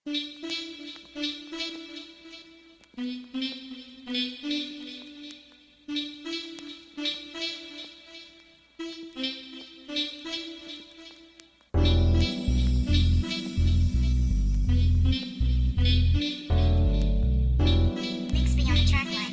Bixby on the track line.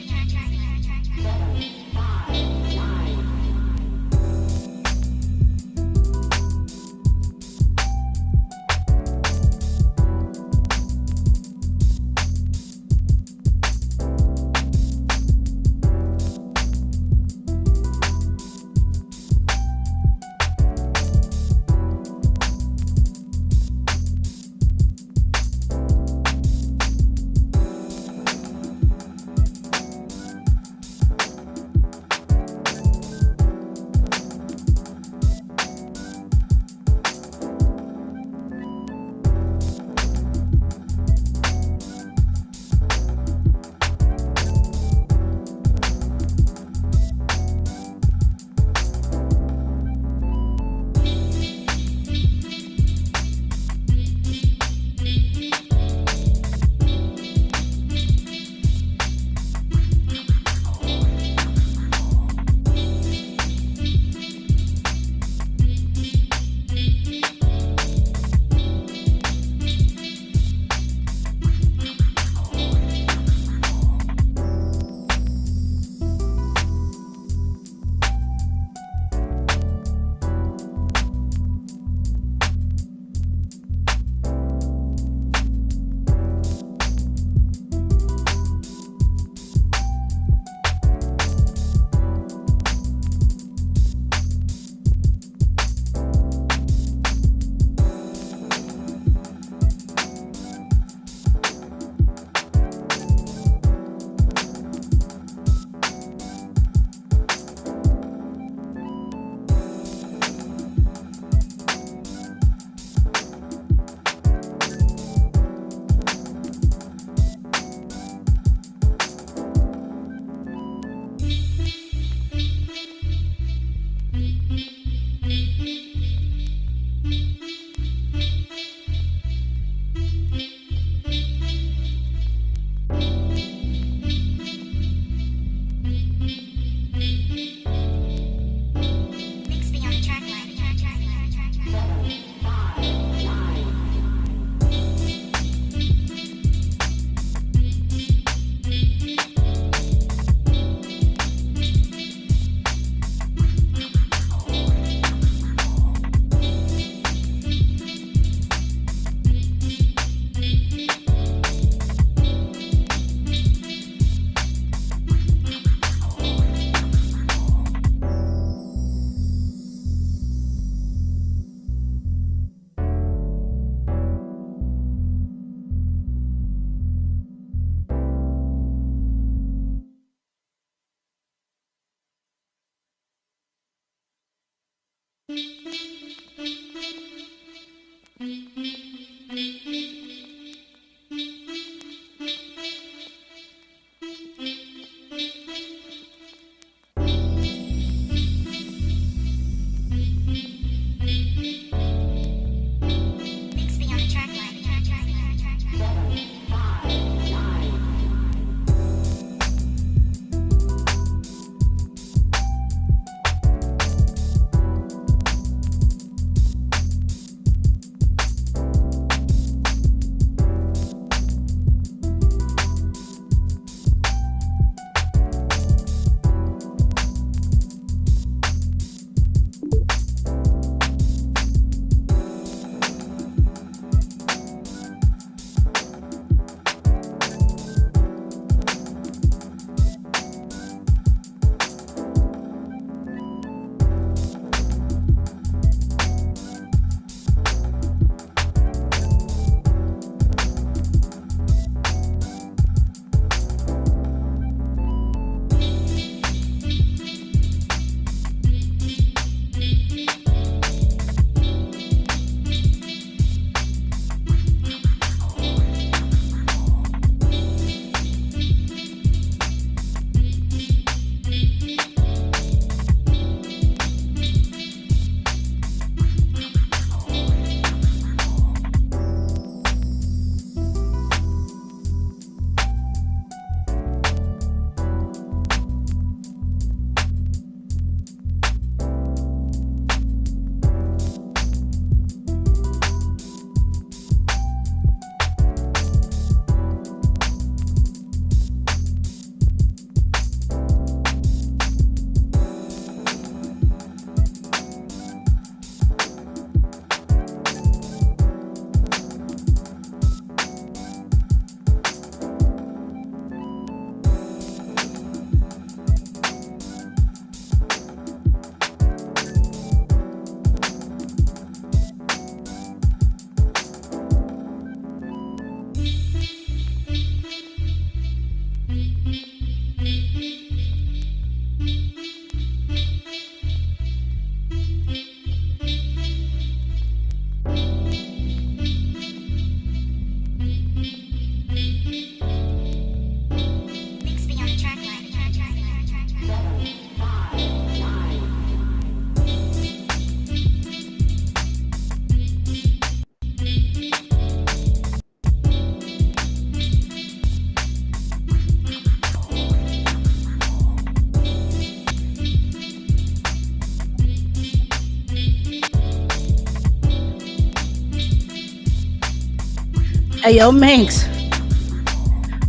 Hey, yo, Minx.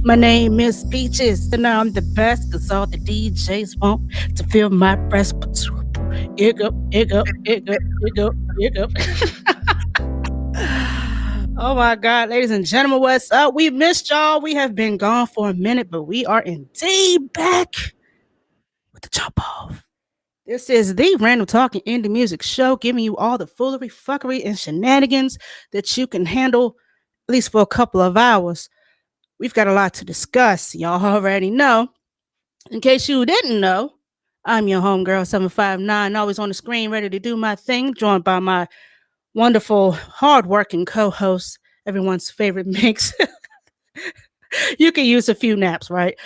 My name is Peaches, and I'm the best because all the DJs want to feel my breast. Egg up, egg up, egg up, egg up, egg up. Oh my God, ladies and gentlemen, what's up? We missed y'all. We have been gone for a minute, but we are indeed back with the jump off. This is the Random Talking Indie Music Show, giving you all the foolery, fuckery, and shenanigans that you can handle, at least for a couple of hours. We've got a lot to discuss. Y'all already know. In case you didn't know, I'm your homegirl 759, always on the screen, ready to do my thing, joined by my wonderful, hardworking co-host, everyone's favorite mix. You can use a few naps, right?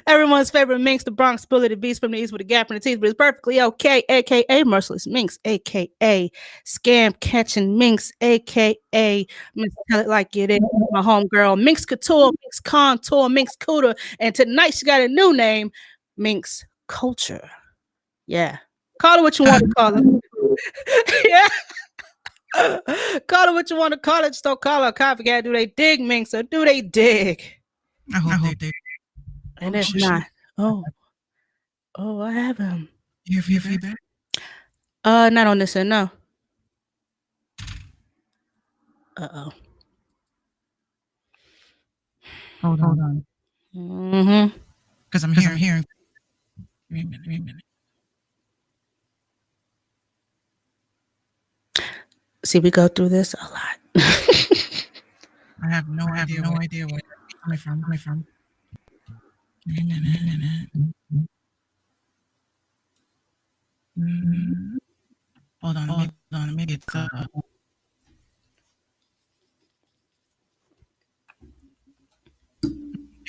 Everyone's favorite Minx, the Bronx bully, the beast from the east with a gap in the teeth, but it's perfectly okay, aka Merciless Minx, aka Scam Catching Minx, aka Tell It Like It Is, my homegirl, Minx Couture, Minx Contour, Minx Cooter, and tonight she got a new name, Minx Culture. Yeah. Call it what you want to call it. Yeah. Call it what you want to call it. Just don't call her a copycat. Do they dig, Minx, or do they dig? I hope they. And if not, I have him. You have your feedback? Not on this end, no. Uh-oh. Hold on. Mm-hmm. Because I'm hearing. Wait a minute. See, we go through this a lot. I have no idea where it's coming from. Wait a minute. Hold on. Maybe it's Give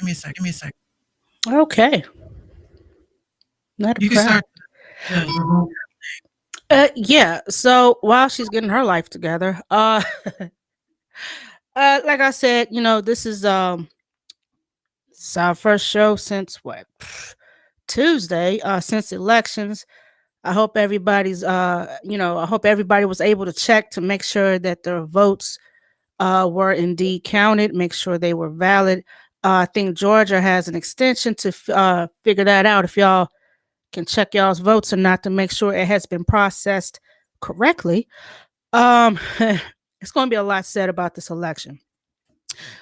me a sec. Okay. Not a You can problem. start. Yeah. So while she's getting her life together, like I said, this is it's our first show since what Tuesday, since elections. I hope everybody's I hope everybody was able to check to make sure that their votes were indeed counted, make sure they were valid. I think Georgia has an extension to figure that out. If y'all can check y'all's votes or not to make sure it has been processed correctly. It's going to be a lot said about this election.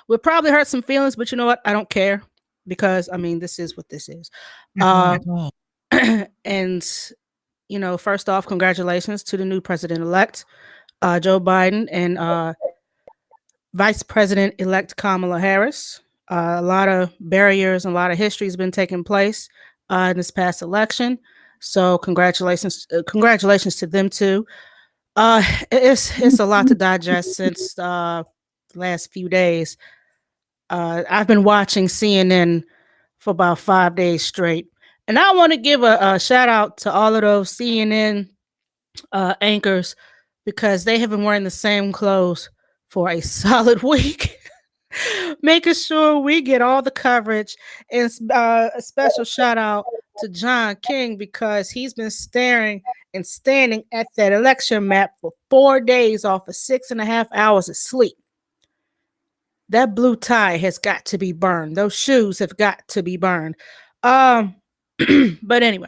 We'll probably hurt some feelings, but you know what? I don't care because I mean, this is what this is. And first off, congratulations to the new president-elect, Joe Biden, and Vice President-elect Kamala Harris. A lot of barriers and a lot of history has been taking place in this past election. So congratulations to them too. It's a lot to digest since the last few days. I've been watching CNN for about 5 days straight. And I want to give a shout out to all of those CNN anchors because they have been wearing the same clothes for a solid week, making sure we get all the coverage. And a special shout out to John King because he's been staring and standing at that election map for 4 days off of 6.5 hours of sleep. That blue tie has got to be burned. Those shoes have got to be burned. But anyway,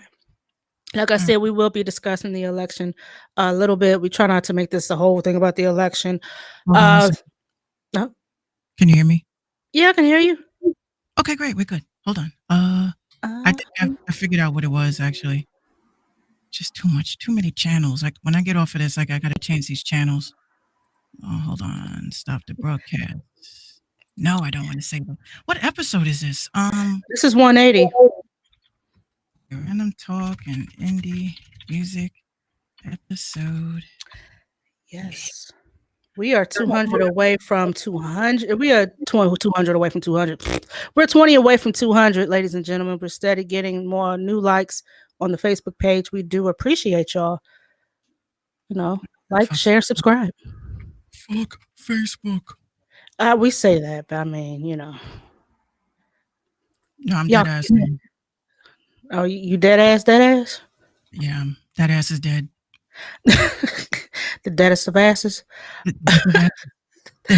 like I said, we will be discussing the election a little bit. We try not to make this the whole thing about the election. No. Can you hear me? Yeah, I can hear you. Okay, great. We're good. Hold on. I think I figured out what it was actually. Just too many channels. Like when I get off of this, like I gotta change these channels. Oh, hold on. Stop the broadcast. No, I don't want to say that. What episode is this? This is 180. Random Talk and Indie Music episode. Yes. We are 200 away from 200. We are 200 away from 200. We're 20 away from 200, ladies and gentlemen. We're steady getting more new likes on the Facebook page. We do appreciate y'all. Like, share, subscribe. Fuck Facebook. We say that, but I mean, No, I'm dead ass. Oh, you dead ass? Yeah, that ass is dead. The deadest of asses. Then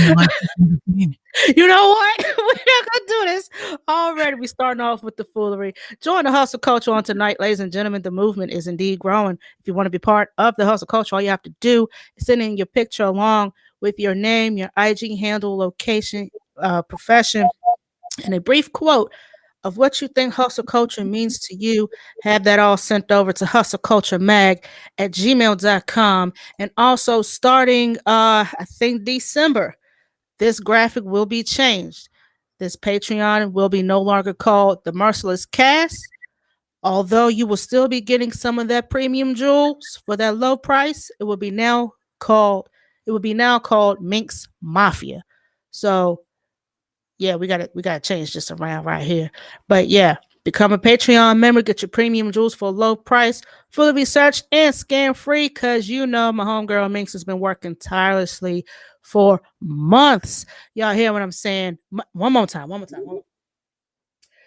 the life is in between. You know what? We're not gonna do this already. We starting off with the foolery. Join the hustle culture on tonight, ladies and gentlemen. The movement is indeed growing. If you want to be part of the hustle culture, all you have to do is send in your picture along with your name, your IG handle, location, profession, and a brief quote of what you think hustle culture means to you. Have that all sent over to hustleculturemag@gmail.com. And also starting I think December, this graphic will be changed. This Patreon will be no longer called the Merciless Cast, although you will still be getting some of that premium jewels for that low price. It will be now called Minx Mafia. So yeah, we gotta change this around right here. But yeah, become a Patreon member, get your premium jewels for a low price, fully researched and scam free, because you know my homegirl Minx has been working tirelessly for months. Y'all hear what I'm saying? One more time.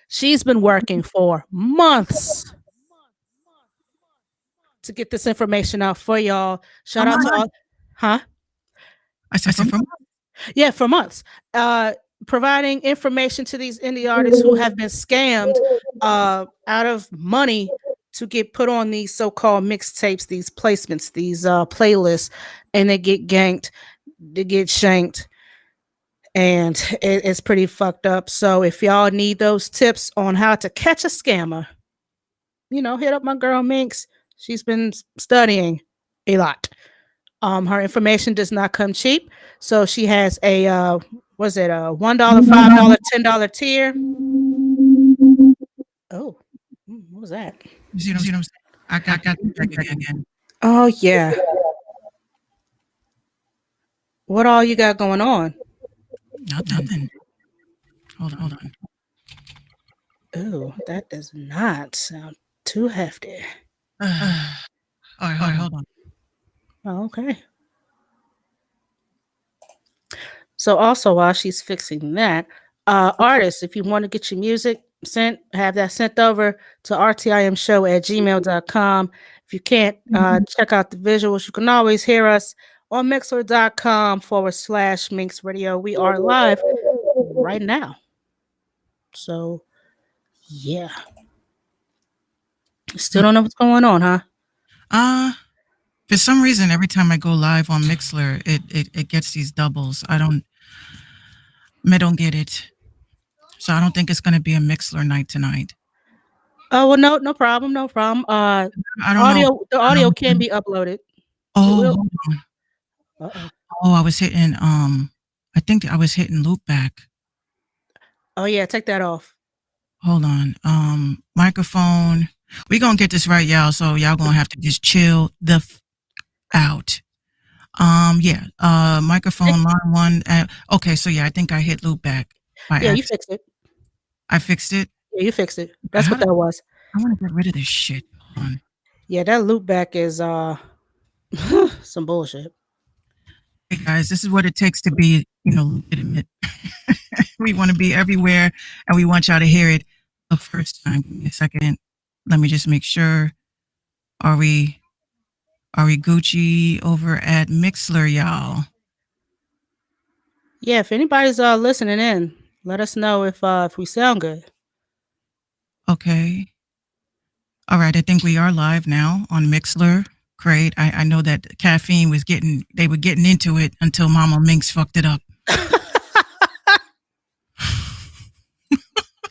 She's been working for months to get this information out for y'all. Shout out to all, huh? I said from Yeah, for months. Providing information to these indie artists who have been scammed out of money to get put on these so-called mixtapes, these placements, these playlists, and they get ganked, they get shanked, and it's pretty fucked up. So if y'all need those tips on how to catch a scammer, hit up my girl Minx. She's been studying a lot. Her information does not come cheap, so she has a was it a $1, $5, $10 tier? Oh, what was that? You see what I'm saying? I got again. Oh yeah. What all you got going on? Nothing. Hold on. Oh, that does not sound too hefty. All right, hold on. Oh, okay. So also while she's fixing that, artists, if you want to get your music sent, have that sent over to rtimshow@gmail.com. If you can't check out the visuals, you can always hear us on mixler.com/Minx Radio. We are live right now. So yeah. Still don't know what's going on, huh? For some reason, every time I go live on Mixler, it gets these doubles. I don't get it. So I don't think it's going to be a Mixler night tonight. Oh, well, no problem. I don't know. The audio can be uploaded. Oh, I was hitting, I think I was hitting loop back. Oh yeah, take that off. Hold on. Microphone. We're going to get this right, y'all. So y'all going to have to just chill the out. Microphone line 1. Okay, so yeah, I think I hit loop back. Yeah, you fixed it. I fixed it? Yeah, you fixed it. That's what that was. I want to get rid of this shit. Hold on. Yeah, that loop back is some bullshit. Hey guys, this is what it takes to be, legitimate. We want to be everywhere and we want y'all to hear it the first time. Give me a second. Let me just make sure. Are we Gucci over at Mixler, y'all? Yeah, if anybody's listening in, let us know if we sound good. Okay. All right, I think we are live now on Mixler. Great. I know that Caffeine they were getting into it until Mama Minx fucked it up.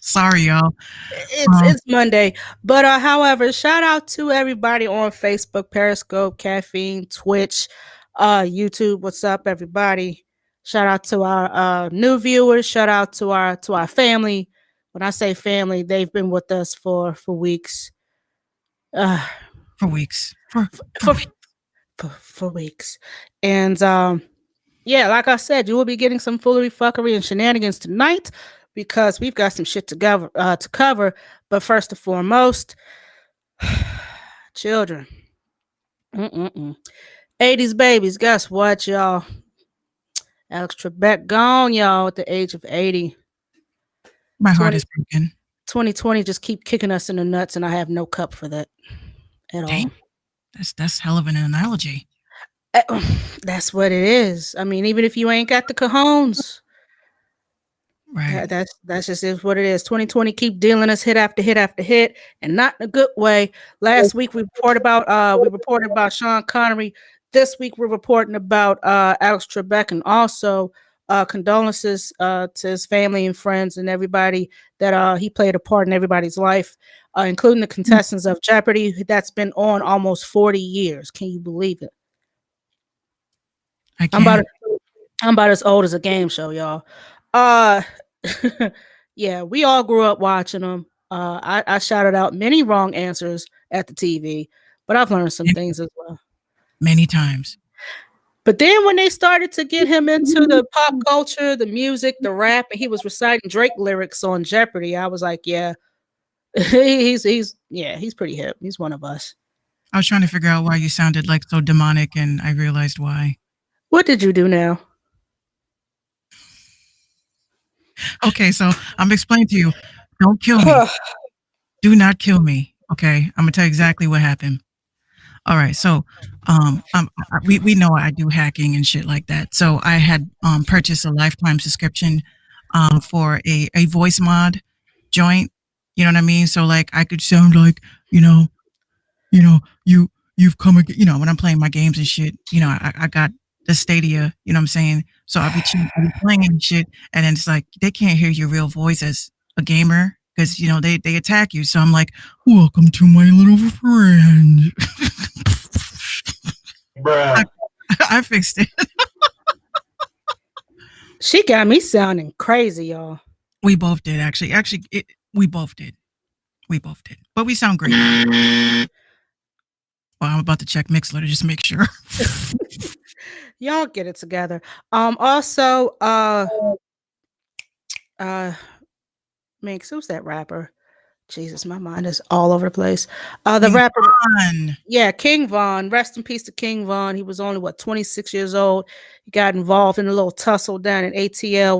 Sorry, y'all. It's Monday. But however, shout out to everybody on Facebook, Periscope, Caffeine, Twitch, YouTube. What's up, everybody? Shout out to our new viewers. Shout out to our family. When I say family, they've been with us for weeks. For weeks. For weeks. And yeah, like I said, you will be getting some foolery, fuckery, and shenanigans tonight, because we've got some shit to cover. But first and foremost, children. 80s babies. Guess what, y'all? Alex Trebek gone, y'all, at the age of 80. My heart is broken. 2020 just keep kicking us in the nuts, and I have no cup for that at all. That's hell of an analogy. That's what it is. I mean, even if you ain't got the cajones, Right. that's just is what it is. 2020 keep dealing us hit after hit after hit, and not in a good way. Last week we reported about Sean Connery. This week we're reporting about Alex Trebek, and also condolences to his family and friends and everybody that he played a part in everybody's life, including the contestants of Jeopardy that's been on almost 40 years. Can you believe it? I I'm about can't. I'm about as old as a game show, y'all. Uh yeah, we all grew up watching them. I shouted out many wrong answers at the TV, but I've learned some things as well. Many times. But then when they started to get him into the pop culture, the music, the rap, and he was reciting Drake lyrics on Jeopardy, I was like, yeah, he's pretty hip. He's one of us. I was trying to figure out why you sounded like so demonic, and I realized why. What did you do now? Okay, so I'm explaining to you. Don't kill me. Do not kill me. Okay, I'm gonna tell you exactly what happened. All right, so we know I do hacking and shit like that. So I had purchased a lifetime subscription for a voice mod joint. You know what I mean? So like I could sound like you've come again. When I'm playing my games and shit. I got the Stadia. You know what I'm saying? So I'll be playing and shit, and then it's like they can't hear your real voice as a gamer because they attack you. So I'm like, welcome to my little friend. Bruh. I fixed it. She got me sounding crazy, y'all. We both did, actually. We both did. But we sound great. Well, I'm about to check Mixler to just make sure. Y'all get it together. Also, Minx, who's that rapper? Jesus, my mind is all over the place. The King rapper, Von. yeah, King Von. Rest in peace to King Von. He was only 26 years old. He got involved in a little tussle down in ATL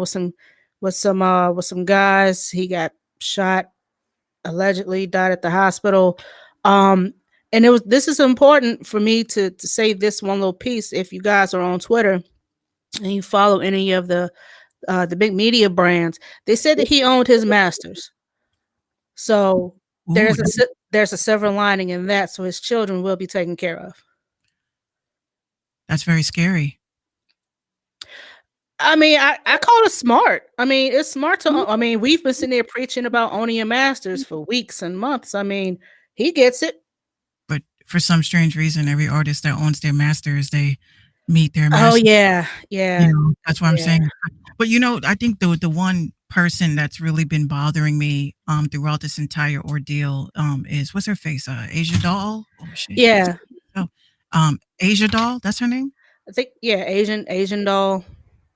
with some guys. He got shot, allegedly died at the hospital. And this is important for me to say this one little piece. If you guys are on Twitter and you follow any of the big media brands, they said that he owned his masters. So there's a silver lining in that. So his children will be taken care of. That's very scary. I mean, I call it smart. I mean, it's smart to. I mean, we've been sitting there preaching about owning your masters for weeks and months. I mean, he gets it. But for some strange reason, every artist that owns their masters, they meet their masters. Oh yeah. That's what I'm saying. But I think the one person that's really been bothering me throughout this entire ordeal is, what's her face? Asia Doll. Oh shit. Yeah. Asia Doll. That's her name. I think Asian Doll.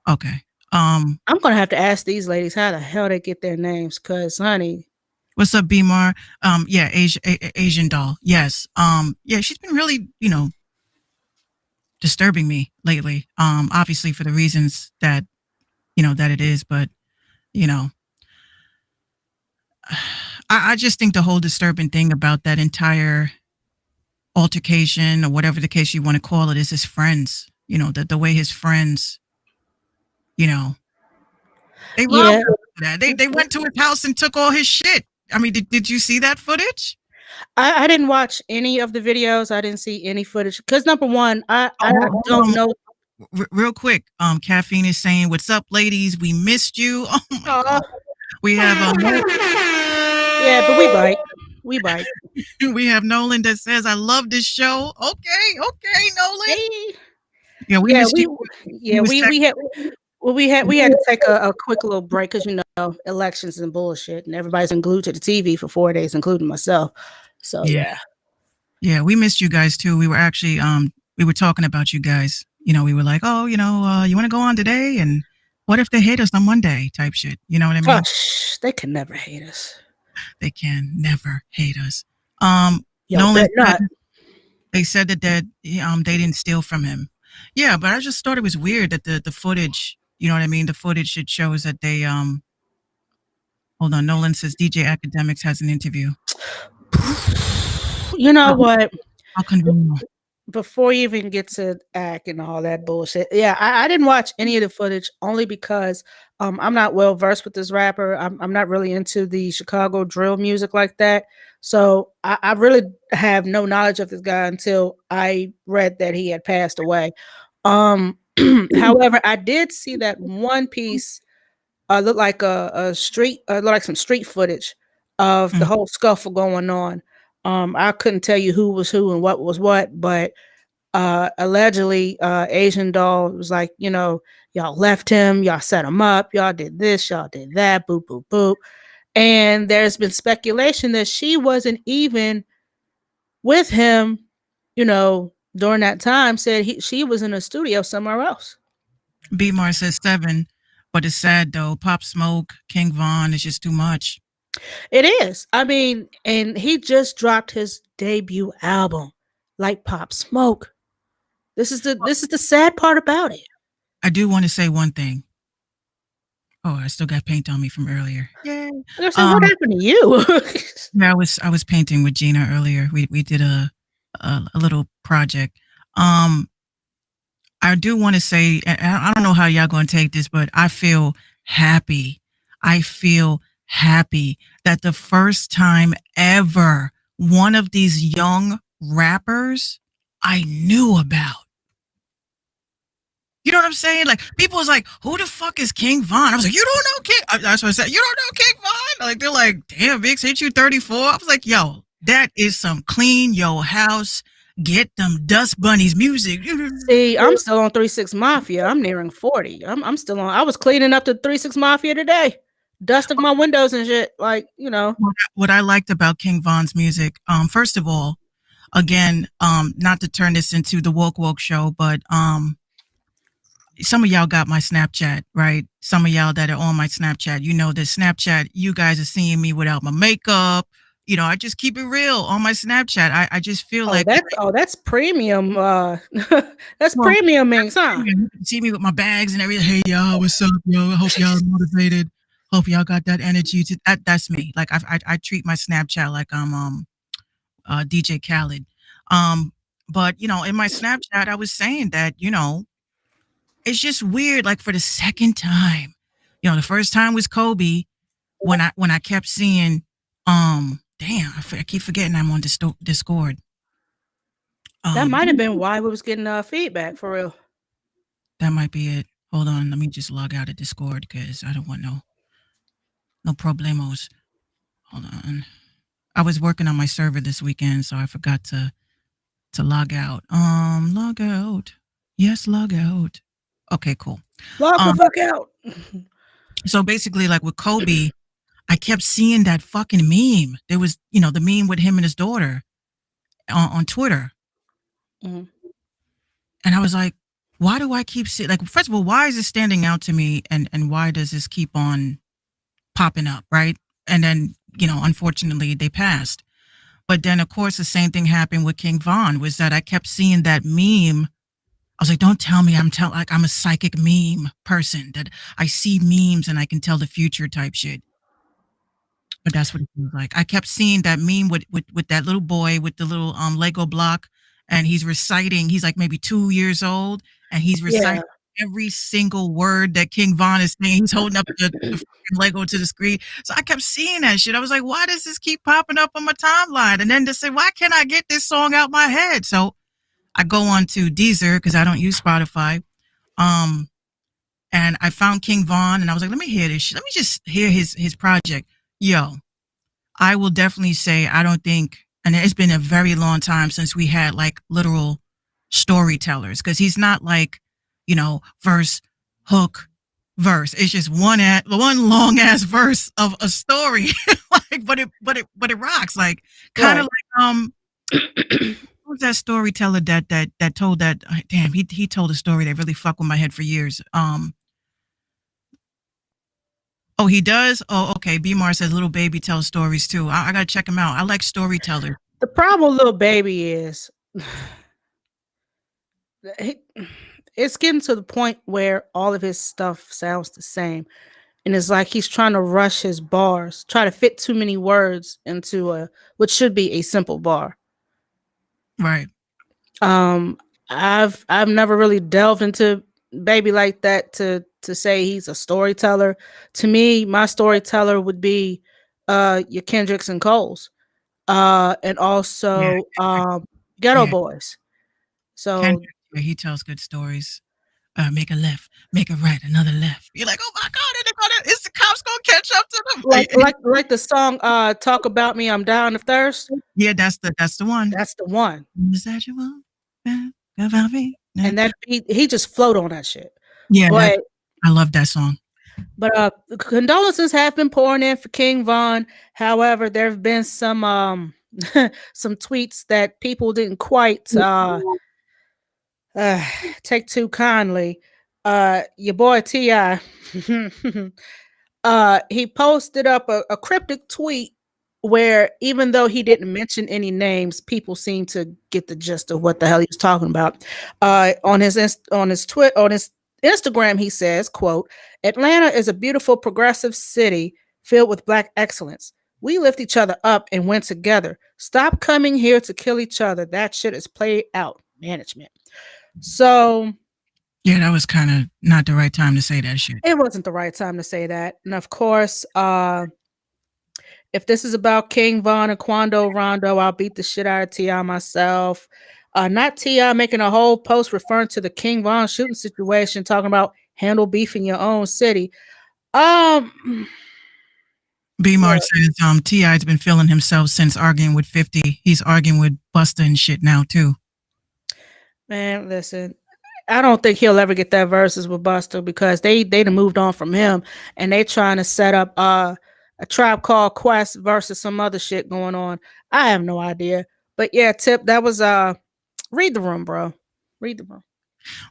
Okay. I'm gonna have to ask these ladies how the hell they get their names, cause honey. What's up, Bmar? Yeah, Asian Doll. Yes. Yeah, she's been really, disturbing me lately. Obviously for the reasons that that it is, but I just think the whole disturbing thing about that entire altercation, or whatever the case you want to call it, is his friends. The way his friends, they robbed him. They went to his house and took all his shit. I mean, did you see that footage? I didn't watch any of the videos. I didn't see any footage because, number one, I don't know. Real quick, Caffeine is saying, "What's up, ladies? We missed you." Oh my God. We have yeah, but we bite. We have Nolan that says, "I love this show." Okay, Nolan. Hey. Yeah, we missed you. We had to take a quick little break because elections and bullshit, and everybody's been glued to the TV for 4 days, including myself. So yeah, we missed you guys too. We were actually we were talking about you guys. We were like, oh, you want to go on today, and what if they hate us on Monday? Type shit. You know what I mean? They can never hate us. They can never hate us. Nolan, they said that they didn't steal from him. Yeah, but I just thought it was weird that the footage. You know what I mean? The footage, it shows that they hold on. Nolan says DJ Academics has an interview. You know what? How convenient. before you even get to act and all that bullshit, yeah, I didn't watch any of the footage only because I'm not well versed with this rapper. I'm not really into the Chicago drill music like that. So I really have no knowledge of this guy until I read that he had passed away. However, I did see that one piece looked like a street, looked like some street footage of the Mm. whole scuffle going on. I couldn't tell you who was who and what was what, but allegedly Asian Doll was like, you know, y'all left him, y'all set him up, y'all did this, y'all did that, boop, boop, boop. And there's been speculation that she wasn't even with him, you know, during that time, said she was in a studio somewhere else. B-Mar says 7, but it's sad though. Pop Smoke, King Von is just too much. It is. I mean, and he just dropped his debut album, like Pop Smoke. This is the sad part about it. I do want to say one thing. Oh, I still got paint on me from earlier. Yay. What happened to you? Yeah, I was painting with Gina earlier. We did a little project. I do want to say, and I don't know how y'all going to take this, but I feel happy. I feel happy that the first time ever one of these young rappers I knew about. You know what I'm saying? Like, people was like, who the fuck is King Von? I was like, you don't know King. That's what I said. You don't know King Von? Like, they're like, damn, Biggs hit you 34. I was like, yo, that is some clean your house. Get them Dust Bunnies music. See, I'm still on 3-6 Mafia. I'm nearing 40. I'm still on. I was cleaning up the 3-6 Mafia today, dusting my windows and shit. Like, you know. What I liked about King Von's music, first of all, again, not to turn this into the woke show, but some of y'all got my Snapchat, right? Some of y'all that are on my Snapchat, you know that Snapchat, you guys are seeing me without my makeup. You know, I just keep it real on my Snapchat. I just feel like that's premium. That's premium mix, huh? You can see me with my bags and everything. Hey y'all, what's up, yo? I hope y'all are motivated. Hope y'all got that energy. That's me. Like I treat my Snapchat like I'm DJ Khaled. But you know, in my Snapchat, I was saying that, you know, it's just weird. Like for the second time, you know, the first time was Kobe when I kept seeing, damn, I keep forgetting I'm on Discord. That might have been why we was getting feedback for real. That might be it. Hold on, let me just log out of Discord because I don't want no problemos. Hold on. I was working on my server this weekend, so I forgot to log out. Log out. Yes, log out. Okay, cool. Log the fuck out. So basically, like with Kobe, I kept seeing that fucking meme. There was, you know, the meme with him and his daughter on Twitter. Mm-hmm. And I was like, why do I keep seeing, like, first of all, why is it standing out to me? And why does this keep on popping up, right? And then, you know, unfortunately, they passed. But then, of course, the same thing happened with King Von, was that I kept seeing that meme. I was like, don't tell me I'm a psychic meme person, that I see memes and I can tell the future type shit. But that's what it was like. I kept seeing that meme with that little boy with the little Lego block, and he's reciting. He's like maybe 2 years old, and he's reciting every single word that King Von is saying. He's holding up the Lego to the screen. So I kept seeing that shit. I was like, why does this keep popping up on my timeline? And then to say, why can't I get this song out my head? So I go on to Deezer because I don't use Spotify. And I found King Von, and I was like, let me hear this shit. Let me just hear his project. Yo, I will definitely say I don't think, and it's been a very long time since we had like literal storytellers, because he's not like, you know, verse, hook, verse. It's just one long ass verse of a story. Like, but it rocks. Like kind of like what was that storyteller that told that? Damn, he told a story that really fucked with my head for years. Oh, he does? Oh, okay. B-Mar says Little Baby tells stories too. I gotta check him out. I like storytellers. The problem with Little Baby is it's getting to the point where all of his stuff sounds the same. And it's like he's trying to rush his bars, try to fit too many words into what should be a simple bar. Right. Um, I've never really delved into Baby like that to say he's a storyteller. To me, my storyteller would be your Kendricks and Coles. And Yeah, also Ghetto yeah. Boys. So Kendrick, yeah, he tells good stories. Make a left, make a right, another left. You're like, oh my God, is the cops gonna catch up to them? like the song Talk About Me, I'm Down of Thirst. Yeah, that's the one. That's the one. Is that you want? About me? And that he just float on that shit. Yeah, But I love that song. But condolences have been pouring in for King Von. However, there have been some some tweets that people didn't quite take too kindly. Your boy Ti, he posted up a cryptic tweet where even though he didn't mention any names, people seem to get the gist of what the hell he was talking about. On his Instagram, he says, quote, Atlanta is a beautiful progressive city filled with Black excellence. We lift each other up and win together. Stop coming here to kill each other. That shit is played out management. So yeah, that was kind of not the right time to say that shit. It wasn't the right time to say that. And of course, if this is about King Von and Quando Rondo, I'll beat the shit out of T.I. myself. Not T.I. making a whole post referring to the King Von shooting situation, talking about handle beef in your own city. B-Mart says T.I.'s been feeling himself since arguing with 50. He's arguing with Busta and shit now too. Man, listen, I don't think he'll ever get that versus with Busta because they done moved on from him and they trying to set up a Tribe Called Quest versus some other shit going on. I have no idea. But yeah, Tip, that was read the room, bro. Read the room.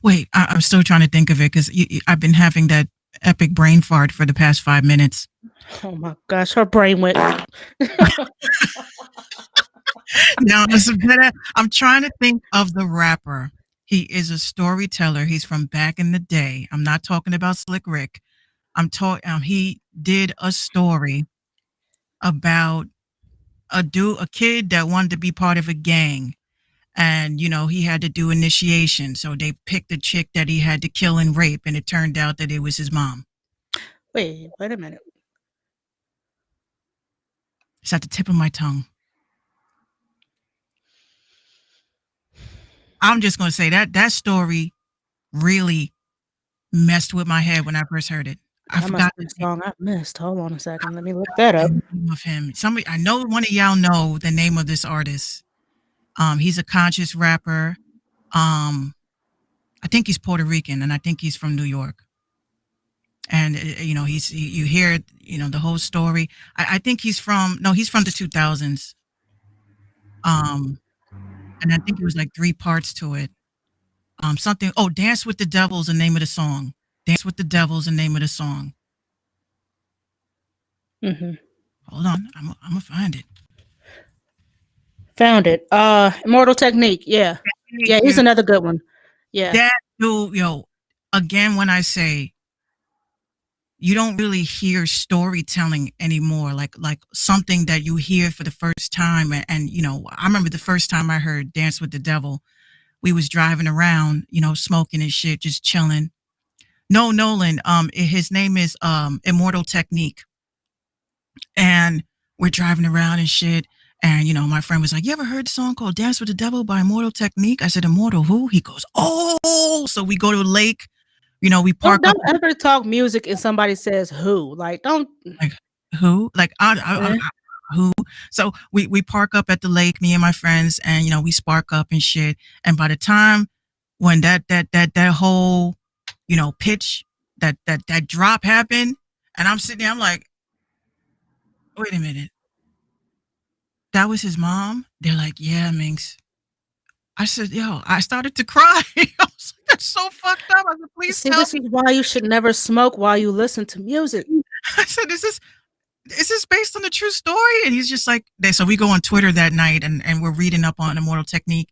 Wait, I'm still trying to think of it because I've been having that epic brain fart for the past 5 minutes. Oh my gosh, her brain went. Now, I'm trying to think of the rapper. He is a storyteller. He's from back in the day. I'm not talking about Slick Rick. I'm talking. He did a story about a kid that wanted to be part of a gang, and he had to do initiation. So they picked a chick that he had to kill and rape, and it turned out that it was his mom. Wait a minute. It's at the tip of my tongue. I'm just going to say that story really messed with my head when I first heard it. I forgot the song I missed. Hold on a second. Let me look that up. Of him. I know one of y'all know the name of this artist. He's a conscious rapper. I think he's Puerto Rican and I think he's from New York. And you hear the whole story. I think he's from the 2000s. And I think it was like 3 parts to it. Dance with the Devil's the name of the song. Dance with the Devil's the name of the song. Mm-hmm. Hold on, I'm gonna find it. Found it. Immortal Technique. Yeah, he's another good one. Yeah, that dude, again, when I say you don't really hear storytelling anymore, like something that you hear for the first time. And I remember the first time I heard Dance with the Devil, we was driving around, smoking and shit, just chilling. No, Nolan, his name is Immortal Technique. And we're driving around and shit. And, my friend was like, you ever heard a song called Dance with the Devil by Immortal Technique? I said, Immortal who? He goes, oh, so we go to a lake. We park. Don't ever talk music and somebody says who. Like, don't. Like, who? Like, who? So we park up at the lake, me and my friends, and, we spark up and shit. And by the time when that whole, pitch, that drop happened, and I'm sitting there, I'm like, wait a minute. That was his mom? They're like, yeah, Minx. I said, I started to cry. I was like, that's so fucked up. I said, please tell me. This is why you should never smoke while you listen to music. I said, is this based on a true story? And he's just like, so we go on Twitter that night and we're reading up on Immortal Technique.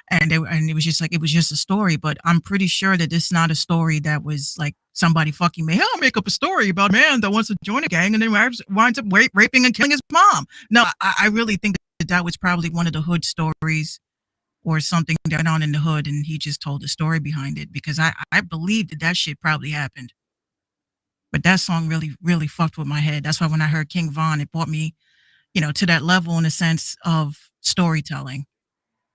And it was just like, it was just a story. But I'm pretty sure that this is not a story that was like somebody fucking me. I'll make up a story about a man that wants to join a gang and then winds up raping and killing his mom. No, I really think that was probably one of the hood stories or something that went on in the hood, and he just told the story behind it, because I believe that that shit probably happened. But that song really, really fucked with my head. That's why when I heard King Von, it brought me, to that level in a sense of storytelling.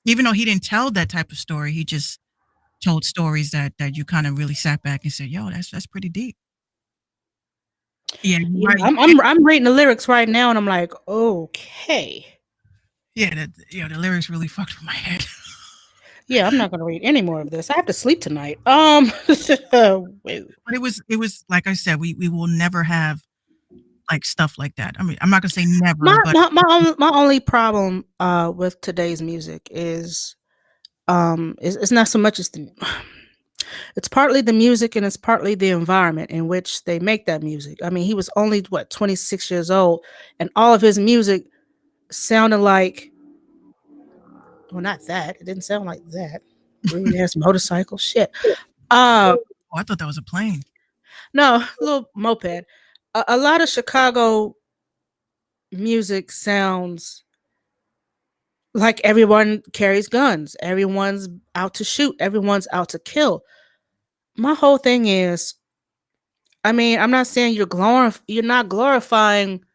Even though he didn't tell that type of story, he just told stories that you kind of really sat back and said, "Yo, that's pretty deep." Yeah, you're Yeah, right. I'm reading the lyrics right now, and I'm like, okay. Yeah, the lyrics really fucked with my head. Yeah, I'm not gonna read any more of this. I have to sleep tonight. Wait. But it was like I said, we will never have like stuff like that. I mean, I'm not gonna say never, but My only problem with today's music is it's not so much as it's partly the music and it's partly the environment in which they make that music. I mean, he was only 26 years old, and all of his music sounded like, well, not that. It didn't sound like that. Green ass motorcycle shit. I thought that was a plane. No, a little moped. A lot of Chicago music sounds like everyone carries guns. Everyone's out to shoot. Everyone's out to kill. My whole thing is, I mean, I'm not saying you're not glorifying.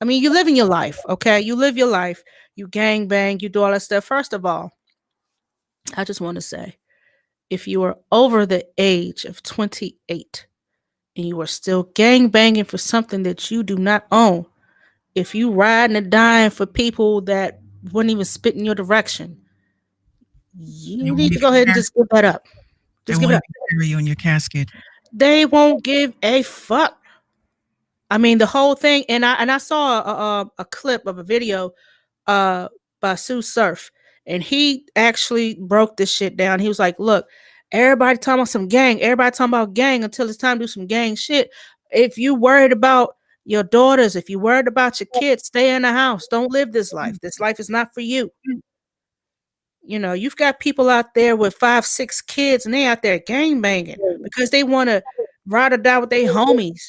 I mean, you living your life, okay? You live your life. You gang bang. You do all that stuff. First of all, I just want to say, if you are over the age of 28 and you are still gang banging for something that you do not own, if you riding and dying for people that wouldn't even spit in your direction, you need to go ahead and just give that up. Just give it up. Bury you in your casket. They won't give a fuck. I mean, the whole thing, and I saw a clip of a video by Sue Surf, and he actually broke this shit down. He was like, "Look, everybody talking about some gang. Everybody talking about gang until it's time to do some gang shit. If you worried about your daughters, if you worried about your kids, stay in the house. Don't live this life. This life is not for you. You know, you've got people out there with 5, 6 kids, and they out there gang banging because they want to ride or die with their homies.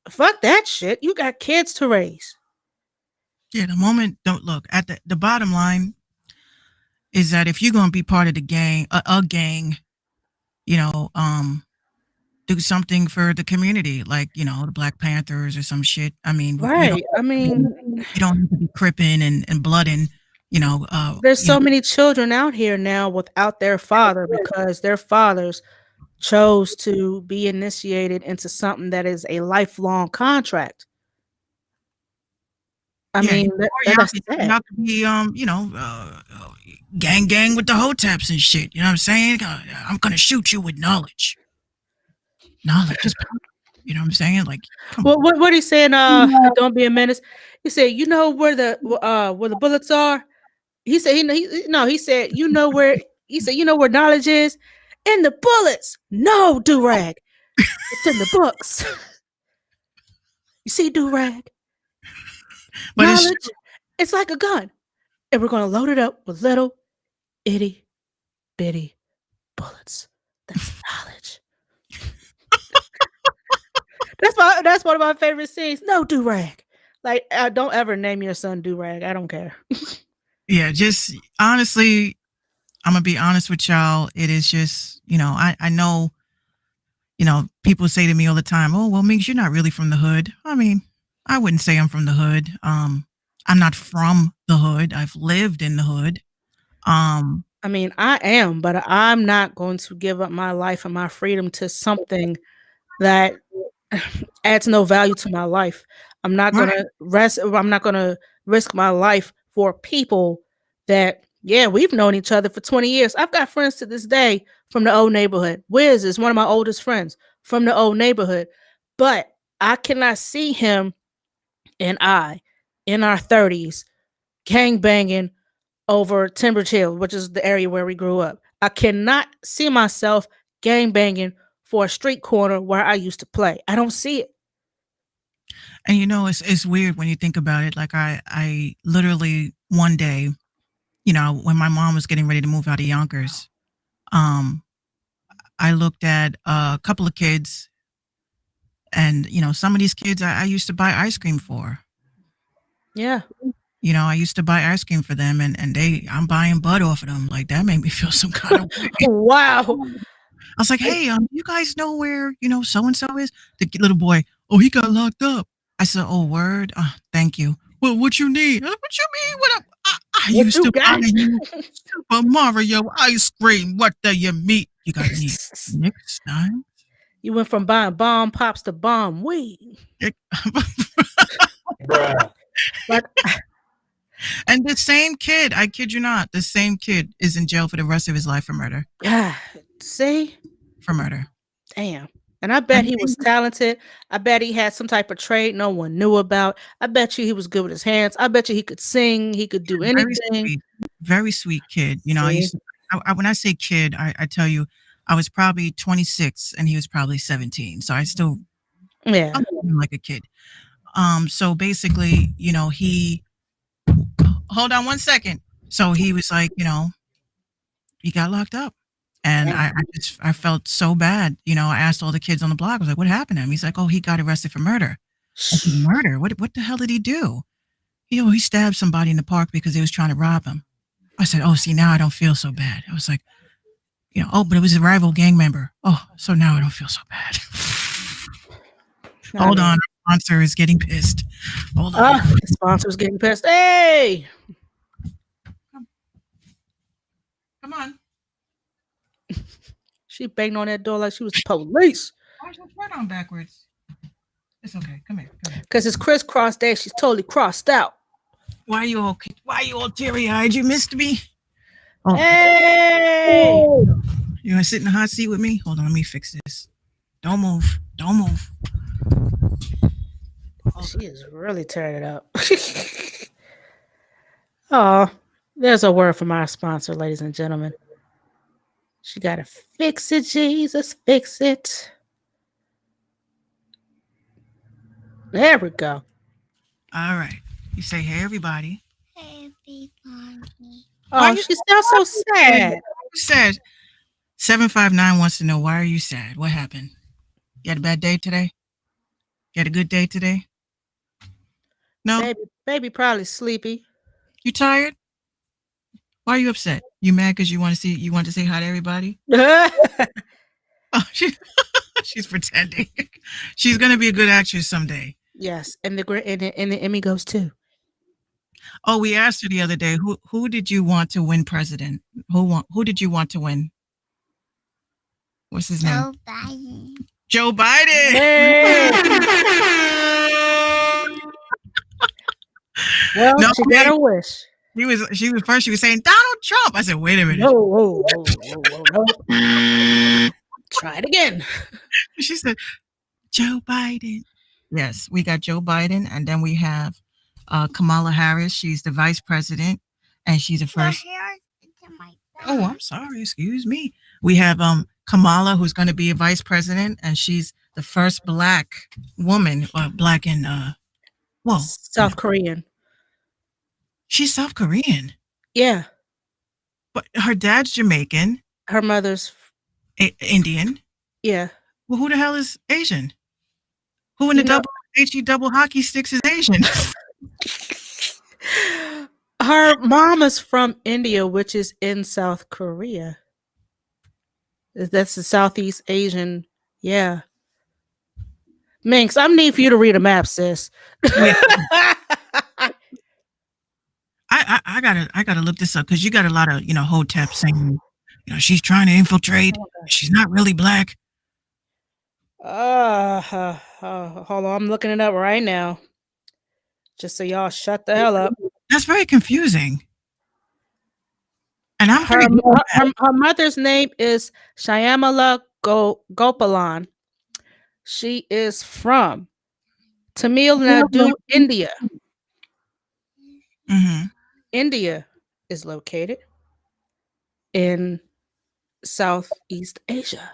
Fuck that shit. You got kids to raise." Yeah, the moment, don't look at the bottom line is that if you're gonna be part of the gang, a gang, do something for the community, like the Black Panthers or some shit. I mean, Right. I mean, you don't need to be cripping and blooding. there's so many children out here now without their father because their fathers chose to be initiated into something that is a lifelong contract. I Yeah, mean, that's sad. y'all could be gang with the hoteps and shit. You know what I'm saying? I'm gonna shoot you with knowledge. Knowledge is power. You know what I'm saying? Like, come on. What he's saying? Don't be a menace. He said, "You know where the bullets are." He said, He said, "You know where." He said, "You know where knowledge is? In the bullets. No, do-rag. It's in the books. You see, do-rag. But Knowledge. It's like a gun, and we're gonna load it up with little itty bitty bullets. That's knowledge." That's one of my favorite scenes. No, do-rag. Like, don't ever name your son do-rag. I don't care. Yeah, just honestly, I'm gonna be honest with y'all. It is just, I know, people say to me all the time, "Oh, well, Meeks, you're not really from the hood." I mean, I wouldn't say I'm from the hood. I'm not from the hood. I've lived in the hood. I mean, I am, but I'm not going to give up my life and my freedom to something that adds no value to my life. I'm not Right. gonna risk my life for people that, yeah, we've known each other for 20 years. I've got friends to this day from the old neighborhood. Wiz is one of my oldest friends from the old neighborhood, but I cannot see him and I in our 30s gang banging over Timbridge Hill, which is the area where we grew up. I cannot see myself gang banging for a street corner where I used to play. I don't see it. And it's weird when you think about it. Like I literally one day, when my mom was getting ready to move out of Yonkers, um, I looked at a couple of kids, and some of these kids I used to buy ice cream for. Yeah. You know, I used to buy ice cream for them, and I'm buying bud off of them. Like that made me feel some kind of way. Wow. I was like, hey, you guys know where, so and so is? The little boy, oh, he got locked up. I said, oh, word. Thank you. Well, what you need? What you mean? I What used you to got? buy you Super Mario ice cream. What do you mean? You got any next time? You went from buying bomb pops to bomb weed. Bruh. Like, And the same kid, I kid you not, the same kid is in jail for the rest of his life for murder. see? For murder. Damn. And I bet he was talented. I bet he had some type of trade no one knew about. I bet you he was good with his hands. I bet you he could sing. He could do Very anything. very sweet kid. You know, when I say kid, I tell you, I was probably 26 and he was probably 17. So I still, Yeah. I'm like a kid. So basically, he, hold on one second. So he was like, he got locked up. And I felt so bad. I asked all the kids on the block, I was like, what happened to him? He's like, oh, he got arrested for murder. I said, murder? What the hell did he do? He stabbed somebody in the park because they was trying to rob him. I said, oh, see, now I don't feel so bad. I was like, oh, but it was a rival gang member. Oh, so now I don't feel so bad. Hold on. Our sponsor is getting pissed. Hold on. The sponsor's getting pissed. Hey! Come on. She banged on that door like she was the police. Why's your shirt on backwards? It's okay. Come here. Because it's crisscross day. She's totally crossed out. Why are you all teary-eyed? You missed me? Oh. Hey! You want to sit in the hot seat with me? Hold on. Let me fix this. Don't move. She is really tearing it up. Oh, there's a word from our sponsor, ladies and gentlemen. She got to fix it, Jesus, fix it. There we go. All right. You say, hey, everybody. Everybody. Oh, she sounds so sad. You said 759 wants to know, why are you sad? What happened? You had a bad day today? You had a good day today? No? Baby probably sleepy. You tired? Why are you upset? You mad because you want to say hi to everybody? Oh, she's pretending. She's gonna be a good actress someday. Yes, and the Emmy goes too. Oh, we asked her the other day, who did you want to win president? Who did you want to win? What's his name? Joe Biden. Joe Biden. Hey. Well, No, she got her wish. She was saying Donald Trump. I said, wait a minute. Whoa. Try it again. She said, Joe Biden. Yes, we got Joe Biden, and then we have Kamala Harris. She's the vice president, and she's the first. Oh, I'm sorry. Excuse me. We have Kamala, who's going to be a vice president, and she's the first Black woman, Black in South Korean. She's South Korean. Yeah. But her dad's Jamaican. Her mother's Indian. Yeah. Well, who the hell is Asian? Who in the double hockey sticks is Asian? Her mom is from India, which is in South Korea. That's the Southeast Asian. Yeah. Minx, I'm need for you to read a map, sis. I gotta look this up because you got a lot of Hotep saying she's trying to infiltrate. She's not really Black. Hold on, I'm looking it up right now. Just so y'all shut the hell up. That's very confusing. And her mother's name is Shyamala Gopalan. She is from Tamil Nadu, India. Mm-hmm. India is located in Southeast Asia.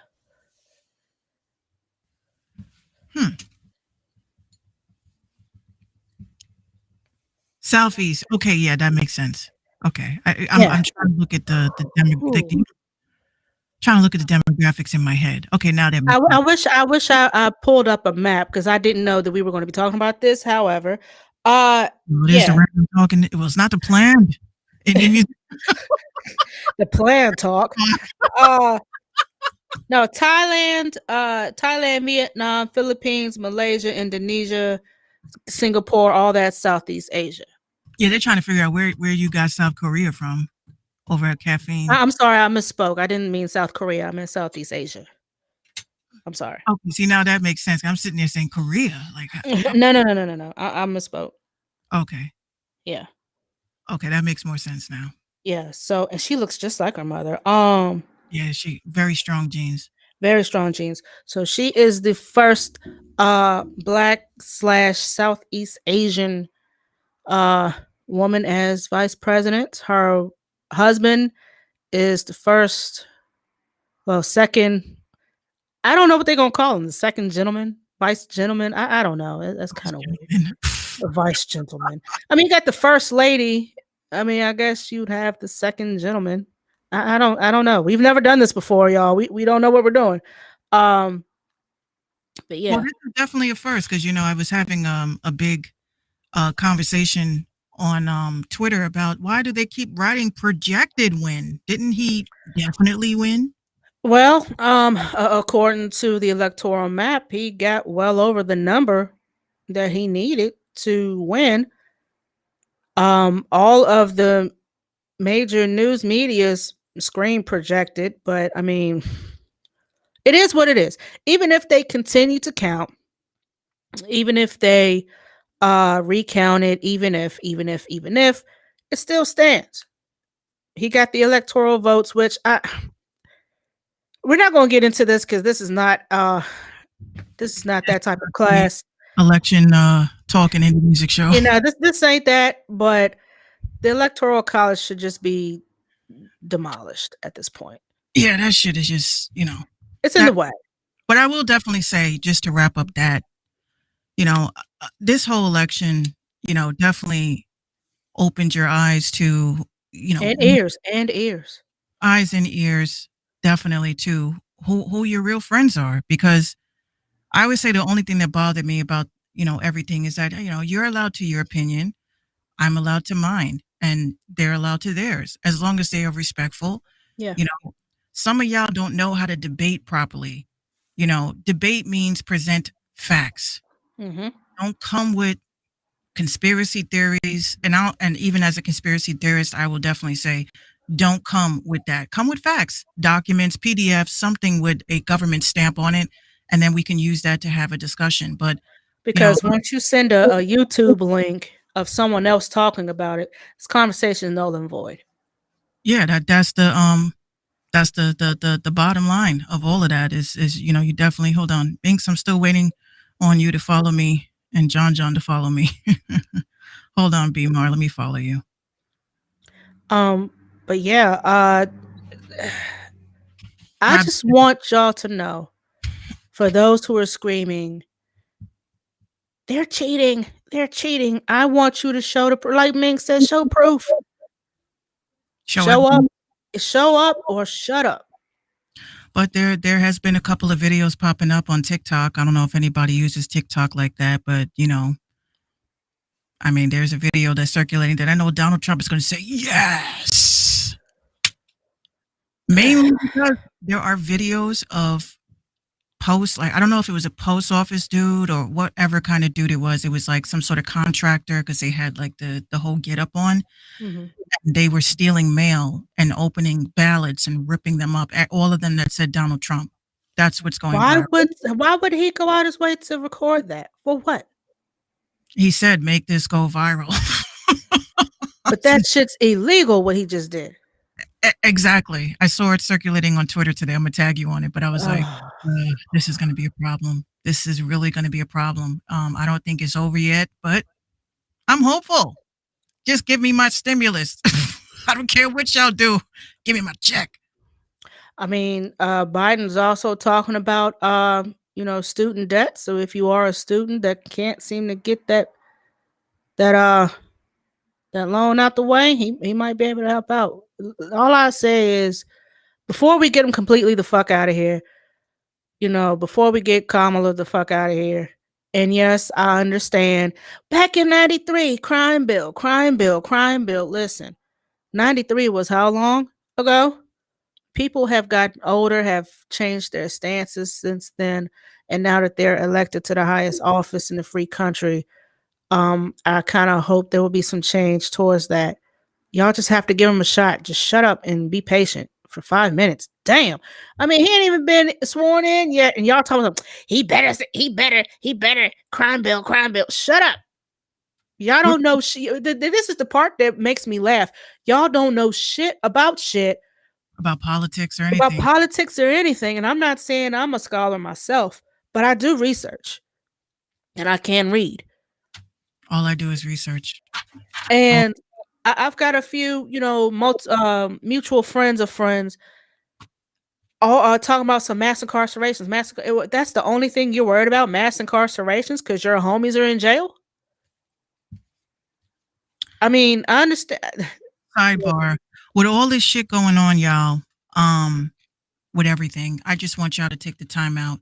Southeast. Okay, yeah, that makes sense. Okay, I'm trying to look at the demographics in my head. Okay, now that I wish I pulled up a map because I didn't know that we were going to be talking about this. However, Well, there's the Yeah, random talking. It was not the plan. Indian music. the plan talk. No, Thailand, Vietnam, Philippines, Malaysia, Indonesia, Singapore, all that Southeast Asia. Yeah, they're trying to figure out where you got South Korea from over at Caffeine. I'm sorry, I misspoke. I didn't mean South Korea. I meant Southeast Asia. I'm sorry. Okay, see, now that makes sense. I'm sitting there saying Korea. Like, No. I misspoke. okay. Yeah. Okay, that makes more sense now. Yeah. So, and she looks just like her mother. Yeah, she very strong genes. Very strong genes. So she is the first black / Southeast Asian woman as vice president. Her husband is the second. I don't know what they're gonna call him. The second gentleman, vice gentleman. I don't know. That's kind of weird. A vice gentleman. I mean, you got the first lady. I mean, I guess you'd have the second gentleman. I don't know. We've never done this before, y'all. We don't know what we're doing. But yeah. Well, this is definitely a first because I was having a big conversation on Twitter about why do they keep writing projected win? Didn't he definitely win? Well, according to the electoral map, he got well over the number that he needed to win. All of the major news media's screen projected, but I mean, it is what it is. Even if they continue to count, even if they recount it, even if, it still stands. He got the electoral votes, which we're not going to get into this because this is not that type of class. Election talk and indie music show. This ain't that, but the electoral college should just be demolished at this point. Yeah, that shit is just, it's in the way. But I will definitely say, just to wrap up that, this whole election, definitely opened your eyes to, and ears. Eyes and ears, definitely, to who your real friends are. Because I would say the only thing that bothered me about, everything is that, you're allowed to your opinion. I'm allowed to mine. And they're allowed to theirs, as long as they are respectful. Yeah. Some of y'all don't know how to debate properly. Debate means present facts. Mm-hmm. Don't come with conspiracy theories. And even as a conspiracy theorist, I will definitely say, don't come with that. Come with facts, documents, PDFs, something with a government stamp on it. And then we can use that to have a discussion. But because once you send a YouTube link of someone else talking about it, this conversation is null and void. Yeah, that's the bottom line of all of that is you definitely, hold on, Binks, I'm still waiting on you to follow me and John to follow me. Hold on, B-Mar, let me follow you. But yeah, I just want y'all to know, for those who are screaming, they're cheating. I want you to show like Ming said, show proof. Show up or shut up. But there has been a couple of videos popping up on TikTok. I don't know if anybody uses TikTok like that, but I mean, there's a video that's circulating that I know Donald Trump is going to say yes. Mainly because there are videos of posts, like, I don't know if it was a post office dude or whatever kind of dude it was. It was like some sort of contractor, because they had like the whole get up on. Mm-hmm. And they were stealing mail and opening ballots and ripping them up, all of them that said Donald Trump. That's what's going on. Why would he go out his way to record that? For what? He said, make this go viral. But that shit's illegal, what he just did. Exactly. I saw it circulating on Twitter today. I'm going to tag you on it. But I was like, this is going to be a problem. This is really going to be a problem. I don't think it's over yet, but I'm hopeful. Just give me my stimulus. I don't care what y'all do. Give me my check. I mean, Biden's also talking about, student debt. So if you are a student that can't seem to get that loan out the way, he might be able to help out. All I say is, before we get him completely the fuck out of here, before we get Kamala the fuck out of here, And yes, I understand. Back in 93, crime bill, crime bill, crime bill. Listen, 93 was how long ago? People have gotten older, have changed their stances since then. And now that they're elected to the highest office in the free country, I kind of hope there will be some change towards that. Y'all just have to give him a shot. Just shut up and be patient for 5 minutes. Damn. I mean, he ain't even been sworn in yet, and y'all talking about he better. Crime bill, crime bill. Shut up. Y'all don't know shit. This is the part that makes me laugh. Y'all don't know shit about politics or about anything. politics or anything. And I'm not saying I'm a scholar myself, but I do research, and I can read. All I do is research. And I've got a few, mutual friends of friends all talking about some mass incarcerations. That's the only thing you're worried about, mass incarcerations, because your homies are in jail? I mean, I understand. Sidebar. With all this shit going on, y'all, with everything, I just want y'all to take the time out.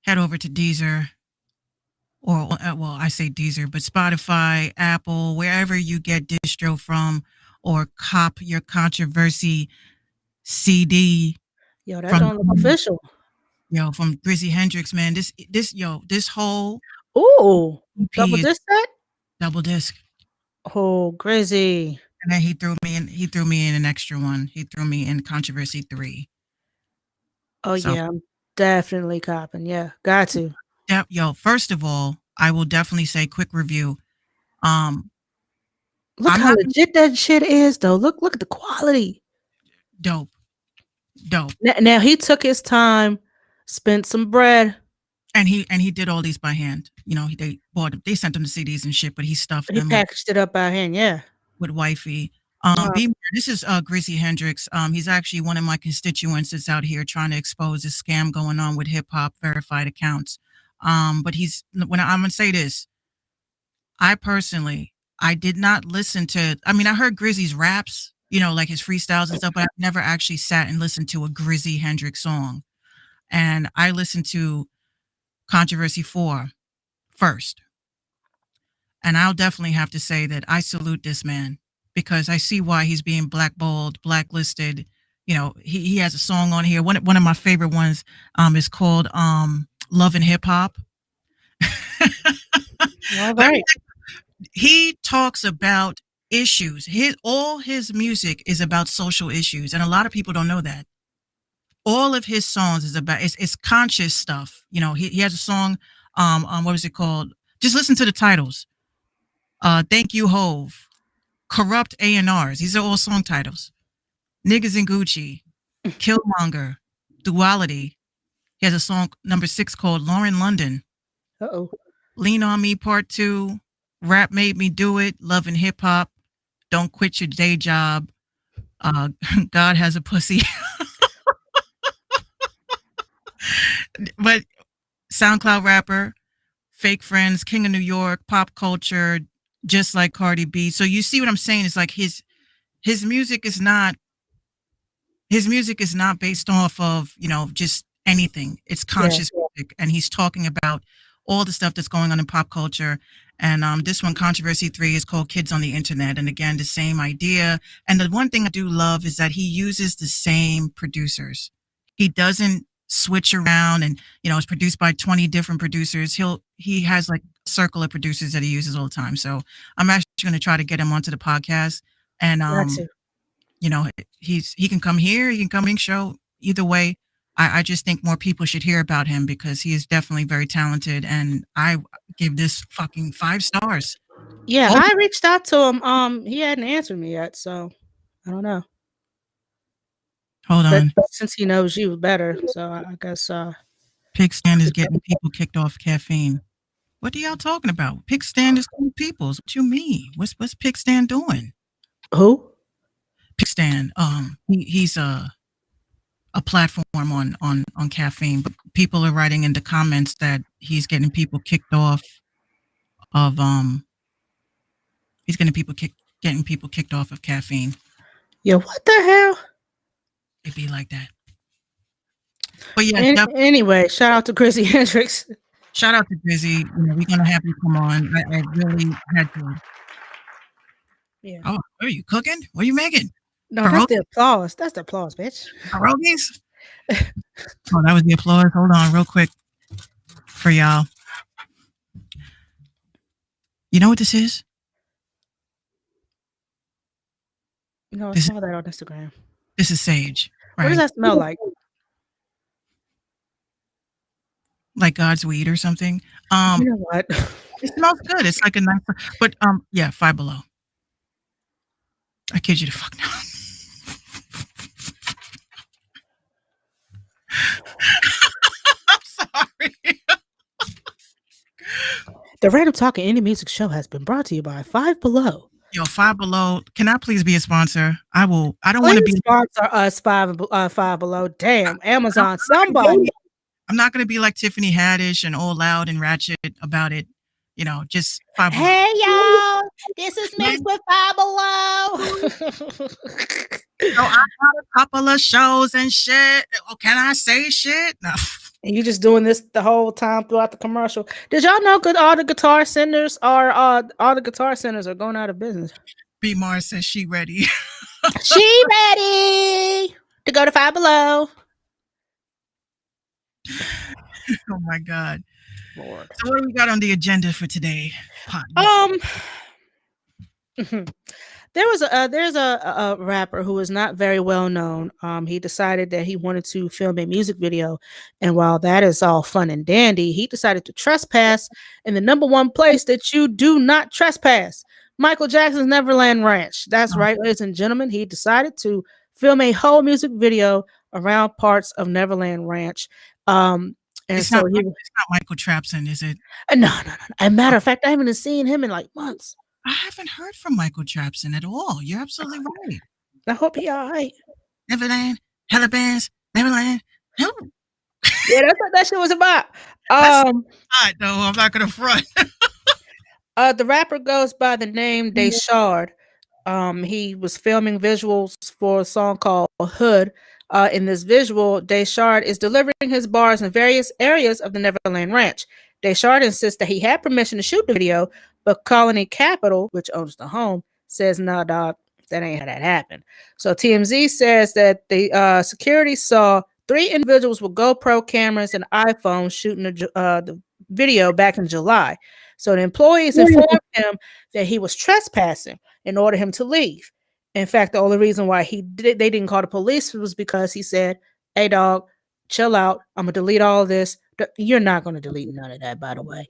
Head over to Deezer, or well, I say Deezer, but Spotify, Apple, wherever you get distro from, or cop your controversy CD. Yo, that don't look official. Yo, from Grizzy Hendrix, man. This whole Ooh, EP double is disc set? double disc. Oh, Grizzy. And then he threw me in an extra one. He threw me in Controversy 3. Oh, so, yeah, I'm definitely copping. Yeah, got to. Yo, first of all, I will definitely say quick review. Look how legit that shit is, though. Look at the quality. Dope. Now he took his time, spent some bread, and he did all these by hand. You know, they sent him the CDs and shit, but he stuffed them. He packaged it up by hand, yeah. With wifey. This is Grizzy Hendrix. He's actually one of my constituents that's out here trying to expose this scam going on with hip hop verified accounts. But I'm gonna say this. I did not listen to. I mean, I heard Grizzy's raps, like his freestyles and stuff, but I've never actually sat and listened to a Grizzy Hendrix song. And I listened to Controversy 4 first. And I'll definitely have to say that I salute this man, because I see why he's being blackballed, blacklisted. He has a song on here. One of my favorite ones is called Love and Hip Hop. All right. He talks about issues. All his music is about social issues, and a lot of people don't know that. All of his songs is about it's conscious stuff. He has a song. What was it called? Just listen to the titles. Thank You, Hove. Corrupt A&Rs. These are all song titles. Niggas in Gucci. Killmonger. Duality. He has a song number 6 called Lauren London. Uh-oh. Lean on Me Part 2. Rap Made Me Do It. Love and Hip Hop. Don't Quit Your Day Job. God Has a Pussy. But SoundCloud rapper. Fake Friends. King of New York. Pop Culture. Just Like Cardi B. So you see what I'm saying? It's like his music is not based off of, just anything. It's conscious music, and he's talking about all the stuff that's going on in pop culture. And this one, Controversy 3, is called Kids on the Internet. And again, the same idea. And the one thing I do love is that he uses the same producers. He doesn't switch around and, it's produced by 20 different producers. He has like a circle of producers that he uses all the time. So I'm actually going to try to get him onto the podcast. And, he can come here, he can come in show. Either way, I just think more people should hear about him, because he is definitely very talented, and I give this fucking 5 stars. Yeah, I reached out to him. He hadn't answered me yet, so I don't know. Hold on. But since he knows you better, so I guess Pig Stand is getting people kicked off caffeine. What are y'all talking about? Pig Stand is cool peoples. What you mean? What's Pig Stand doing? Who? Pig Stand. He's a platform on caffeine, but people are writing in the comments that he's getting people kicked off of getting people kicked off of caffeine. Yo, what the hell? It'd be like that. But yeah, anyway, shout out to Grizzy Hendrix. Shout out to Drizzy. You know, we're gonna have you come on. I really had to. Yeah. Oh, are you cooking? What are you making? No, that's the applause. That's the applause, bitch. Pierogies? Oh, that was the applause. Hold on, real quick, for y'all. You know what this is? No, I This- saw that on Instagram. This is sage, What does right? that smell like? Like God's weed or something. You know what? It smells good. It's like a nice, but yeah, Five Below. I kid you the fuck not. I'm sorry. The Random Talking Indie Music Show has been brought to you by Five Below. Yo, Five Below. Can I please be a sponsor? I will. I don't want to Please be. sponsor us, Five Below. Damn, Amazon, somebody. I'm not going to be like Tiffany Haddish and all loud and ratchet about it. You know, just Five Below. Hey y'all, this is Mixed with Five Below. So I got a couple of shows and shit. Oh, can I say shit? No. And you just doing this the whole time throughout the commercial. Did y'all know all the guitar centers are going out of business? B Mars says she ready. She ready to go to Five Below. Oh my God. Lord. So what do we got on the agenda for today? There's a rapper who is not very well known. He decided that he wanted to film a music video, and while that is all fun and dandy, he decided to trespass in the number one place that you do not trespass, Michael Jackson's Neverland Ranch. That's right, ladies and gentlemen. He decided to film a whole music video around parts of Neverland Ranch. It's not Michael Trapson, is it? No. As a matter of fact, I haven't seen him in like months. I haven't heard from Michael Trapson at all. You're absolutely right. I hope he all right. Neverland, Hella Bands, Neverland. Yeah, that's what that shit was about. No, I'm not gonna front. The rapper goes by the name Deshard. He was filming visuals for a song called Hood. In this visual, Deshard is delivering his bars in various areas of the Neverland Ranch. Deshard insists that he had permission to shoot the video, but Colony Capital, which owns the home, says, "Nah, dog, that ain't how that happened." So TMZ says that the security saw 3 individuals with GoPro cameras and iPhones shooting the video back in July. So the employees informed him that he was trespassing and ordered him to leave. In fact, the only reason why they didn't call the police was because he said, "Hey, dog, chill out. I'm going to delete all of this." You're not going to delete none of that, by the way.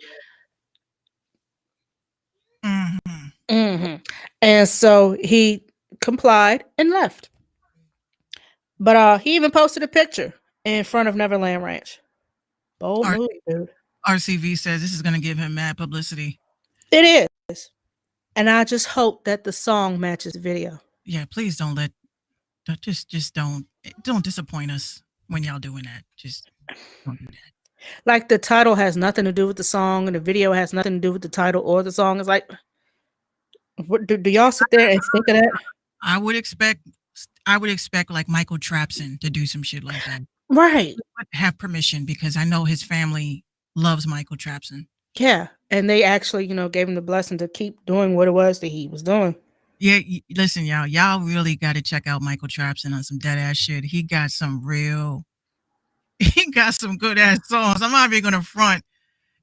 And so he complied and left. But he even posted a picture in front of Neverland Ranch. Bold move, dude. RCV says this is going to give him mad publicity. It is. And I just hope that the song matches the video. Yeah, please don't disappoint us when y'all doing that. Just don't do that. Like the title has nothing to do with the song, and the video has nothing to do with the title or the song. It's like, what do y'all sit there and think of that? I would expect like Michael Trapson to do some shit like that. Right. Have permission because I know his family loves Michael Trapson. Yeah, and they actually, gave him the blessing to keep doing what it was that he was doing. Yeah, listen, y'all really got to check out Michael Trapson on some dead ass shit. He got some good ass songs. I'm not even gonna front.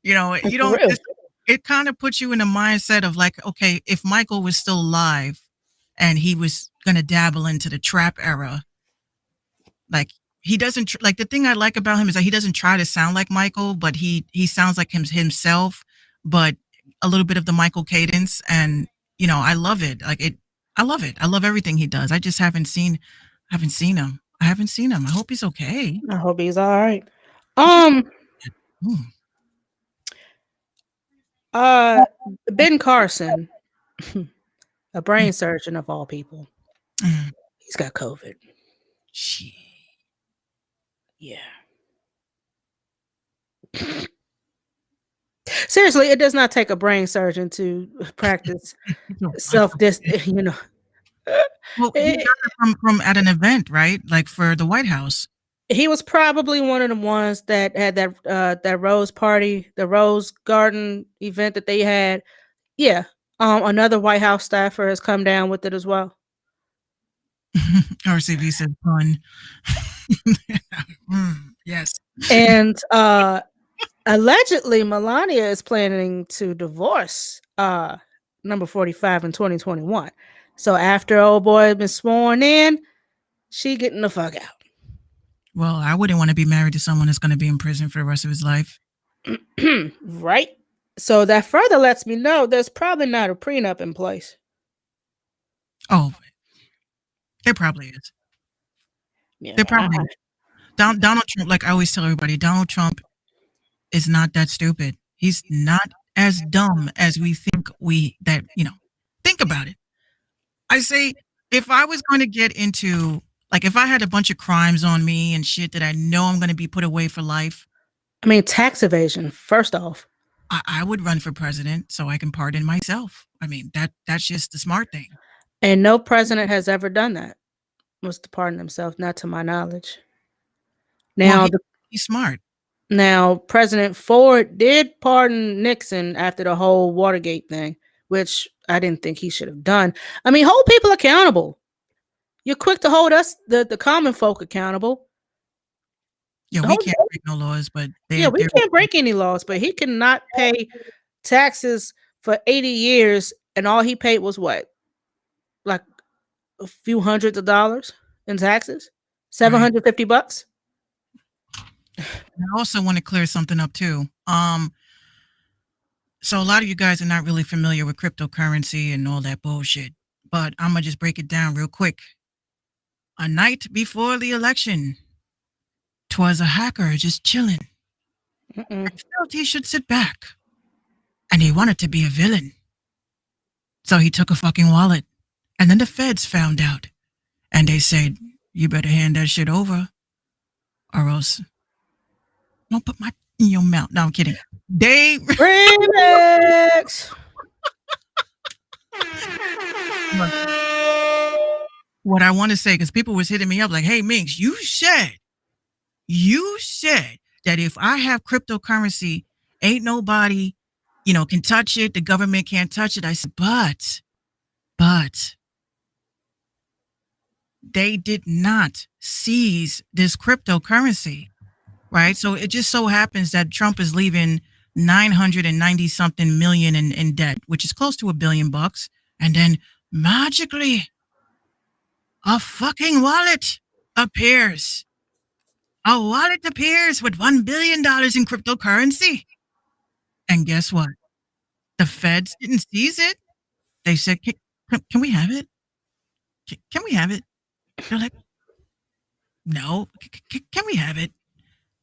It kind of puts you in the mindset of like, okay, if Michael was still alive and he was gonna dabble into the trap era, like he doesn't like the thing I like about him is that he doesn't try to sound like Michael, but he sounds like himself, but a little bit of the Michael cadence, and I love it. I love it. I love everything he does. I just haven't seen him. I hope he's okay. I hope he's all right. Ben Carson, a brain surgeon of all people, he's got COVID. Shit. Yeah. Seriously, it does not take a brain surgeon to practice Well, he got it from at an event, right? Like for the White House. He was probably one of the ones that had that rose party, the rose garden event that they had. Yeah. Another White House staffer has come down with it as well. RCV said pun. Yes. And allegedly Melania is planning to divorce number 45 in 2021. So after old boy has been sworn in, she getting the fuck out. Well, I wouldn't want to be married to someone that's going to be in prison for the rest of his life. Right. So that further lets me know there's probably not a prenup in place. Oh, there probably is. Yeah, There probably is. Donald Trump, like I always tell everybody, Donald Trump is not that stupid. He's not as dumb as we think think about it. I say, if I was going to get into, like, if I had a bunch of crimes on me and shit that I know I'm going to be put away for life. I mean, tax evasion, first off. I would run for president so I can pardon myself. I mean, that's just the smart thing. And no president has ever done that, was to pardon himself, not to my knowledge. Now, he's smart. Now, President Ford did pardon Nixon after the whole Watergate thing, which I didn't think he should have done. I mean, hold people accountable. You're quick to hold us, the common folk, accountable. Yeah, we can't break no laws, but we can't break any laws, but he cannot pay taxes for 80 years, and all he paid was what? Like a few hundreds of dollars in taxes? $750? I also want to clear something up too. So a lot of you guys are not really familiar with cryptocurrency and all that bullshit, but I'm gonna just break it down real quick. A night before the election, 'twas a hacker just chilling. I felt he should sit back, and he wanted to be a villain. So he took a fucking wallet, and then the feds found out, and they said, "You better hand that shit over, or else don't put my in your mouth." No, I'm kidding. They remix. What I want to say, because people was hitting me up like, "Hey, Minx, you said that if I have cryptocurrency, ain't nobody, can touch it. The government can't touch it." I said, but they did not seize this cryptocurrency, right? So it just so happens that Trump is leaving 990 something million in debt, which is close to $1 billion. And then magically, a fucking wallet appears. A wallet appears with $1 billion in cryptocurrency. And guess what? The feds didn't seize it. They said, can we have it? Can we have it? They're like, no. Can we have it?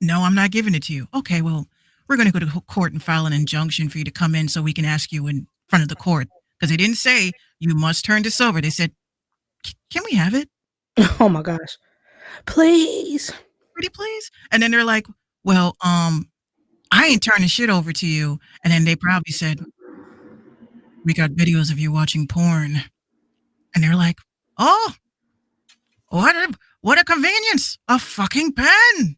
No, I'm not giving it to you. Okay, well, we're going to go to court and file an injunction for you to come in so we can ask you in front of the court. Because they didn't say, you must turn this over. They said, can we have it? Oh, my gosh. Please. Pretty please? And then they're like, well, I ain't turning shit over to you. And then they probably said, we got videos of you watching porn. And they're like, oh, what a convenience. A fucking pen.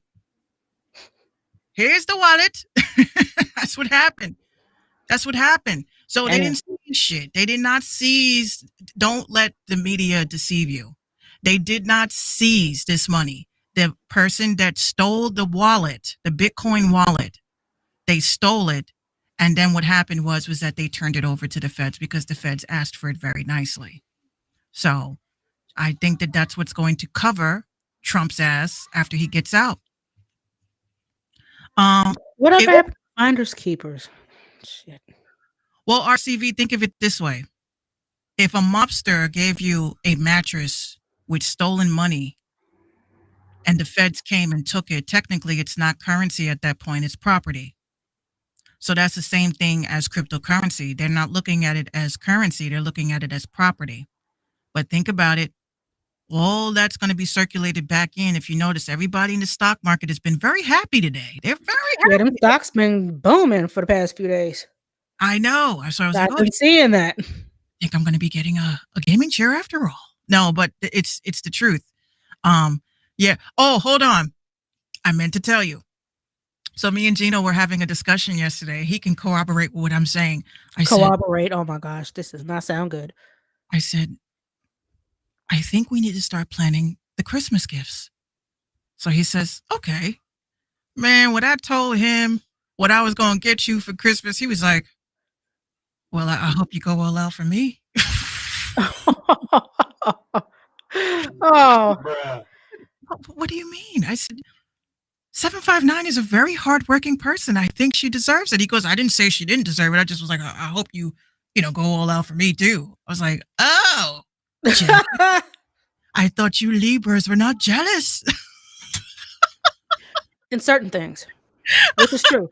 Here's the wallet. That's what happened. So they didn't seize shit. They did not seize. Don't let the media deceive you. They did not seize this money. The person that stole the wallet, the Bitcoin wallet, they stole it. And then what happened was that they turned it over to the feds because the feds asked for it very nicely. So I think that that's what's going to cover Trump's ass after he gets out. What about finders keepers? Shit. Well, RCV, think of it this way. If a mobster gave you a mattress with stolen money and the feds came and took it, technically it's not currency at that point, it's property. So that's the same thing as cryptocurrency. They're not looking at it as currency, they're looking at it as property. But think about it. All that's going to be circulated back in. If you notice, everybody in the stock market has been very happy today. They're very happy. Yeah, them stocks been booming for the past few days. I know. So I was I've been seeing that. I think I'm going to be getting a gaming chair after all. No, but it's the truth. Yeah. Oh, hold on. I meant to tell you. So me and Gino were having a discussion yesterday. He can corroborate what I'm saying. I Corroborate. Oh my gosh, this does not sound good. said, I think we need to start planning the Christmas gifts. So he says, okay. Man, when I told him what I was going to get you for Christmas, he was like, well, I hope you go all out for me. Oh, What do you mean? I said, 759 is a very hardworking person. I think she deserves it. He goes, I didn't say she didn't deserve it. I just was like, I hope you go all out for me too. I was like, oh, jealous? I thought you Libras were not jealous. in certain things, which is true.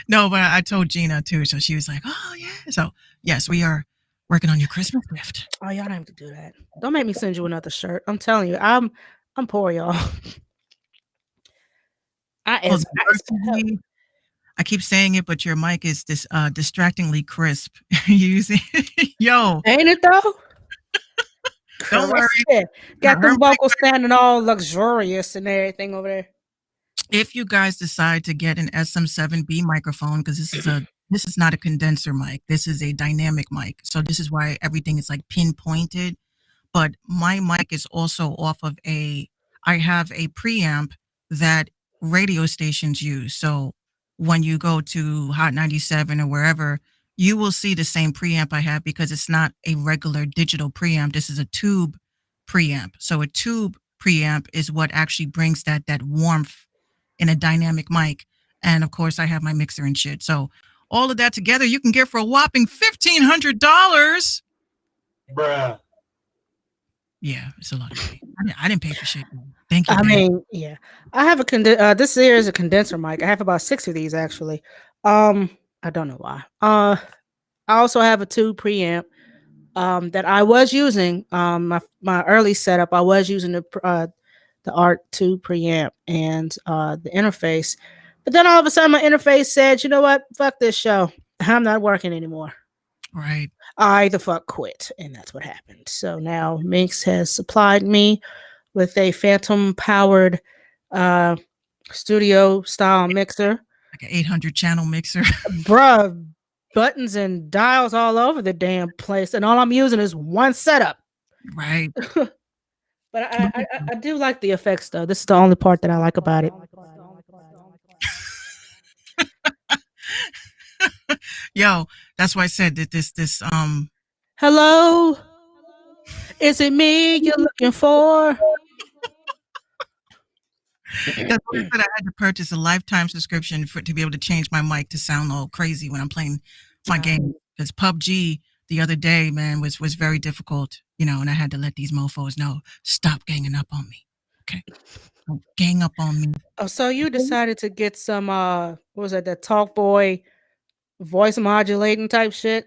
No, but I told Gina too. So she was like, oh yeah. So yes, we are working on your Christmas gift. Oh, y'all don't have to do that. Don't make me send you another shirt. I'm telling you, I'm poor, y'all. Well, I keep saying it, but your mic is distractingly crisp. Yo, ain't it though? Don't worry. Got the vocals standing all luxurious and everything over there. If you guys decide to get an SM7B microphone, because this is not a condenser mic, this is a dynamic mic. So this is why everything is like pinpointed. But my mic is also off of I have a preamp that radio stations use. So when you go to Hot 97 or wherever, you will see the same preamp I have because it's not a regular digital preamp. This is a tube preamp. So a tube preamp is what actually brings that warmth in a dynamic mic. And of course, I have my mixer and shit. So all of that together, you can get for a whopping $1,500. Bruh. Yeah, it's a lot of money. I didn't pay for shit. Thank you. I mean, yeah, I have this here is a condenser mic. I have about 6 of these actually. I don't know why. I also have a tube preamp that I was using. My early setup, I was using the ART 2 preamp and the interface. But then all of a sudden my interface said, you know what? Fuck this show. I'm not working anymore. Right. I the fuck quit. And that's what happened. So now Minx has supplied me with a phantom powered studio style mixer. Like an 800 channel mixer. Bruh, buttons and dials all over the damn place. And all I'm using is one setup. Right. But I do like the effects though. This is the only part that I like about it. Yo, that's why I said that this hello, is it me you're looking for? That's why I said I had to purchase a lifetime subscription to be able to change my mic to sound all crazy when I'm playing my game. Because PUBG the other day, man, was very difficult, and I had to let these mofos know, stop ganging up on me. Okay. Don't gang up on me. Oh, so you decided to get some what was it, the Talk Boy voice modulating type shit?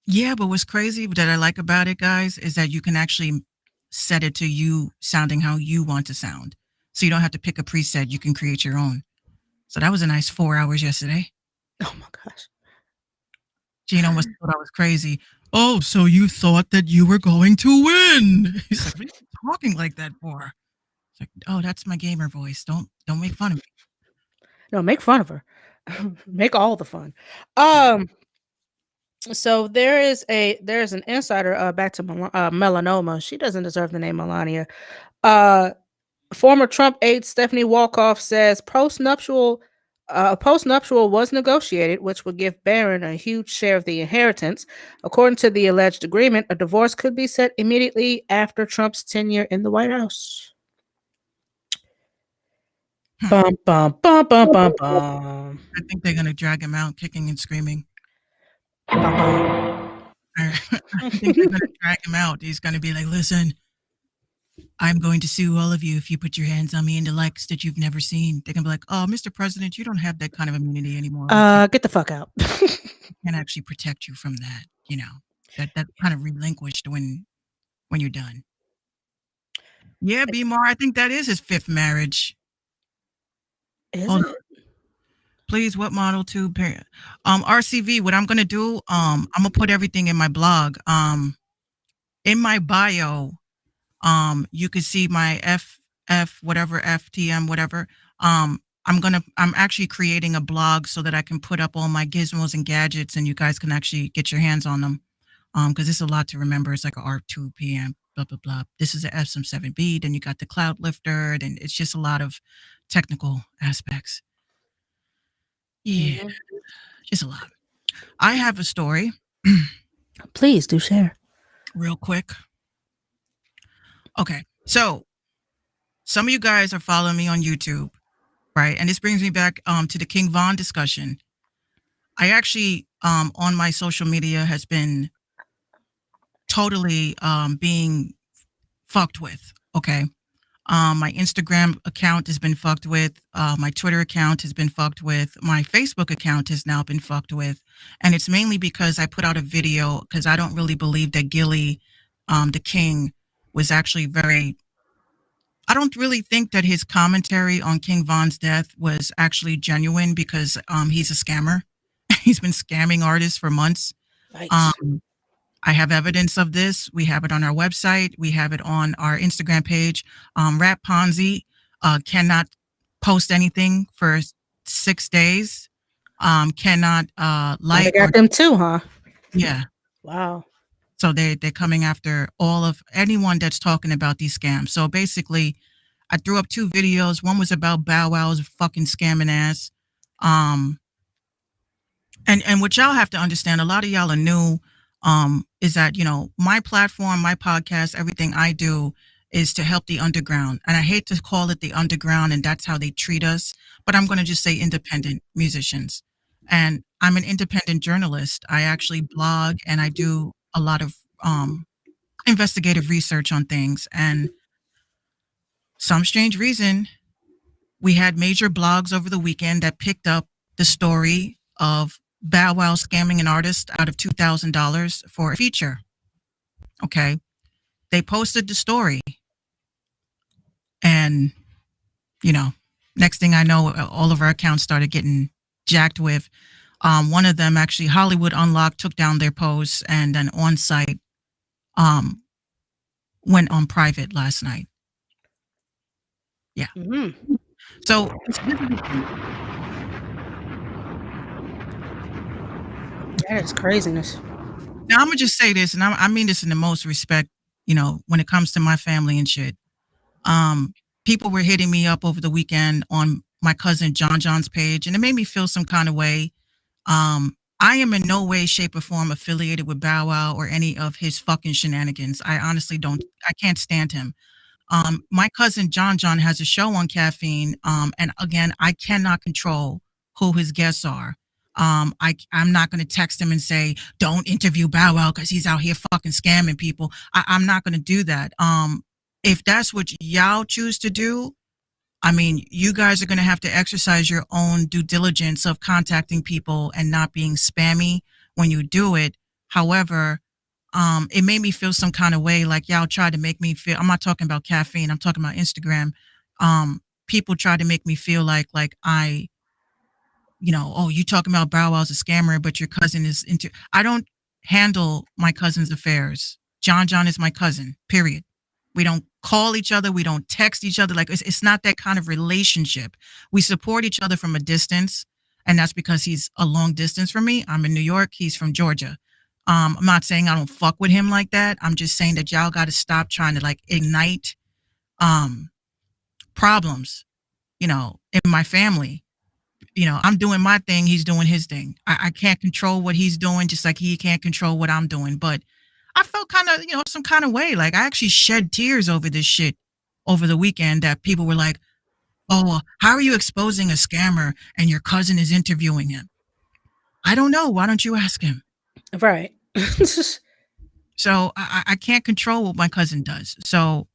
Yeah, but what's crazy that I like about it, guys, is that you can actually set it to you sounding how you want to sound. So you don't have to pick a preset. You can create your own. So that was a nice 4 hours yesterday. Oh my gosh. Gino must have thought I was crazy. Oh, so you thought that you were going to win. He's like, what are you talking like that for? It's like, oh, that's my gamer voice. Don't make fun of me. No, make fun of her. Make all the fun. So there's an insider back to melanoma. She doesn't deserve the name Melania. Former Trump aide Stephanie Wolkoff says postnuptial was negotiated, which would give Barron a huge share of the inheritance. According to the alleged agreement, a divorce could be set immediately after Trump's tenure in the White House. Bum, bum, bum, bum, bum, bum. I think they're going to drag him out kicking and screaming. Bum, bum. I think they're going to drag him out. He's going to be like, listen, I'm going to sue all of you if you put your hands on me in the likes that you've never seen. They're going to be like, oh, Mr. President, you don't have that kind of immunity anymore. Get the fuck out. Can't actually protect you from that, that kind of relinquished when you're done. Yeah, B-Mar, I think that is his 5th marriage. Is it? Please, what model tube? RCV, what I'm going to do, I'm going to put everything in my blog. In my bio, you can see my whatever, FTM, whatever. I'm actually creating a blog so that I can put up all my gizmos and gadgets and you guys can actually get your hands on them. Because it's a lot to remember. It's like a R2 PM, blah, blah, blah. This is an SM7B. Then you got the cloud lifter. And it's just a lot of technical aspects. Yeah, just a lot. I have a story. Please do share. Real quick. Okay. So some of you guys are following me on YouTube, right? And this brings me back to the King Von discussion. I actually, on my social media has been totally being fucked with, okay? My Instagram account has been fucked with. My Twitter account has been fucked with. My Facebook account has now been fucked with. And it's mainly because I put out a video because I don't really believe that Gillie, the King, was actually I don't really think that his commentary on King Von's death was actually genuine because he's a scammer. He's been scamming artists for months. Right. I have evidence of this. We have it on our website. We have it on our Instagram page. Rat Ponzi cannot post anything for 6 days. Cannot They got them too, huh? Yeah. Wow. So they're coming after anyone that's talking about these scams. So basically, I threw up 2 videos. One was about Bow Wow's fucking scamming ass. And what y'all have to understand, a lot of y'all are new, is that, my platform, my podcast, everything I do is to help the underground. And I hate to call it the underground and that's how they treat us, but I'm going to just say independent musicians. And I'm an independent journalist. I actually blog and I do a lot of investigative research on things. And some strange reason, we had major blogs over the weekend that picked up the story of Bow Wow scamming an artist out of $2,000 for a feature. Okay. They posted the story. And, next thing I know, all of our accounts started getting jacked with. One of them, actually, Hollywood Unlocked, took down their posts and then On Site went on private last night. Yeah. Mm-hmm. So that is craziness. Now I'm gonna just say this, and I mean this in the most respect, when it comes to my family and shit. People were hitting me up over the weekend on my cousin John's page, and it made me feel some kind of way. I am in no way, shape, or form affiliated with Bow Wow or any of his fucking shenanigans. I honestly don't. I can't stand him. My cousin John has a show on Caffeine, and again, I cannot control who his guests are. I'm not going to text him and say, don't interview Bow Wow because he's out here fucking scamming people. I'm not going to do that. If that's what y'all choose to do, I mean, you guys are going to have to exercise your own due diligence of contacting people and not being spammy when you do it. However, it made me feel some kind of way, like y'all tried to make me feel, I'm not talking about Caffeine, I'm talking about Instagram. People tried to make me feel like I, oh, you talking about Bow Wow's a scammer, but your cousin is into, I don't handle my cousin's affairs. John is my cousin, period. We don't call each other. We don't text each other. Like it's not that kind of relationship. We support each other from a distance. And that's because he's a long distance from me. I'm in New York. He's from Georgia. I'm not saying I don't fuck with him like that. I'm just saying that y'all got to stop trying to ignite problems, in my family. I'm doing my thing. He's doing his thing. I can't control what he's doing, just like he can't control what I'm doing. But I felt kind of, some kind of way. Like I actually shed tears over this shit over the weekend that people were like, oh, how are you exposing a scammer and your cousin is interviewing him? I don't know. Why don't you ask him? Right. So I can't control what my cousin does. So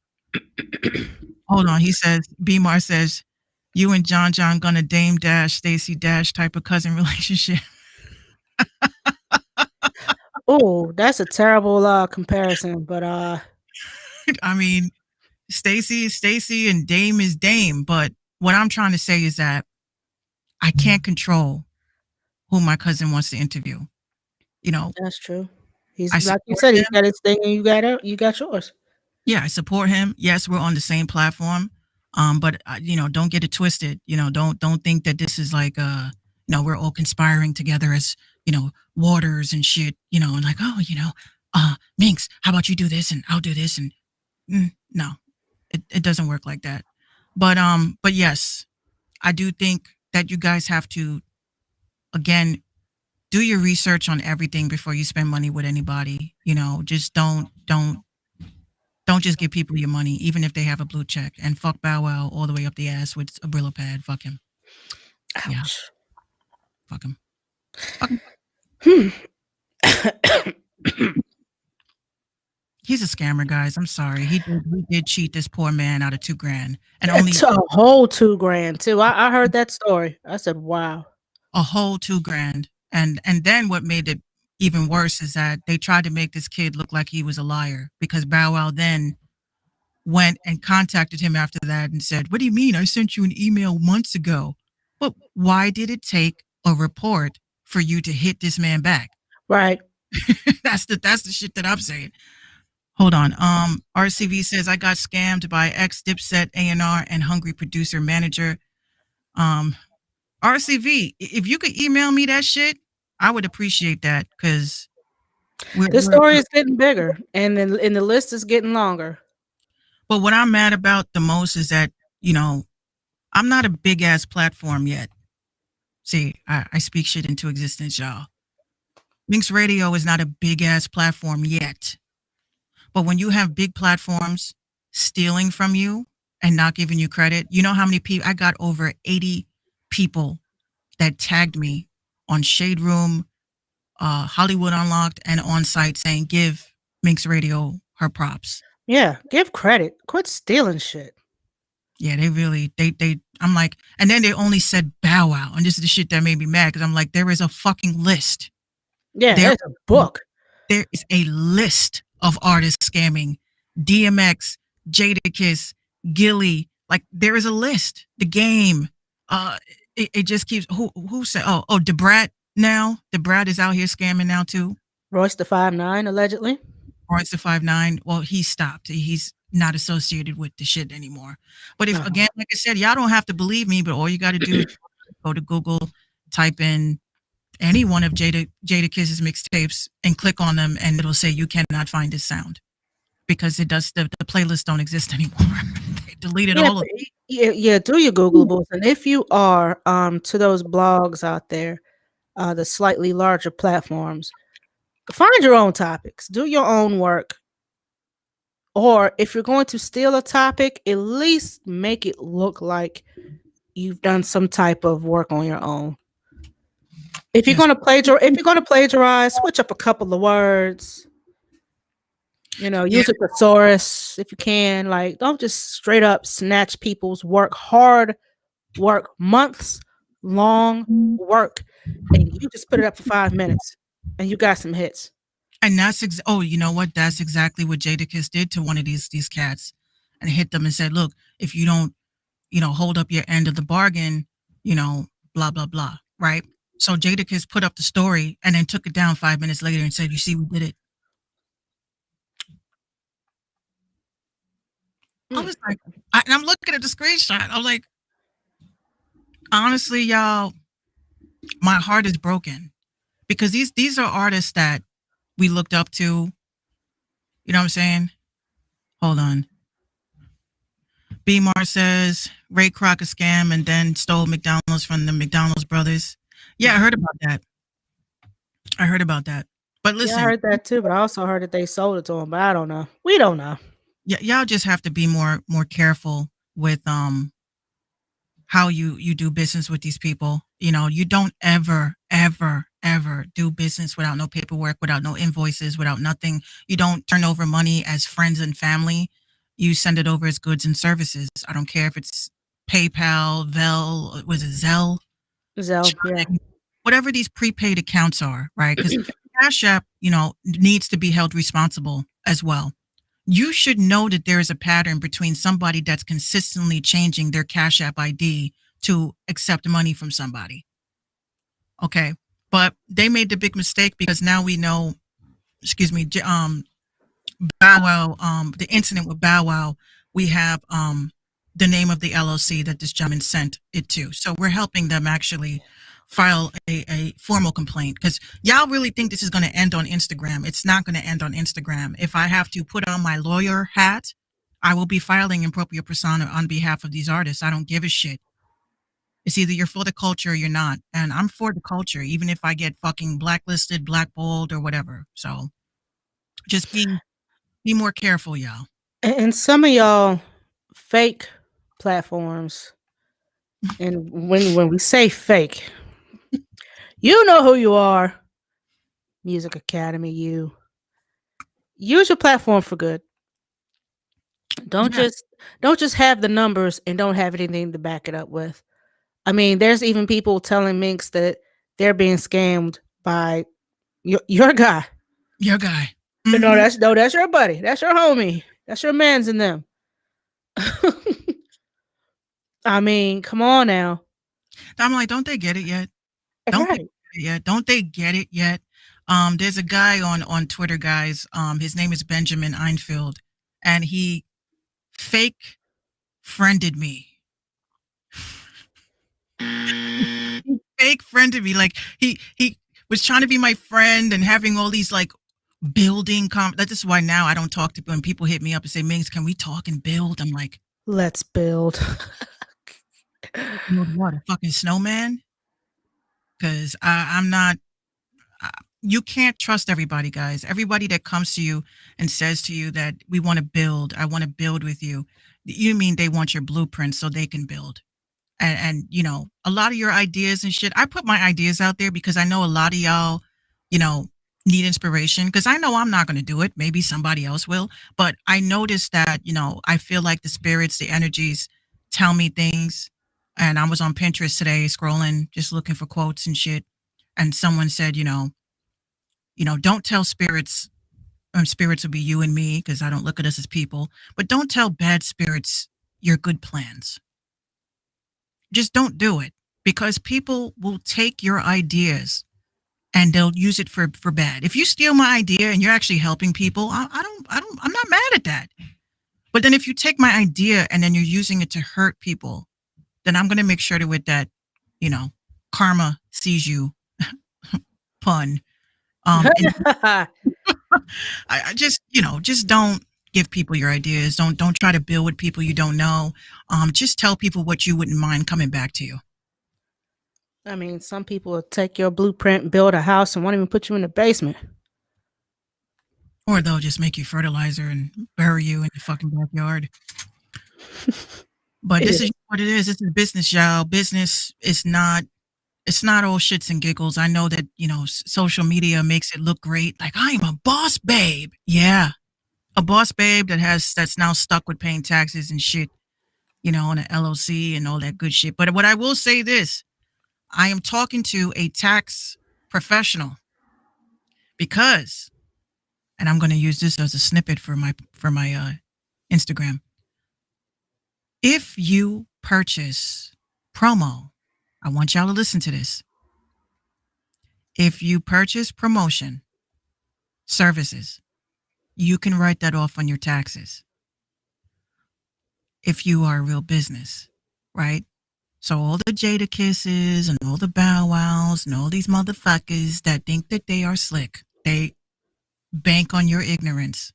hold on. He says, Bmar says, you and John gonna Dame Dash, Stacy Dash type of cousin relationship. Oh, that's a terrible comparison, but I mean, Stacy is Stacy and Dame is Dame. But what I'm trying to say is that I can't control who my cousin wants to interview. That's true. He's like you said, he's got his thing and you got yours. Yeah, I support him. Yes, we're on the same platform. But you know, don't get it twisted. You know, don't think that this is like you know, we're all conspiring together as, you know, waters and shit. You know, and like, oh, you know, Minx, how about you do this and I'll do this, and no, it doesn't work like that. But yes, I do think that you guys have to, again, do your research on everything before you spend money with anybody. You know, just don't just give people your money, even if they have a blue check. And fuck Bow Wow all the way up the ass with a Brillo pad. Fuck him. Ouch. Yeah. Fuck him. Fuck him. He's a scammer, guys. I'm sorry. He did cheat this poor man out of $2,000, and only It's a whole $2,000 too. I heard that story. I said, wow. a whole $2,000. And then what made it even worse is that they tried to make this kid look like he was a liar, because Bow Wow then went and contacted him after that and said, "What do you mean? I sent you an email months ago." But why did it take a report for you to hit this man back? Right. That's the shit that I'm saying. Hold on. RCV says, I got scammed by ex Dipset A&R and hungry producer manager. RCV, if you could email me that shit, I would appreciate that, because this story is getting bigger, and the list is getting longer. But what I'm mad about the most is that, you know, I'm not a big ass platform yet. See, I speak shit into existence, y'all. Minx Radio is not a big ass platform yet. But when you have big platforms stealing from you and not giving you credit, you know how many people? I got over 80 people that tagged me on Shade Room, Hollywood Unlocked, and on site saying, give Minx Radio her props. Yeah, give credit. Quit stealing shit. Yeah, they really, I'm like, and then they only said Bow Wow. And this is the shit that made me mad, because I'm like, there is a fucking list. Yeah, there's a book. There is a list of artists scamming. DMX, Jadakiss, Gilly. Like, there is a list. The Game. It just keeps, who said, oh, DeBrat now. DeBrat is out here scamming now too. Royce the 5'9", allegedly. Royce the 5'9". Well, he stopped. He's not associated with the shit anymore. But if, again, like I said, y'all don't have to believe me, but all you got to do is go to Google, type in any one of Jadakiss's mixtapes and click on them, and it'll say you cannot find this sound, because it does, the playlists don't exist anymore. They deleted all of it. Yeah, do your Googleables. And if you are to those blogs out there, the slightly larger platforms, find your own topics, do your own work. Or if you're going to steal a topic, at least make it look like you've done some type of work on your own. If you're going to plagiarize, switch up a couple of words. You know, use a thesaurus if you can. Like, don't just straight up snatch people's work, hard work, months long work, and you just put it up for 5 minutes, and you got some hits. And that's you know what? That's exactly what Jadakiss did to one of these cats, and hit them and said, "Look, if you don't, you know, hold up your end of the bargain, you know, blah blah blah." Right? So Jadakiss put up the story and then took it down 5 minutes later and said, "You see, we did it." I was like, and I'm looking at the screenshot. I'm like, honestly, y'all, my heart is broken, because these are artists that we looked up to. You know what I'm saying? Hold on. B-Mar says Ray Kroc a scam and then stole McDonald's from the McDonald's brothers. Yeah, I heard about that. But listen, I heard that too, but I also heard that they sold it to him, but I don't know. We don't know. Yeah, y'all just have to be more careful with how you do business with these people. You know, you don't ever do business without no paperwork, without no invoices, without nothing. You don't turn over money as friends and family. You send it over as goods and services. I don't care if it's PayPal, Zelle, yeah. Whatever these prepaid accounts are, right? Because Cash App, you know, needs to be held responsible as well. You should know that there is a pattern between somebody that's consistently changing their Cash App ID to accept money from somebody. Okay. But they made the big mistake, because now we know, Bow Wow, the incident with Bow Wow, we have the name of the LLC that this gentleman sent it to. So we're helping them actually file a formal complaint, because y'all really think this is going to end on Instagram. It's not going to end on Instagram. If I have to put on my lawyer hat, I will be filing impropria persona on behalf of these artists. I don't give a shit. It's either you're for the culture or you're not. And I'm for the culture, even if I get fucking blacklisted, blackballed, or whatever. So just be more careful, y'all. And some of y'all fake platforms, and when we say fake, you know who you are. Music Academy, you use your platform for good. Don't just have the numbers and don't have anything to back it up with. I mean, there's even people telling Minx that they're being scammed by your guy. Your guy. Mm-hmm. That's your buddy. That's your homie. That's your mans in them. I mean, come on now. I'm like, don't they get it yet? Don't they get it yet? There's a guy on Twitter, guys. His name is Benjamin Einfield, and he fake friended me. He fake friended me. Like he was trying to be my friend and having all these like building this is why now I don't talk to when people hit me up and say, Minx, can we talk and build? I'm like, let's build. What, a fucking snowman? Because I'm not, you can't trust everybody, guys. Everybody that comes to you and says to you that we want to build, I want to build with you. You mean they want your blueprint so they can build. And you know, a lot of your ideas and shit, I put my ideas out there because I know a lot of y'all, you know, need inspiration, because I know I'm not going to do it. Maybe somebody else will. But I noticed that, you know, I feel like the spirits, the energies tell me things. And I was on Pinterest today scrolling, just looking for quotes and shit. And someone said, you know, don't tell spirits, spirits will be you and me, because I don't look at us as people, but don't tell bad spirits your good plans. Just don't do it, because people will take your ideas and they'll use it for bad. If you steal my idea and you're actually helping people, I'm not mad at that. But then if you take my idea and then you're using it to hurt people, then I'm going to make sure to with that, you know, karma sees you pun. I just, you know, just don't give people your ideas. Don't try to build with people you don't know. Just tell people what you wouldn't mind coming back to you. I mean, some people will take your blueprint, build a house, and won't even put you in the basement. Or they'll just make you fertilizer and bury you in the fucking backyard. But this is what it is. It's a business, y'all. Business is not, it's not all shits and giggles. I know that, you know, social media makes it look great. Like, I'm a boss babe. Yeah. A boss babe that's now stuck with paying taxes and shit, you know, on an LLC and all that good shit. But what I will say this, I am talking to a tax professional because, and I'm going to use this as a snippet for my Instagram. If you purchase promo, I want y'all to listen to this. If you purchase promotion services, you can write that off on your taxes. If you are a real business, right? So all the Jada Kisses and all the Bow Wows and all these motherfuckers that think that they are slick, they bank on your ignorance.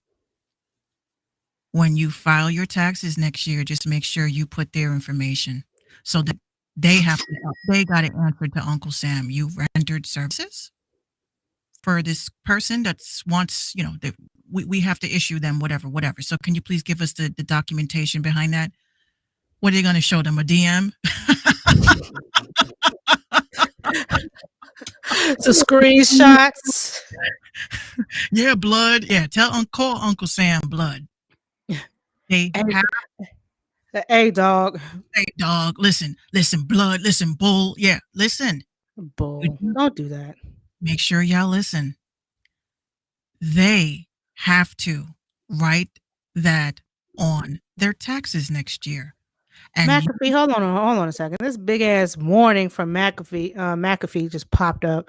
When you file your taxes next year, just make sure you put their information so that they got it answered to Uncle Sam. You rendered services for this person that wants, you know, we have to issue them whatever. So can you please give us the documentation behind that? What are you going to show them? A DM? So screenshots. Yeah, blood. Yeah, call Uncle Sam blood. Hey dog. Hey dog. Listen, blood. Listen, bull. Yeah, listen. Bull. Don't do that. Make sure y'all listen. They have to write that on their taxes next year. And McAfee, hold on a second. This big ass warning from McAfee just popped up.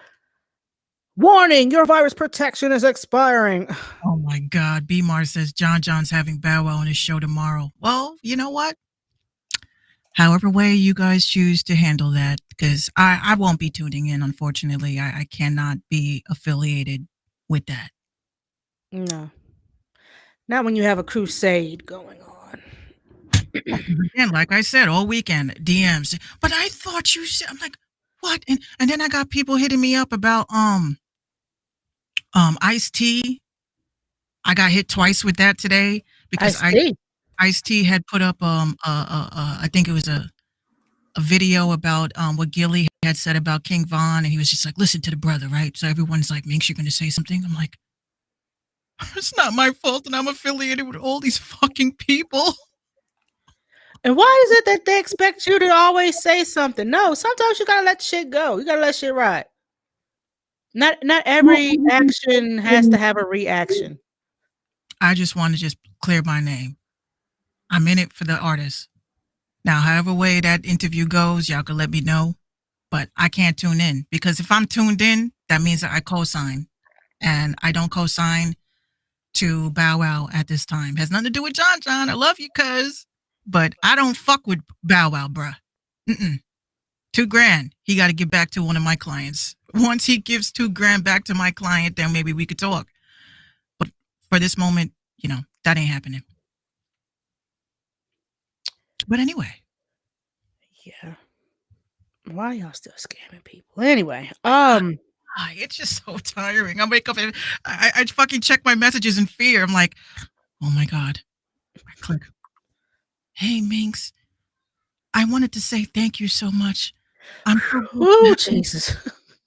Warning, your virus protection is expiring. Oh my God. B-Mar says John John's having Bow Wow on his show tomorrow. Well, you know what? however way you guys choose to handle that, because I won't be tuning in, unfortunately. I cannot be affiliated with that. No, not when you have a crusade going on. Again, like I said, all weekend DMs. But I thought you said, I'm like, what? And then I got people hitting me up about Ice-T. I got hit twice with that today because Ice-T had put up I think it was a video about what Gilly had said about King Von, and he was just like, listen to the brother, right? So everyone's like, Minx, you're gonna say something? I'm like, it's not my fault, and I'm affiliated with all these fucking people. And why is it that they expect you to always say something? No, sometimes you gotta let shit go. You gotta let shit ride. Not every action has to have a reaction. I just want to just clear my name. I'm in it for the artist. Now, however way that interview goes, y'all can let me know. But I can't tune in, because if I'm tuned in, that means that I co-sign. And I don't co-sign to Bow Wow at this time. Has nothing to do with John. I love you, cuz. But I don't fuck with Bow Wow, bruh. $2,000. He got to give back to one of my clients. Once he gives $2,000 back to my client, then maybe we could talk. But for this moment, that ain't happening. But anyway. Yeah. Why y'all still scamming people? Anyway, it's just so tiring. I wake up and I fucking check my messages in fear. I'm like, oh my God. I click. Hey, Minx. I wanted to say thank you so much. Oh, Jesus.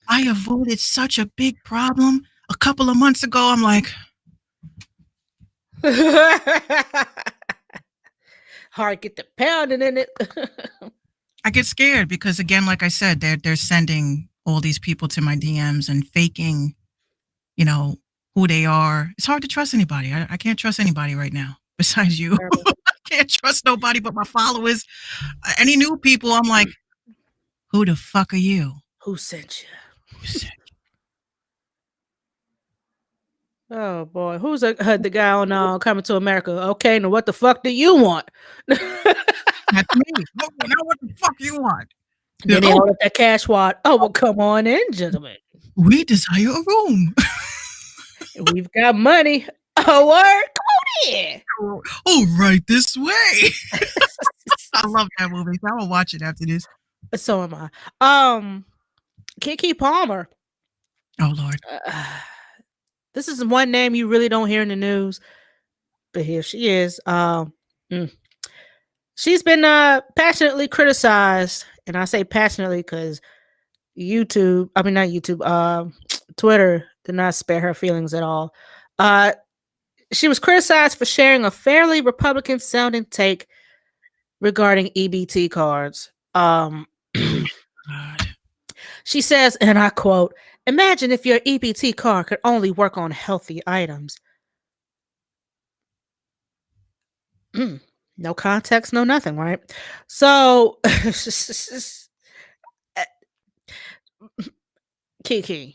I avoided such a big problem a couple of months ago. I'm like, heart get the pounding in it. I get scared because, again, like I said, they're sending all these people to my DMs and faking, who they are. It's hard to trust anybody. I can't trust anybody right now besides you. I can't trust nobody but my followers. Any new people, I'm like, who the fuck are you? Who sent you? Oh boy, who's the guy on Coming to America? Okay, now what the fuck do you want? That's me. Now what the fuck you want? Then they hold up that cash wad. Oh, well, come on in, gentlemen. We desire a room. We've got money. Oh, word. Come on in. Oh, right this way. I love that movie. I will watch it after this. So am I. Keke Palmer. Oh, Lord. This is one name you really don't hear in the news, but here she is. She's been passionately criticized, and I say passionately because Twitter did not spare her feelings at all. She was criticized for sharing a fairly Republican-sounding take regarding EBT cards. She says, and I quote, "Imagine if your EBT card could only work on healthy items." No context, no nothing, right? So, Keke,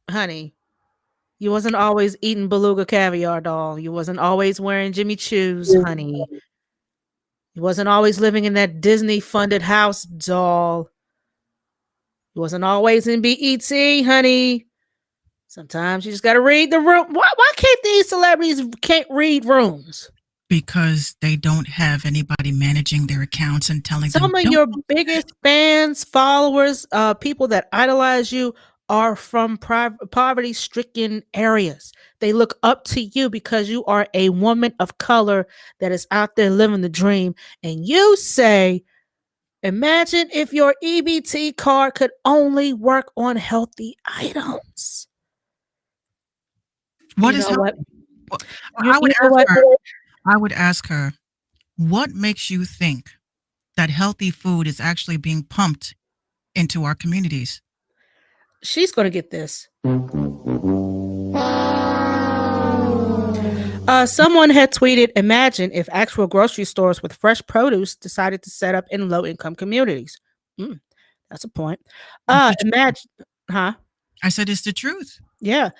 honey, you wasn't always eating beluga caviar, doll. You wasn't always wearing Jimmy Choo's, honey. You wasn't always living in that Disney-funded house, doll. You wasn't always in BET, honey. Sometimes you just got to read the room. Why can't these celebrities can't read rooms? Because they don't have anybody managing their accounts and telling them. Some of your biggest fans, followers, people that idolize you are from poverty-stricken areas. They look up to you because you are a woman of color that is out there living the dream. And you say, imagine if your EBT card could only work on healthy items. What is what? I would ask her, what makes you think that healthy food is actually being pumped into our communities? She's going to get this. Someone had tweeted, imagine if actual grocery stores with fresh produce decided to set up in low-income communities. That's a point. Imagine, huh? I said it's the truth. Yeah.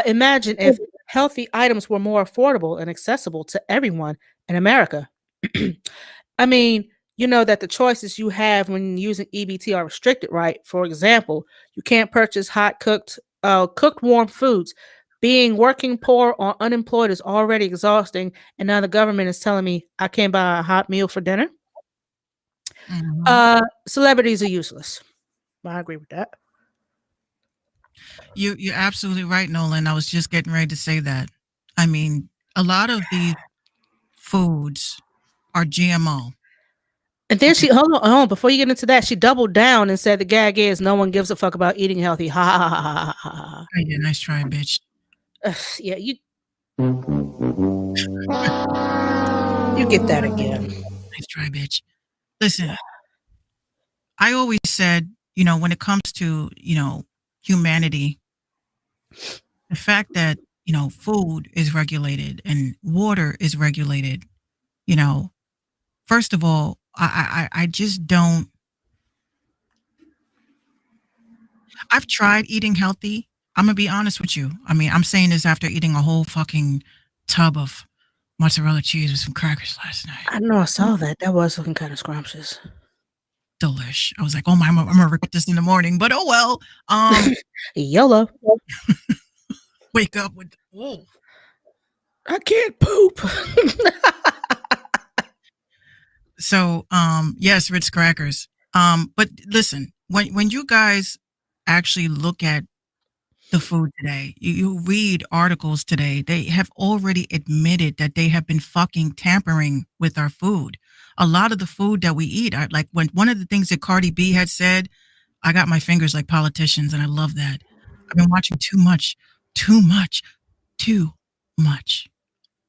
Imagine if healthy items were more affordable and accessible to everyone in America. I mean, you know that the choices you have when using EBT are restricted, right? For example, you can't purchase cooked warm foods. Being working poor or unemployed is already exhausting, and now the government is telling me I can't buy a hot meal for dinner. Mhm. Celebrities are useless. I agree with that. You're absolutely right, Nolan. I was just getting ready to say that. I mean, a lot of these foods are GMO. And then Okay. she hold on before you get into that, she doubled down and said the gag is no one gives a fuck about eating healthy. Ha ha ha ha ha ha. Oh, yeah, nice try, bitch. Yeah, you get that again. Nice try, bitch. Listen, I always said, when it comes to, humanity, the fact that, food is regulated and water is regulated, first of all, I just don't. I've tried eating healthy. I'm gonna be honest with you. I mean, I'm saying this after eating a whole fucking tub of mozzarella cheese with some crackers last night. I know I saw that. That was looking kind of scrumptious. Delish. I was like, oh my, I'm gonna regret this in the morning, but oh well. YOLO. Wake up with, oh, I can't poop. So, yes, Ritz crackers. But listen, when you guys actually look at the food today, you read articles today, they have already admitted that they have been fucking tampering with our food. A lot of the food that we eat, like when one of the things that Cardi B had said, I got my fingers like politicians, and I love that. I've been watching too much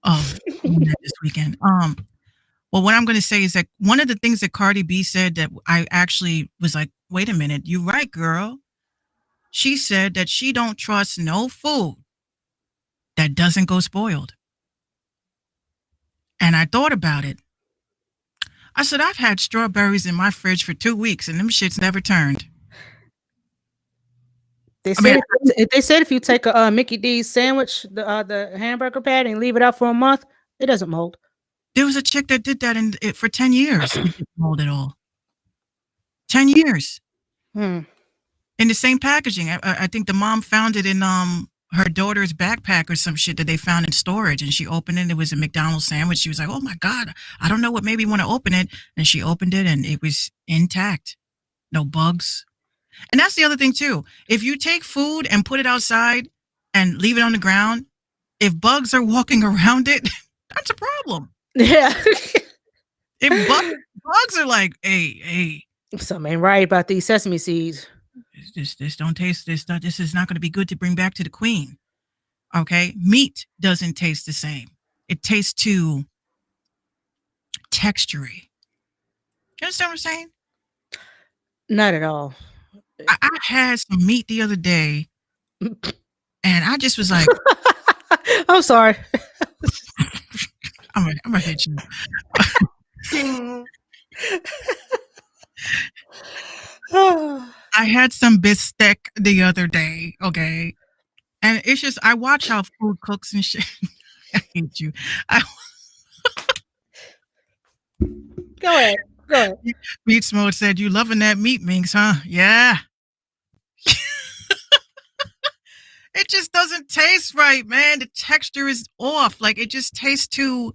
of internet this weekend. Well, what I'm going to say is that one of the things that Cardi B said that I actually was like, wait a minute, you right, girl. She said that she don't trust no food that doesn't go spoiled. And I thought about it. I said, I've had strawberries in my fridge for 2 weeks and them shits never turned. They said if you take a Mickey D's sandwich, the hamburger patty, and leave it out for a month, it doesn't mold. There was a chick that did that for 10 years. It didn't mold at all. 10 years. In the same packaging. I think the mom found it in her daughter's backpack or some shit that they found in storage, and she opened it. It was a McDonald's sandwich. She was like, oh my God, I don't know what made me want to open it. And she opened it and it was intact. No bugs. And that's the other thing too. If you take food and put it outside and leave it on the ground, if bugs are walking around it, that's a problem. Yeah. If bugs are like, hey, something ain't right about these sesame seeds. This don't taste this. This is not going to be good to bring back to the queen. Okay, meat doesn't taste the same. It tastes too textury. You understand what I'm saying? Not at all. I had some meat the other day, and I just was like, I'm sorry. I'm gonna hit you. I had some bistec the other day, okay? And it's just, I watch how food cooks and shit. I hate you. Go ahead. Beats Mode said, you loving that meat, Minx, huh? Yeah. It just doesn't taste right, man. The texture is off. Like, it just tastes too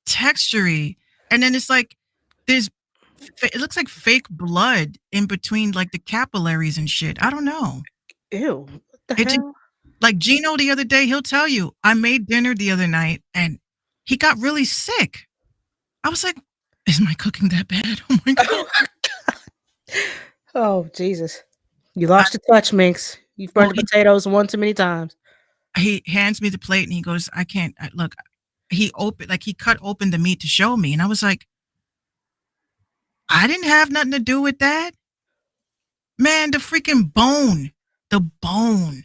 textury. And then it's like, it looks like fake blood in between, like, the capillaries and shit. I don't know. Ew. What the hell? Like Gino the other day, he'll tell you, I made dinner the other night and he got really sick. I was like, is my cooking that bad? Oh my God. Oh, Jesus. You lost your touch, Minx. You've burned the potatoes one too many times. He hands me the plate and he goes, I can't, look, he cut open the meat to show me. And I was like, I didn't have nothing to do with that. Man, the bone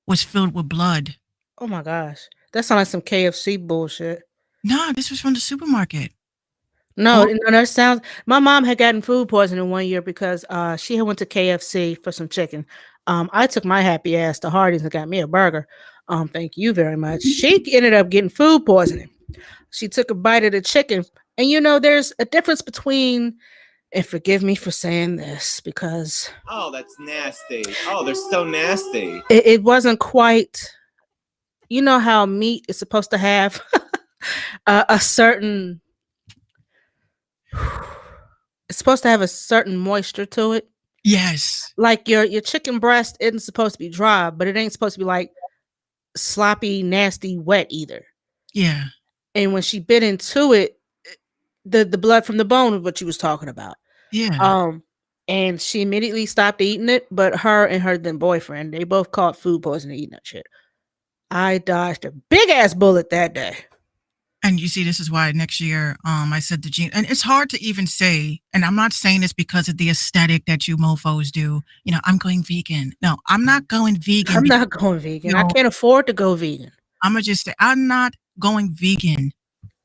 was filled with blood. Oh my gosh. That sounds like some KFC bullshit. No, this was from the supermarket. No, that sounds. My mom had gotten food poisoning one year because she had went to KFC for some chicken. I took my happy ass to Hardee's and got me a burger. Thank you very much. She ended up getting food poisoning. She took a bite of the chicken And you know, there's a difference between, and forgive me for saying this because Oh, that's nasty. Oh, they're so nasty. it wasn't quite, you know, how meat is supposed to have a certain, it's supposed to have a certain moisture to it. Yes. Like your chicken breast isn't supposed to be dry, but it ain't supposed to be like sloppy, nasty, wet either. Yeah. And when she bit into it, the blood from the bone is what you was talking about. Yeah. And she immediately stopped eating it, but her and her then boyfriend, they both caught food poisoning eating that shit. I dodged a big ass bullet that day. And you see, this is why next year, I said to Gene, and it's hard to even say, and I'm not saying this because of the aesthetic that you mofos do. You know, I'm going vegan. No, I'm not going vegan. I'm not going vegan. You I know, can't afford to go vegan. I'm gonna just say I'm not going vegan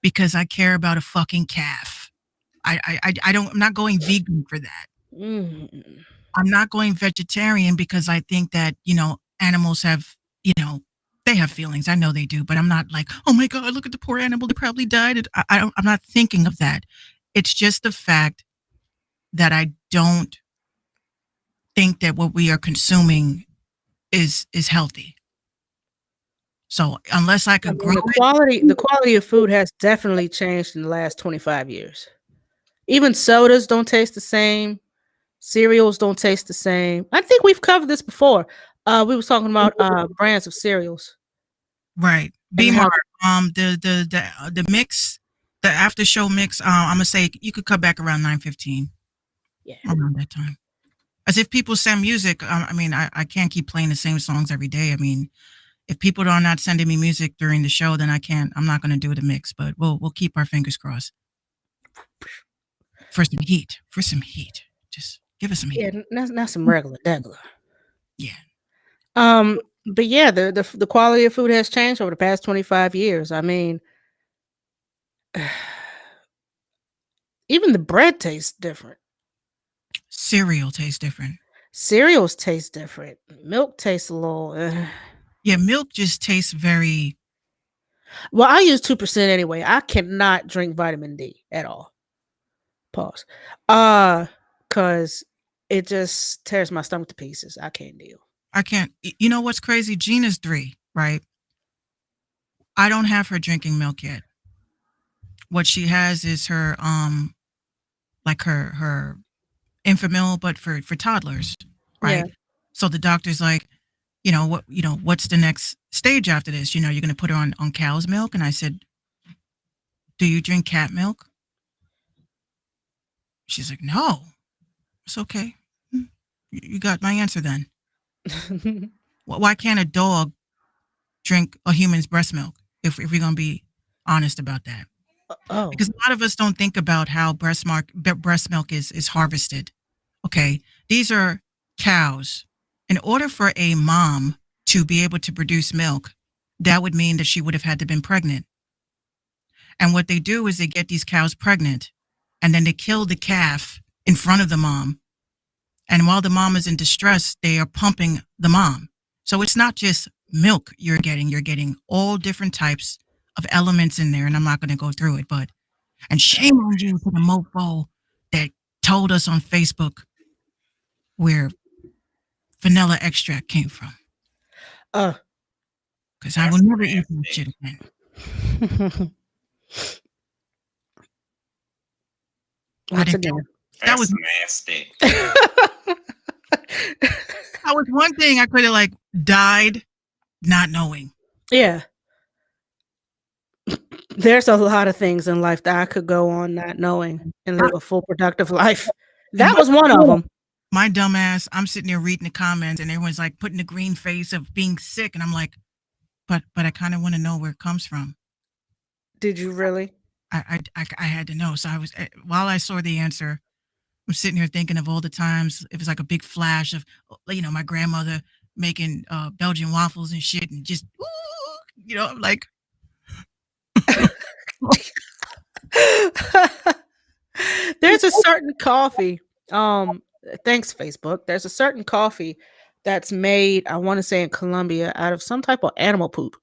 because I care about a fucking calf. I don't. I'm not going vegan for that. Mm. I'm not going vegetarian because I think that, you know, animals have, you know, they have feelings. I know they do, but I'm not like, oh my God, look at the poor animal that probably died. I'm not thinking of that. It's just the fact that I don't think that what we are consuming is healthy. So unless I could grow the quality of food has definitely changed in the last 25 years. Even sodas don't taste the same. Cereals don't taste the same. I think we've covered this before. We was talking about brands of cereals. Right. Be more the mix, the after show mix, I'm gonna say you could cut back around 9:15. Yeah. Around that time. As if people send music, I mean, I can't keep playing the same songs every day. I mean, if people are not sending me music during the show, then I'm not gonna do the mix, but we'll keep our fingers crossed. For some heat. Just give us some heat. Yeah, not some regular. Yeah. But yeah, the quality of food has changed over the past 25 years. I mean, even the bread tastes different. Cereal tastes different. Cereals taste different. Milk tastes a little. Yeah, milk just tastes very. Well, I use 2% anyway. I cannot drink vitamin D at all. Pause. Cause it just tears my stomach to pieces. I can't deal. I can't. You know what's crazy? Gina's 3, right? I don't have her drinking milk yet. What she has is her like her Enfamil, but for toddlers, right? Yeah. So the doctor's like, what's the next stage after this? You know, you're gonna put her on cow's milk. And I said, do you drink cat milk? She's like, no. It's okay. You got my answer then. Why can't a dog drink a human's breast milk if we're going to be honest about that? Oh. Because a lot of us don't think about how breast milk is harvested. Okay. These are cows. In order for a mom to be able to produce milk, that would mean that she would have had to been pregnant. And what they do is they get these cows pregnant and then they kill the calf in front of the mom. And while the mom is in distress, they are pumping the mom. So it's not just milk you're getting all different types of elements in there. And I'm not going to go through it, and shame on you for the mofo that told us on Facebook where vanilla extract came from. Because I will never eat that shit again. Once again. That was nasty. That was one thing I could have like died not knowing. Yeah. There's a lot of things in life that I could go on not knowing and live a full productive life. That was one of them. My dumb ass, I'm sitting there reading the comments and everyone's like putting the green face of being sick. And I'm like, but I kind of want to know where it comes from. Did you really? I had to know. So I was, while I saw the answer, I'm sitting here thinking of all the times it was like a big flash of, my grandmother making Belgian waffles and shit and just, I'm like. There's a certain coffee. Thanks, Facebook. There's a certain coffee that's made, I want to say in Colombia, out of some type of animal poop.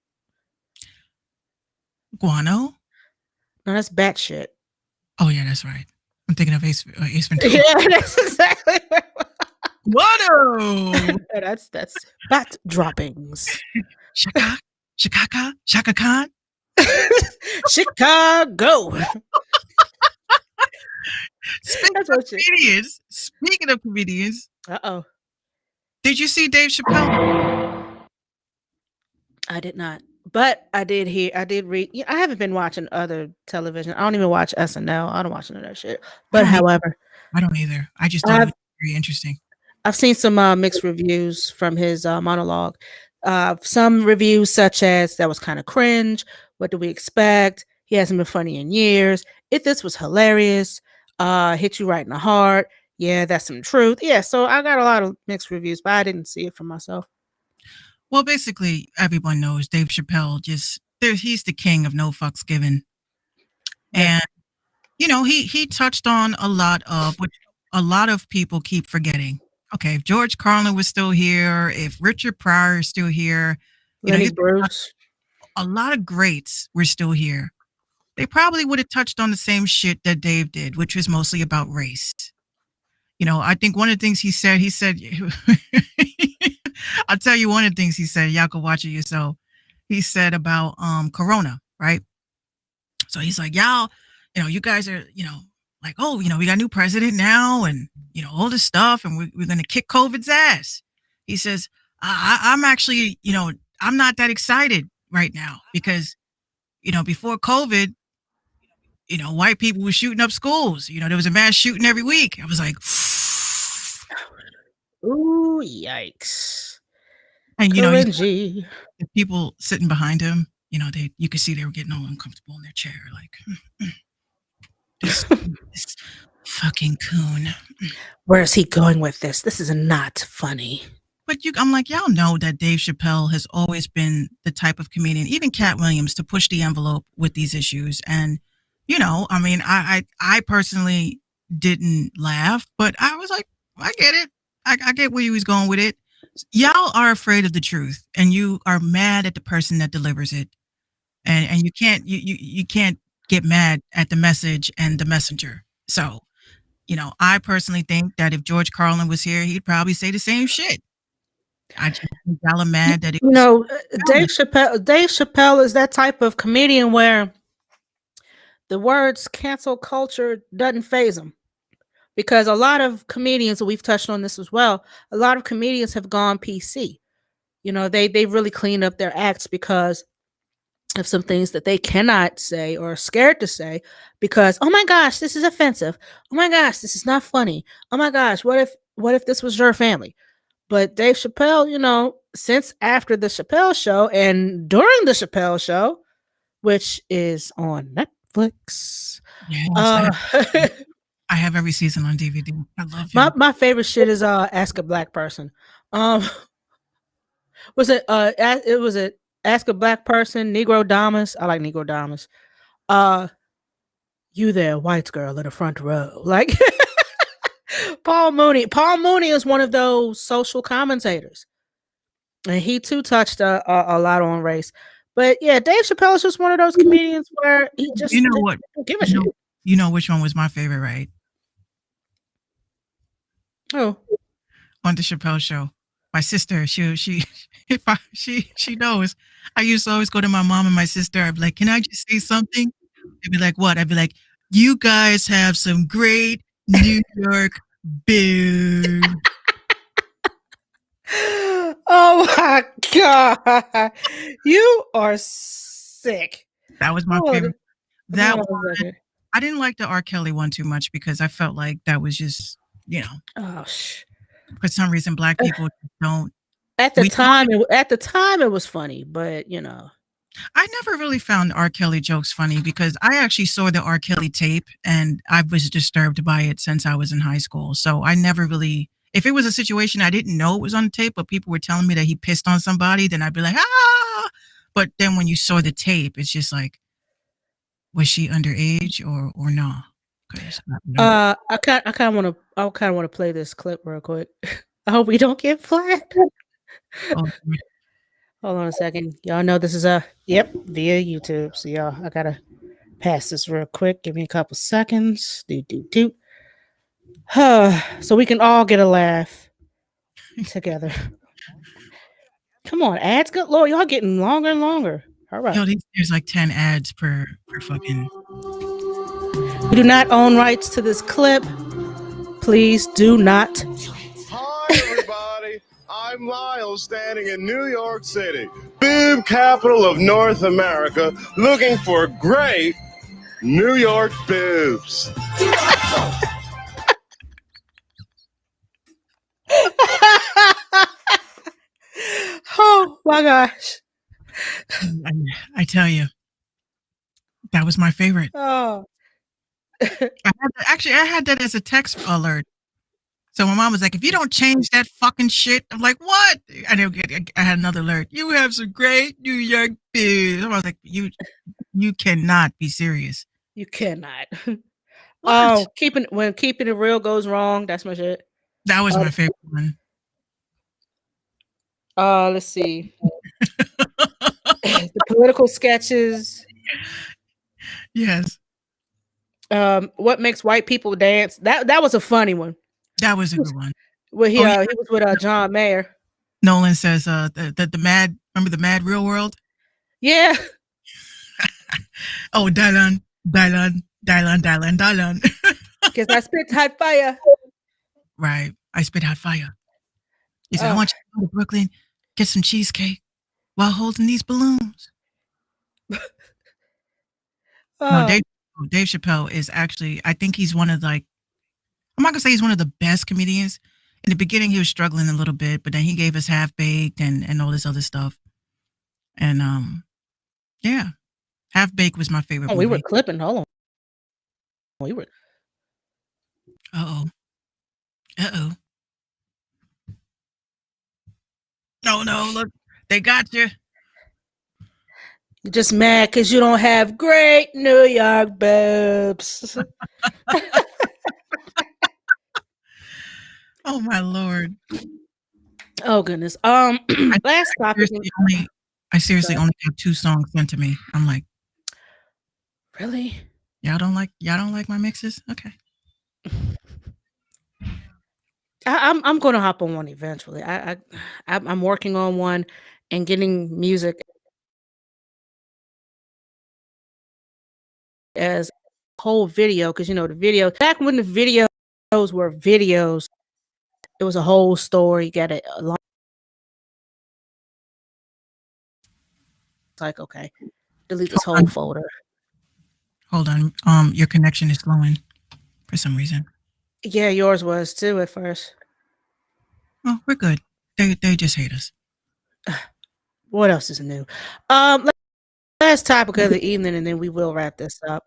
Guano? No, that's bat shit. Oh yeah, that's right. I'm thinking of Ace Ventura. Yeah, that's exactly. What? That's bat droppings. Shaka Khan. Chicago. Speaking That's of what you. comedians, Uh-oh. did you see Dave Chappelle? I did not. But I did read. Yeah, I haven't been watching other television. I don't even watch SNL. I don't watch none of that shit. But however, I don't either. I just thought it I've was very interesting. I've seen some mixed reviews from his monologue. Some reviews such as that was kind of cringe. What do we expect? He hasn't been funny in years. If this was hilarious, hit you right in the heart. Yeah, that's some truth. Yeah, so I got a lot of mixed reviews, but I didn't see it for myself. Well, basically, everyone knows Dave Chappelle. He's the king of no fucks given, Yeah. and he touched on a lot of what a lot of people keep forgetting. Okay, if George Carlin was still here, if Richard Pryor is still here, Lenny Bruce. a lot of greats were still here. They probably would have touched on the same shit that Dave did, which was mostly about race. I think one of the things he said, I'll tell you one of the things he said, y'all can watch it yourself. He said about Corona, right? So he's like, y'all, you guys are, like, oh, we got a new president now and, all this stuff and we're going to kick COVID's ass. He says, I'm actually, I'm not that excited right now because, before COVID, white people were shooting up schools. There was a mass shooting every week. I was like, ooh, yikes. and Cringy. the people sitting behind him, you could see they were getting all uncomfortable in their chair, like this fucking coon. Where is he going with this? This is not funny. But I'm like, y'all know that Dave Chappelle has always been the type of comedian, even Cat Williams, to push the envelope with these issues. And, I mean, I personally didn't laugh, but I was like, I get it. I get where he was going with it. Y'all are afraid of the truth and you are mad at the person that delivers it. And you can't get mad at the message and the messenger. So, I personally think that if George Carlin was here, he'd probably say the same shit. I just think y'all are mad that Dave Chappelle is that type of comedian where the words cancel culture doesn't faze him. Because a lot of comedians, we've touched on this as well, a lot of comedians have gone PC. They really cleaned up their acts because of some things that they cannot say or are scared to say because, oh my gosh, this is offensive. Oh my gosh, this is not funny. Oh my gosh, what if this was your family? But Dave Chappelle, since after the Chappelle Show and during the Chappelle Show, which is on Netflix, I have every season on DVD. I love it. My favorite shit is Ask a Black Person. Was it Ask a Black Person, Negro Damas? I like Negro Damas. You there, white girl in the front row. Like Paul Mooney. Paul Mooney is one of those social commentators. And he too touched a lot on race. But yeah, Dave Chappelle is just one of those comedians where he just what? Don't give a shit. You know which one was my favorite, right? Oh. On the Chappelle Show. My sister, she knows. I used to always go to my mom and my sister. I'd be like, can I just say something? They'd be like, what? I'd be like, you guys have some great New York beer. Oh my God. You are sick. That was my favorite. That one, I didn't like the R. Kelly one too much because I felt like that was just, for some reason, Black people don't. At the time, it was funny, but I never really found R. Kelly jokes funny because I actually saw the R. Kelly tape and I was disturbed by it since I was in high school. So I never really, if it was a situation I didn't know it was on tape, but people were telling me that he pissed on somebody, then I'd be like, ah. But then when you saw the tape, it's just like, was she underage or not? I kind of want to play this clip real quick. I hope we don't get flagged. Oh, hold on a second. Y'all know this is via YouTube. So y'all, I gotta pass this real quick. Give me a couple seconds. Do. So we can all get a laugh together. Come on, ads, good lord, y'all getting longer and longer. All right. Yo, there's like 10 ads per fucking. We do not own rights to this clip. Please do not. Hi, everybody. I'm Lyle, standing in New York City, bib capital of North America, looking for great New York bibs. Oh my gosh. I tell you, that was my favorite. Oh. I had that as a text alert. So my mom was like, if you don't change that fucking shit, I'm like, what? I had another alert. You have some great New York bibs. I was like, you cannot be serious. You cannot. What? When keeping it real goes wrong, that's my shit. That was my favorite one. Let's see. The political sketches. Yes. What makes white people dance? That was a funny one. That was a good one. Well, he was with John Mayer. Nolan says the mad, remember the Mad Real World? Yeah. Oh, Dylan. Because I spit hot fire. Right. I spit hot fire. He said, I want you to go to Brooklyn, get some cheesecake while holding these balloons. No, Dave Chappelle is actually, I think he's one of I'm not gonna say he's one of the best comedians. In the beginning, he was struggling a little bit, but then he gave us Half Baked and all this other stuff. And yeah, Half Baked was my favorite movie. We were clipping. Hold on. We were. Uh-oh. No, look, they got you. You're just mad because you don't have great New York boobs. Oh my Lord. Oh goodness. Last topic. I seriously only have 2 songs sent to me. I'm like, really? Y'all don't like my mixes? Okay. I'm gonna hop on one eventually. I'm working on one and getting music as a whole video, because the video back when the videos were videos, it was a whole story. Get it? It's like, okay, delete this whole folder. Hold on. Your connection is slowing for some reason. Yeah, yours was too at first. Oh, we're good. They just hate us. What else is new? Last topic of the evening, and then we will wrap this up.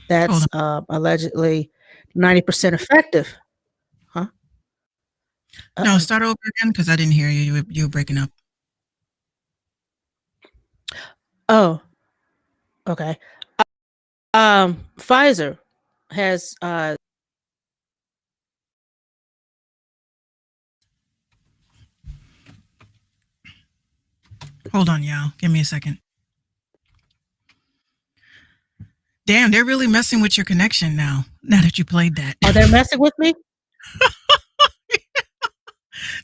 That's allegedly 90% effective. Huh? No, start over again because I didn't hear you. You were breaking up. Oh, okay. Pfizer has hold on, y'all. Give me a second. Damn, they're really messing with your connection now that you played that. Are they messing with me?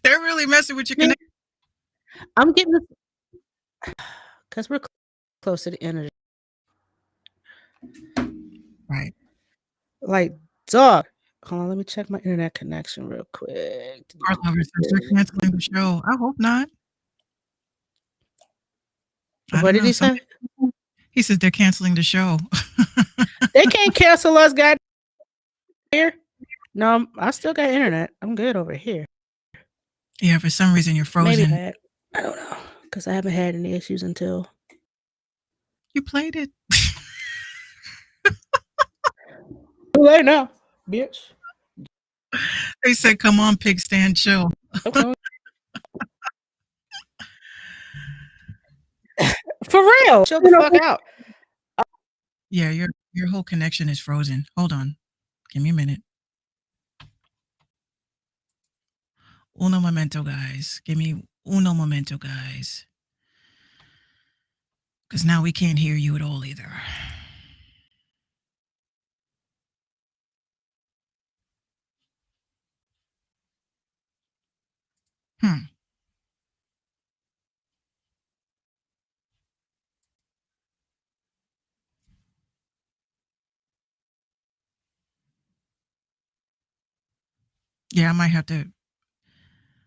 They're really messing with your connection. I'm getting this because we're close to the end. Right. Like, dog. Hold on, let me check my internet connection real quick. Art Lover says they're canceling the show. I hope not. What did he say? He says they're canceling the show. They can't cancel us, guys. Here? No, I still got internet. I'm good over here. Yeah, for some reason you're frozen. Maybe I don't know, because I haven't had any issues until you played it. Right now, bitch. They said, "Come on, pig stand, chill." Okay. For real, chill the fuck out. Yeah, your whole connection is frozen. Hold on, give me a minute. Uno momento, guys. Give me uno momento, guys. Because now we can't hear you at all either. Yeah, I might have to.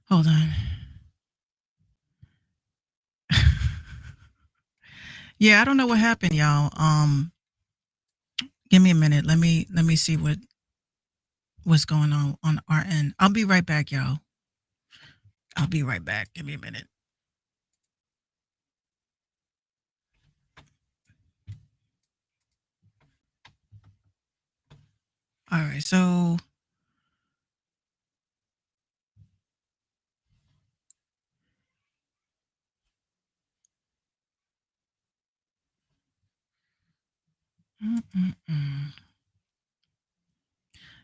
Hold on. Yeah, I don't know what happened, y'all. Give me a minute. Let me see what's going on our end. I'll be right back, y'all. I'll be right back. Give me a minute. All right, so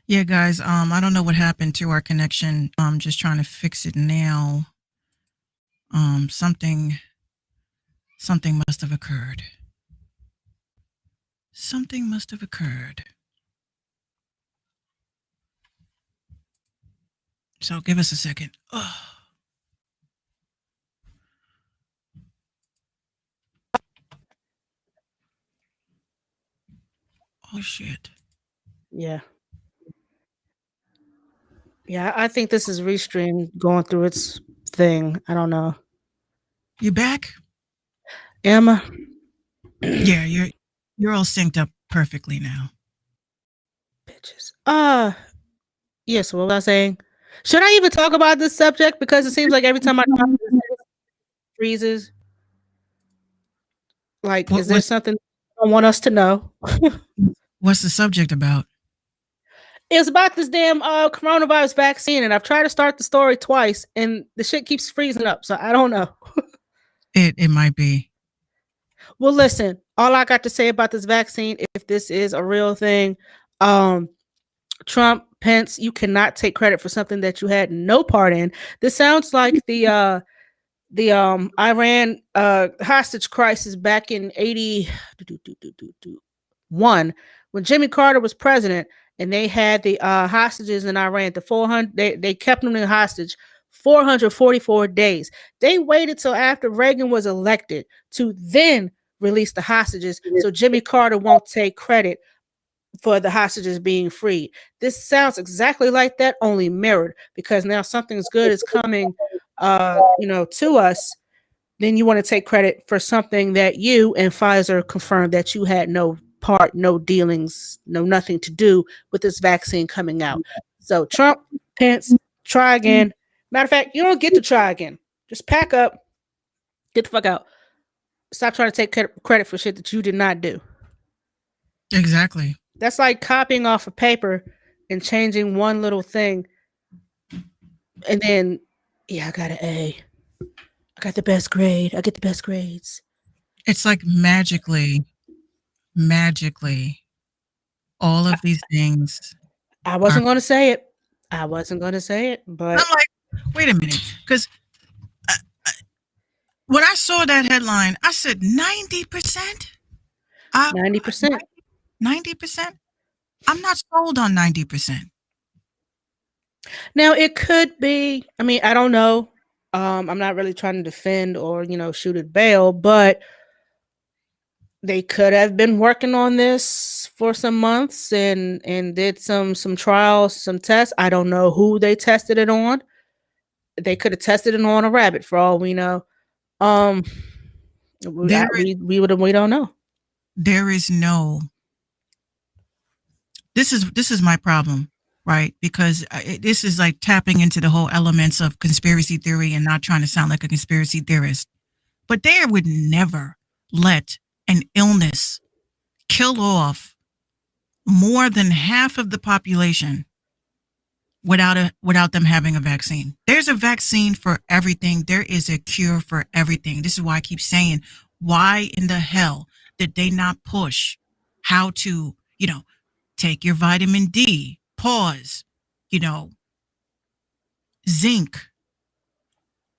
yeah, guys, I don't know what happened to our connection. I'm just trying to fix it now. Something must have occurred. Something must have occurred. So give us a second. Oh shit. Yeah. Yeah, I think this is Restream going through its thing. I don't know. You back? Emma? Yeah, you're all synced up perfectly now. Bitches. Yes, what was I saying? Should I even talk about this subject? Because it seems like every time I talk about this, it freezes. Like, is there something I want us to know? What's the subject about? It's about this damn coronavirus vaccine, and I've tried to start the story twice, and the shit keeps freezing up. So I don't know. It might be. Well, listen, all I got to say about this vaccine, if this is a real thing, Trump, Pence, you cannot take credit for something that you had no part in. This sounds like the Iran hostage crisis back in 81 when Jimmy Carter was president, and they had the hostages in Iran. The 400 they kept them in hostage 444 days. They waited till after Reagan was elected to then release the hostages, so Jimmy Carter won't take credit for the hostages being freed. This sounds exactly like that, only mirrored, because now something's good is coming to us. Then you want to take credit for something that you and Pfizer confirmed that you had no part, no dealings, no nothing to do with this vaccine coming out. So Trump, Pence, try again. Matter of fact, you don't get to try again. Just pack up, get the fuck out. Stop trying to take credit for shit that you did not do. Exactly. That's like copying off a paper and changing one little thing. And then, yeah, I got an A. I got the best grade. I get the best grades. It's like magically, all of these things. I wasn't going to say it. But I'm like, wait a minute. Because when I saw that headline, I said 90%? 90%. 90%? I'm not sold on 90%. Now, it could be, I mean, I don't know. I'm not really trying to defend or, shoot at bail, but they could have been working on this for some months and did some trials, some tests. I don't know who they tested it on. They could have tested it on a rabbit for all we know. We don't know. There is no. This is my problem, right? Because this is like tapping into the whole elements of conspiracy theory and not trying to sound like a conspiracy theorist. But they would never let an illness kill off more than half of the population without them having a vaccine. There's a vaccine for everything. There is a cure for everything. This is why I keep saying, why in the hell did they not push how to, take your vitamin D, pause, zinc,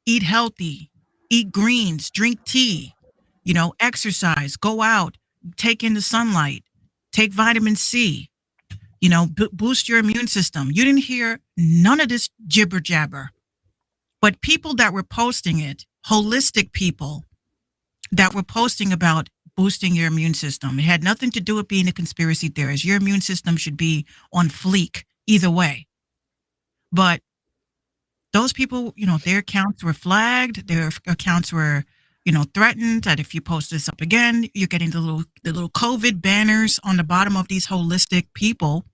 eat healthy, eat greens, drink tea, exercise, go out, take in the sunlight, take vitamin C, boost your immune system. You didn't hear none of this jibber jabber. But people that were posting it, holistic people that were posting about boosting your immune system, it had nothing to do with being a conspiracy theorist. Your immune system should be on fleek either way. But those people, their accounts were flagged. Their accounts were, threatened that if you post this up again, you're getting the little COVID banners on the bottom of these holistic people.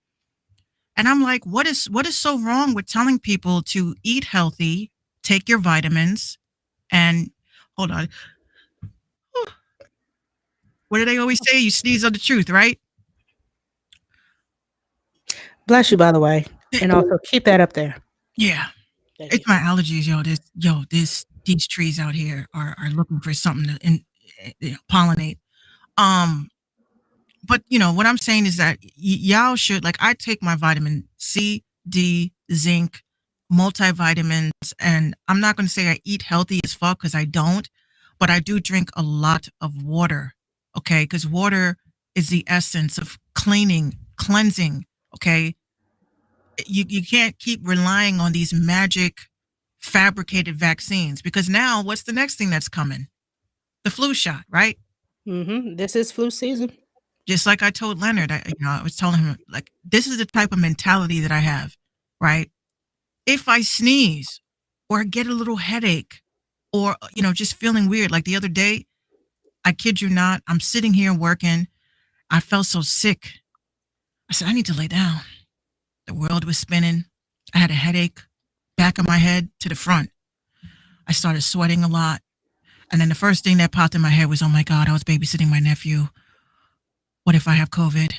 And I'm like, what is so wrong with telling people to eat healthy, take your vitamins, and hold on. What do they always say? You sneeze on the truth, right? Bless you, by the way. And also keep that up there. Yeah. Thank you. It's my allergies, these trees out here are looking for something to pollinate. But what I'm saying is that y'all should, like, I take my vitamin C, D, zinc, multivitamins, and I'm not going to say I eat healthy as fuck because I don't, but I do drink a lot of water. Okay, because water is the essence of cleansing. Okay, you can't keep relying on these magic fabricated vaccines, because now what's the next thing that's coming? The flu shot, right? This is flu season. Just like I told Leonard, I was telling him, like, this is the type of mentality that I have, right? If I sneeze or get a little headache or, just feeling weird, like the other day, I kid you not, I'm sitting here working. I felt so sick. I said, I need to lay down. The world was spinning. I had a headache, back of my head to the front. I started sweating a lot. And then the first thing that popped in my head was, oh my God, I was babysitting my nephew. What if I have COVID?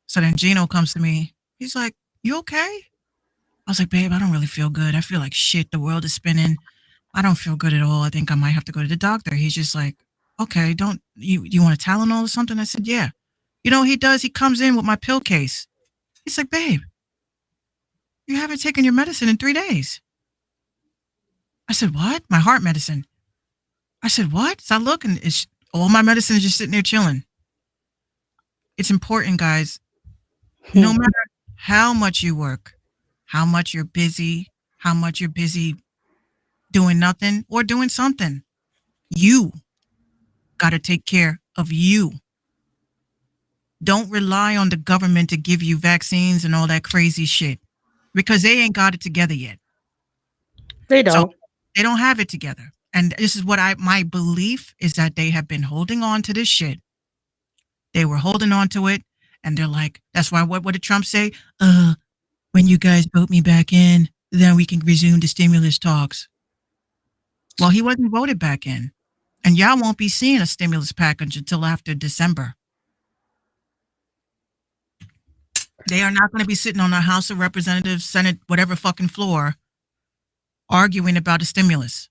So then Gino comes to me. He's like, you okay? I was like, babe, I don't really feel good. I feel like shit. The world is spinning. I don't feel good at all. I think I might have to go to the doctor. He's just like, okay, don't you want a Tylenol or something? I said, yeah. He does. He comes in with my pill case. He's like, babe, you haven't taken your medicine in 3 days. I said, what? My heart medicine. I said, what? So I look and all my medicine is just sitting there chilling. It's important, guys. No matter how much you work, how much you're busy, how much you're busy doing nothing or doing something, you got to take care of you. Don't rely on the government to give you vaccines and all that crazy shit, because they ain't got it together yet. They don't. So they don't have it together. And this is what my belief is, that they have been holding on to this shit. They were holding on to it. And they're like, that's why, what did Trump say? When you guys vote me back in, then we can resume the stimulus talks. Well, he wasn't voted back in. And y'all won't be seeing a stimulus package until after December. They are not going to be sitting on the House of Representatives, Senate, whatever fucking floor, arguing about a stimulus,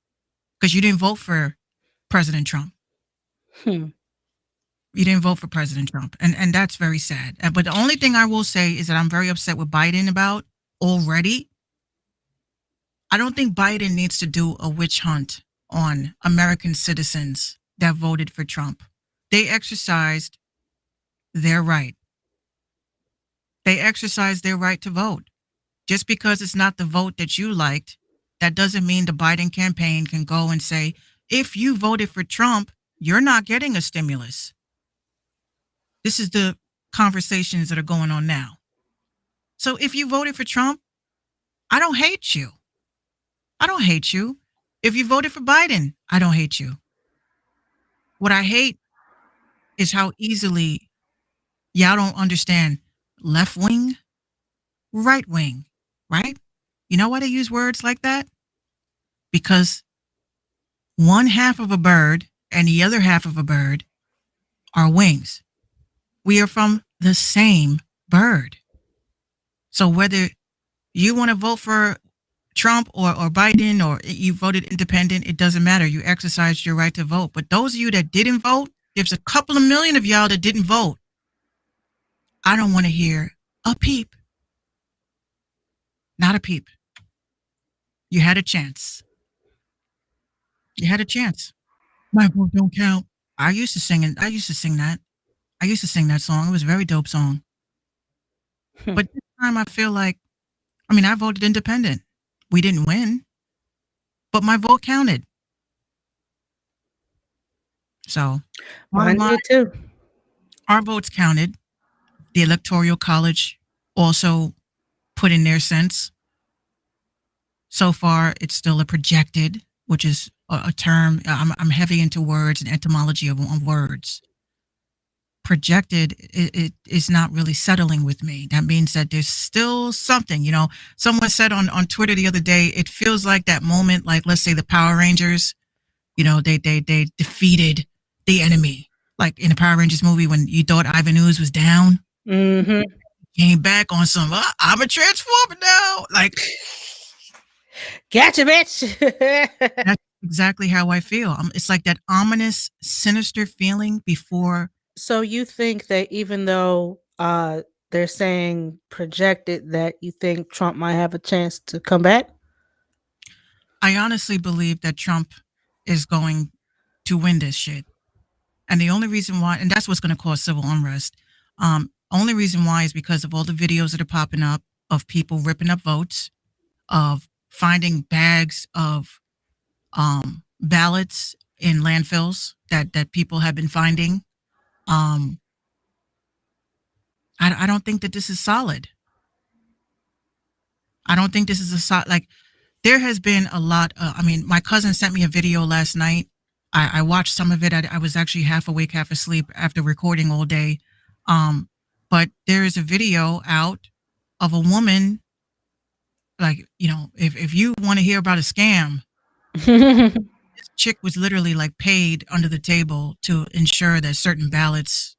because you didn't vote for President Trump. You didn't vote for President Trump. And that's very sad. But the only thing I will say is that I'm very upset with Biden about already. I don't think Biden needs to do a witch hunt on American citizens that voted for Trump. They exercised their right. They exercised their right to vote. Just because it's not the vote that you liked, that doesn't mean the Biden campaign can go and say, if you voted for Trump, you're not getting a stimulus. This is the conversations that are going on now. So if you voted for Trump, I don't hate you. I don't hate you. If you voted for Biden, I don't hate you. What I hate is how easily y'all don't understand left wing, right wing, right? You know why they use words like that? Because one half of a bird and the other half of a bird are wings. We are from the same bird. So whether you want to vote for Trump or Biden, or you voted independent, it doesn't matter. You exercised your right to vote. But those of you that didn't vote, there's a couple of million of y'all that didn't vote. I don't want to hear a peep. Not a peep. You had a chance. You had a chance. My vote don't count. I used to sing it. I used to sing that. I used to sing that song. It was a very dope song. But this time I feel like, I mean, I voted independent. We didn't win, but my vote counted. So Mine bottom did too. our votes counted. The Electoral College also put in their cents. So far, it's still a projected, which is a term. I'm heavy into words and etymology of words. Projected, it is not really settling with me. That means that there's still something, you know. Someone said on Twitter the other day, it feels like that moment, like let's say the Power Rangers, you know, they defeated the enemy. Like in the Power Rangers movie when you thought Ivan Ooze was down, Mm-hmm. came back on some, I'm a transformer now. Like, Gotcha, bitch. that's exactly how I feel. It's like that ominous, sinister feeling before. So you think that even though they're saying projected, that you think Trump might have a chance to come back? I honestly believe that Trump is going to win this shit. And the only reason why, and that's what's going to cause civil unrest. Only reason why is because of all the videos that are popping up of people ripping up votes, of finding bags of ballots in landfills that people have been finding. I don't think that this is solid. I don't think this is a solid, like, there has been a lot. I mean, my cousin sent me a video last night. I watched some of it. I was actually half awake, half asleep after recording all day. But there is a video out of a woman, like, you know, if you want to hear about a scam, this chick was literally like paid under the table to ensure that certain ballots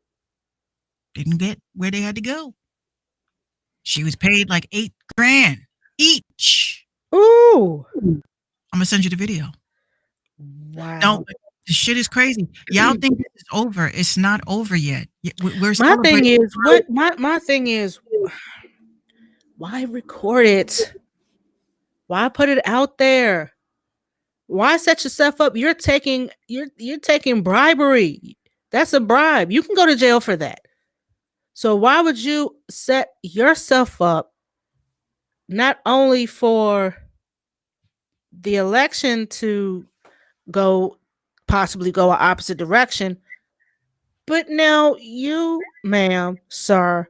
didn't get where they had to go. She was paid like $8 grand each. Ooh. I'm gonna send you the video. Wow. No, the shit is crazy. Y'all think this is over? It's not over yet. We're My thing celebrating. is, my thing is, why record it? Why put it out there? Why set yourself up? You're taking bribery. That's a bribe. You can go to jail for that. So why would you set yourself up not only for the election to possibly go an opposite direction, but now you, ma'am, sir,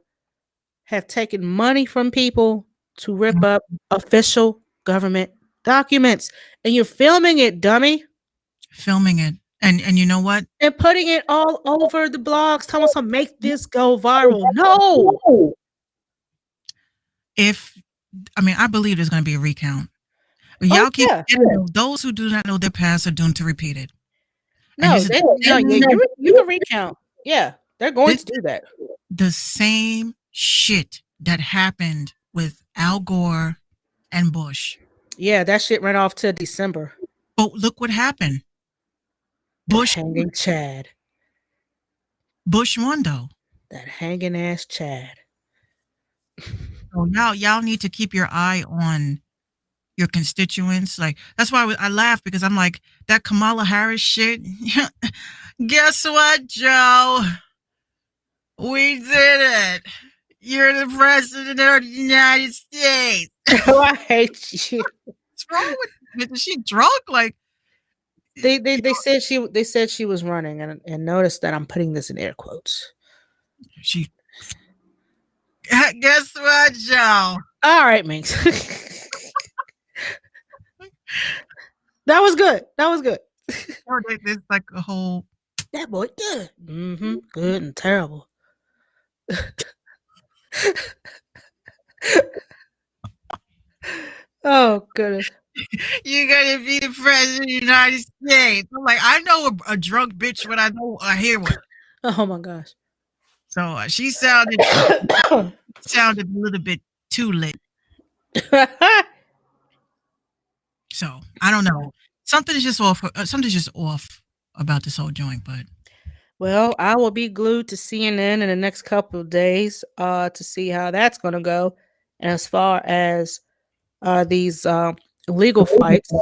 have taken money from people to rip up official government documents, and you're filming it, dummy, Filming it, and you know what? and putting it all over the blogs, telling us to make this go viral. No. I believe there's going to be a recount. But y'all Oh, keep yeah. forgetting, those who do not know their past are doomed to repeat it. And No, this is you can recount. Yeah, they're going to do that. the same shit that happened with Al Gore and Bush. Yeah, that shit ran off to December. But look what happened. Bush Hanging Chad. won though. That hanging ass Chad. So y'all need to keep your eye on your constituents. Like, that's why I laugh, because I'm like, that Kamala Harris shit. Guess what, Joe? We did it. You're the president of the United States. Oh, I hate you. What's wrong with her? Is she drunk? Like, They said she was running, and notice that I'm putting this in air quotes. she. Guess what, Joe? All right, Minx. That was good. There's like a whole. That boy good. Mm-hmm. Good and terrible. Oh goodness. You're gonna be the president of the United States. I'm like, I know a drunk bitch when I hear one. Oh my gosh. So she sounded a little bit too lit. So I don't know. Something's just off. Something's just off about this whole joint. But Well, I will be glued to CNN in the next couple of days to see how that's going to go. And as far as these legal fights.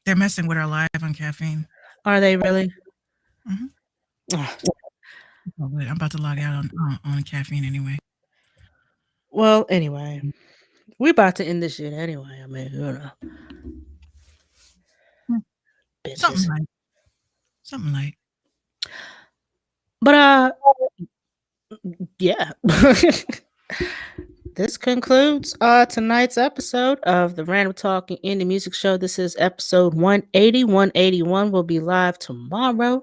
They're messing with our live on caffeine. Are they really? Mhm. Ah, Oh, wait, I'm about to log out on caffeine anyway. well, anyway, we about to end this shit anyway. I mean, Hmm. bitches. Something like. But yeah. This concludes tonight's episode of the Random Talking Indie Music Show. This is episode 180. 181 will be live tomorrow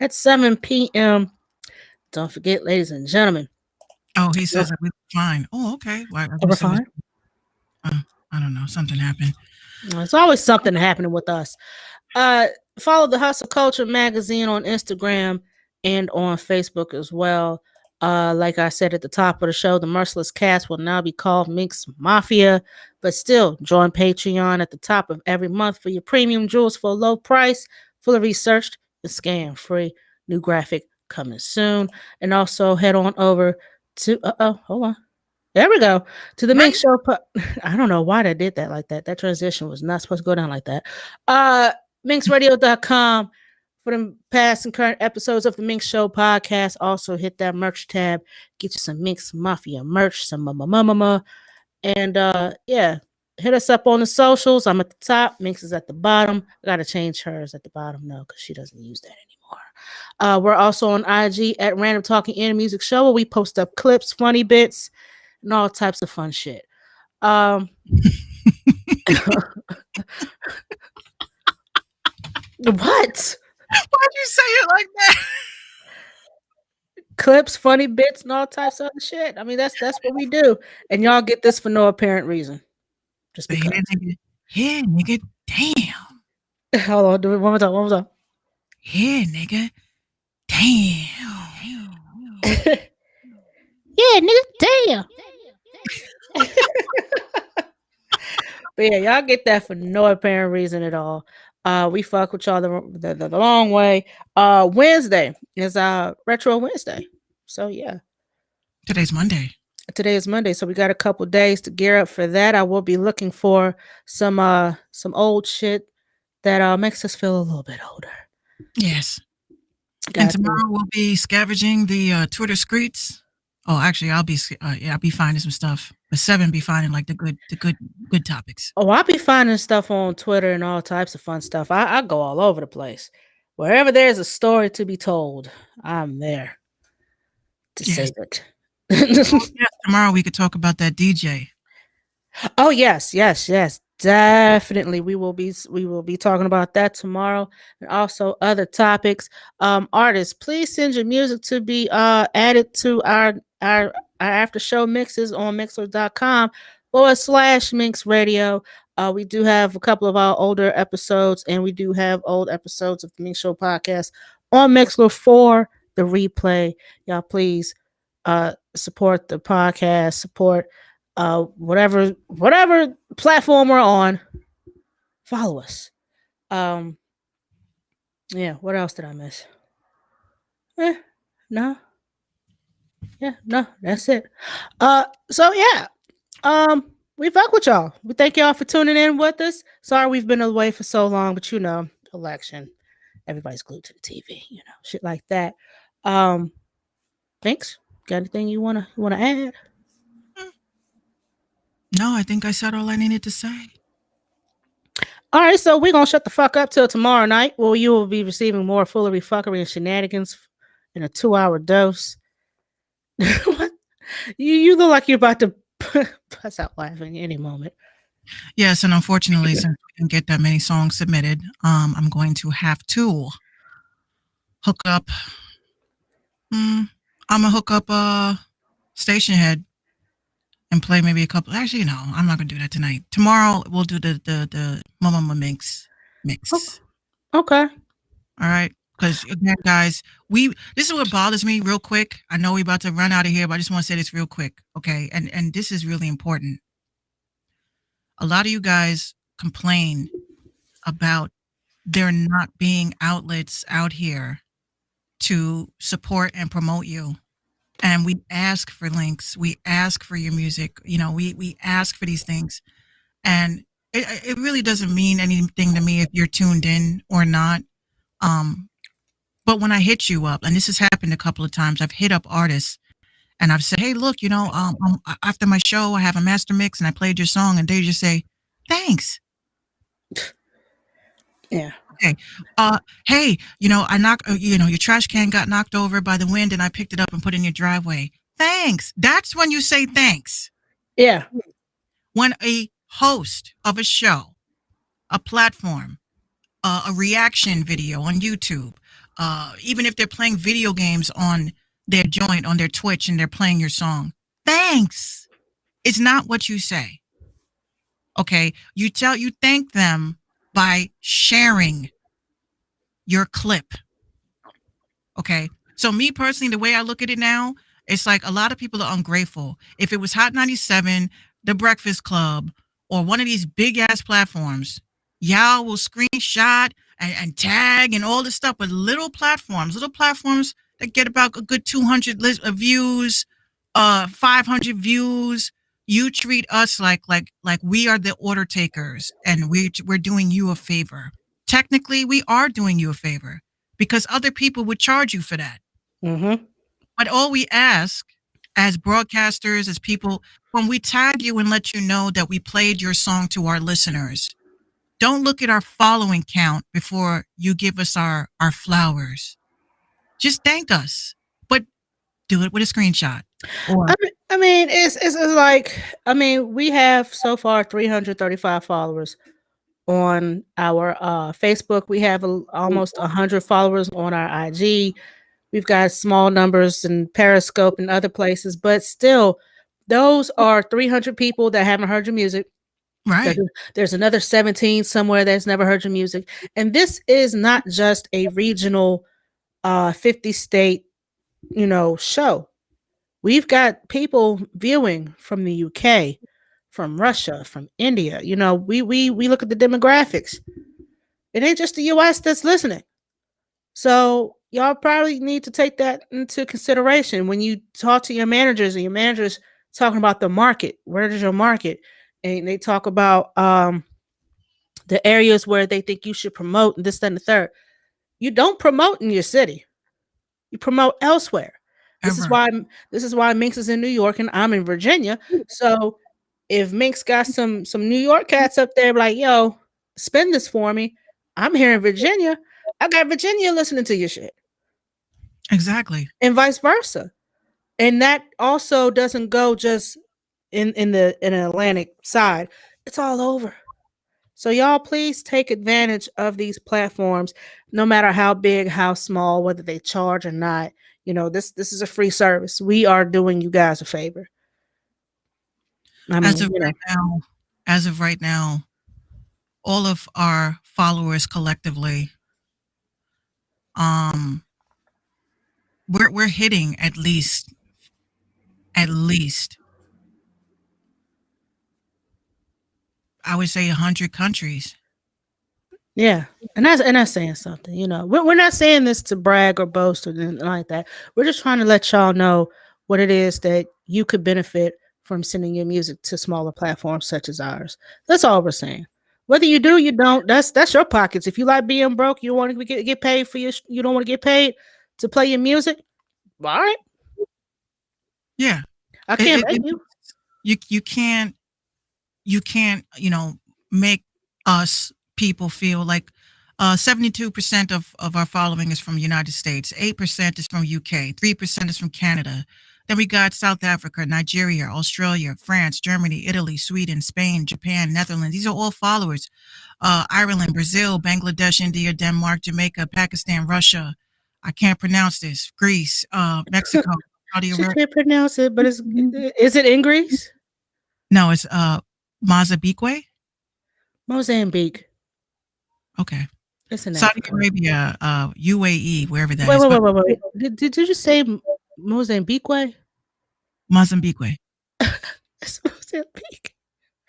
at 7 p.m. Don't forget, ladies and gentlemen. Oh, he says that we're fine. Oh, okay. Well, We're fine. I don't know. Something happened. There's always something happening with us. Follow the Hustle Culture magazine on Instagram and on Facebook as well. Like I said at the top of the show, the Merciless Cast will now be called Minx Mafia, but still join Patreon at the top of every month for your premium jewels for a low price, fully researched and scam free. New graphic coming soon. And also head on over to hold on. There we go. To the Minx Show. I don't know why they did that like that. That transition was not supposed to go down like that. MinxRadio.com for the past and current episodes of the Minx Show podcast. Also hit that merch tab. Get you some Minx Mafia merch, some mama. And yeah, hit us up on the socials. I'm at the top. Minx is at the bottom. I gotta change hers at the bottom now because she doesn't use that anymore. We're also on IG at Random Talking Indie Music Show, where we post up clips, funny bits, and all types of fun shit. What? Why'd you say it like that? Clips, funny bits, and all types of other shit. I mean, that's what we do. And y'all get this for no apparent reason. Just because. Yeah, nigga. Damn. Hold on, do it one more time. Yeah, nigga. Damn. Yeah, nigga, damn. But yeah, y'all get that for no apparent reason at all. We fuck with y'all the long way. Wednesday is Retro Wednesday. So yeah. Today's Monday. Today is Monday, so we got a couple days to gear up for that. I will be looking for some old shit that makes us feel a little bit older. Yes. And tomorrow we'll be scavenging the Twitter streets. Oh, actually, I'll be finding some stuff. But 7 be finding like the good topics. Oh, I'll be finding stuff on Twitter and all types of fun stuff. I go all over the place. Wherever there's a story to be told, I'm there to save it. Tomorrow we could talk about that DJ. Oh yes. Definitely. We will be talking about that tomorrow, and also other topics. Artists, please send your music to be added to our after show mixes on Mixler.com/Minx Radio. We do have a couple of our older episodes, and we do have old episodes of the Minx Show podcast on Mixler for the replay. Y'all please support the podcast, support whatever platform we're on. Follow us. Yeah, what else did I miss? No. Yeah, no, that's it. So yeah. We fuck with y'all. We thank y'all for tuning in with us. Sorry we've been away for so long, but you know, election. Everybody's glued to the TV, you know, shit like that. Thanks. Got anything you wanna add? No, I think I said all I needed to say. All right, so we're gonna shut the fuck up till tomorrow night, where you will be receiving more foolery, fuckery, and shenanigans in a 2-hour dose. What? You look like you're about to bust out laughing any moment. Yes, and unfortunately, since we didn't get that many songs submitted, I'm going to have to hook up. I'm gonna hook up Station Head and play maybe a couple. Actually, no, I'm not gonna do that tonight. Tomorrow we'll do the Mama Minx mix. Okay. All right. Because again, guys, this is what bothers me real quick. I know we're about to run out of here, but I just want to say this real quick, okay? And this is really important. A lot of you guys complain about there not being outlets out here to support and promote you. and we ask for links, we ask for your music, we ask for these things, and it really doesn't mean anything to me if you're tuned in or not. But when I hit you up, and this has happened a couple of times, I've hit up artists and I've said, hey, look, after my show, I have a master mix and I played your song, and they just say, thanks. Yeah. Okay. Hey, your trash can got knocked over by the wind and I picked it up and put it in your driveway. Thanks. That's when you say thanks. Yeah. When a host of a show, a platform, a reaction video on YouTube, even if they're playing video games on their joint, on their Twitch, and they're playing your song, thanks. It's not what you say. Okay. You thank them by sharing your clip. Okay. So me personally, the way I look at it now, it's like a lot of people are ungrateful. If it was Hot 97, The Breakfast Club, or one of these big ass platforms, y'all will screenshot and tag and all this stuff. But little platforms that get about a good 200 views, 500 views, you treat us like we are the order takers, and we're doing you a favor. Technically, we are doing you a favor because other people would charge you for that. Mm-hmm. But all we ask as broadcasters, as people, when we tag you and let you know that we played your song to our listeners, don't look at our following count before you give us our flowers. Just thank us, but do it with a screenshot. I mean, it's like, we have so far 335 followers on our Facebook. We have almost 100 followers on our IG. We've got small numbers in Periscope and other places, but still, those are 300 people that haven't heard your music. Right. There's another 17 somewhere that's never heard your music. And this is not just a regional 50 state, show. We've got people viewing from the UK, from Russia, from India. We look at the demographics. It ain't just the US that's listening. So y'all probably need to take that into consideration when you talk to your managers, and your managers talking about the market. Where is your market? And they talk about the areas where they think you should promote, and this, that, and the third. You don't promote in your city. You promote elsewhere. This is why Minx is in New York and I'm in Virginia. So if Minx got some New York cats up there like, yo, spend this for me, I'm here in Virginia. I got Virginia listening to your shit. Exactly. And vice versa. And that also doesn't go just in the Atlantic side. It's all over. So y'all please take advantage of these platforms, no matter how big, how small, whether they charge or not. This is a free service. We are doing you guys a favor. As of right now, all of our followers collectively, we're hitting at least I would say 100 countries. Yeah, and that's saying something. We're not saying this to brag or boast or anything like that. We're just trying to let y'all know what it is that you could benefit from sending your music to smaller platforms such as ours. That's all we're saying. Whether you do, you don't. That's your pockets. If you like being broke, you want to get paid for you don't want to get paid to play your music. All right. Yeah, I can't blame you. You can't make us people feel like 72% of our following is from the United States, 8% is from UK, 3% is from Canada. Then we got South Africa, Nigeria, Australia, France, Germany, Italy, Sweden, Spain, Japan, Netherlands. These are all followers. Ireland, Brazil, Bangladesh, India, Denmark, Jamaica, Pakistan, Russia. I can't pronounce this. Greece, Mexico, Saudi Arabia. She can't pronounce it, but is it in Greece? No, it's Mozambique. Mozambique. Okay. It's in Saudi Africa. Arabia, UAE, wherever that is. Wait. Did you just say Mozambique? Mozambique. It's Mozambique.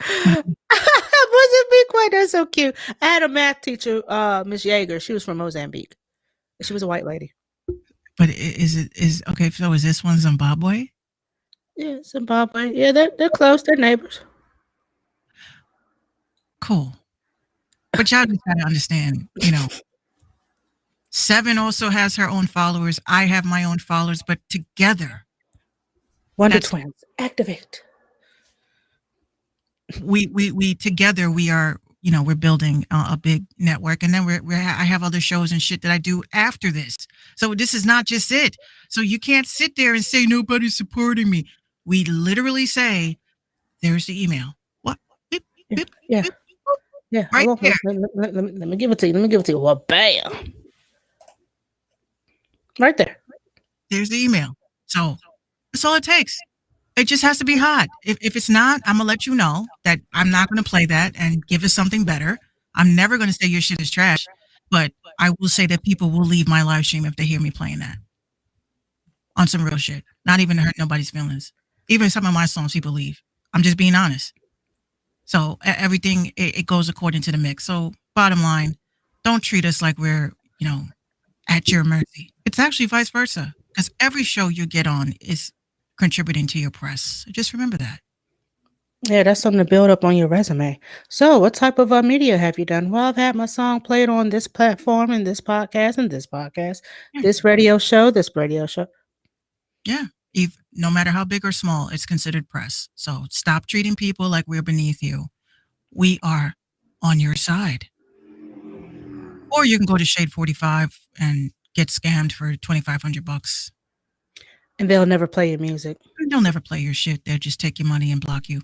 Mozambique. That's so cute. I had a math teacher, Miss Yeager. She was from Mozambique. She was a white lady. But is okay? So is this one Zimbabwe? Yeah, Zimbabwe. Yeah, they're close. They're neighbors. Cool. But y'all just gotta understand, 7 also has her own followers. I have my own followers, but together Wonder That's- Twins. Activate. we together we are, we're building a big network, and then I have other shows and shit that I do after this. So this is not just it. So you can't sit there and say nobody's supporting me. We literally say, there's the email. What? Beep, beep, Yeah. beep, Yeah. Right hold on. Let me give it to you. Let me give it to you. Well, bam. Right there. There's the email. So that's all it takes. It just has to be hot. If it's not, I'm gonna let you know that I'm not gonna play that and give us something better. I'm never gonna say your shit is trash, but I will say that people will leave my live stream if they hear me playing that on some real shit. Not even to hurt nobody's feelings. Even some of my songs, people leave. I'm just being honest. So everything it goes according to the mix. So bottom line, don't treat us like we're at your mercy. It's actually vice versa, because every show you get on is contributing to your press. So just remember that. Yeah, that's something to build up on your resume. So, what type of media have you done? Well, I've had my song played on this platform and this podcast and this podcast, Yeah. this radio show, this radio show. Yeah. No matter how big or small, it's considered press. So stop treating people like we're beneath you. We are on your side. Or you can go to Shade 45 and get scammed for $2,500. And they'll never play your music. They'll never play your shit. They'll just take your money and block you.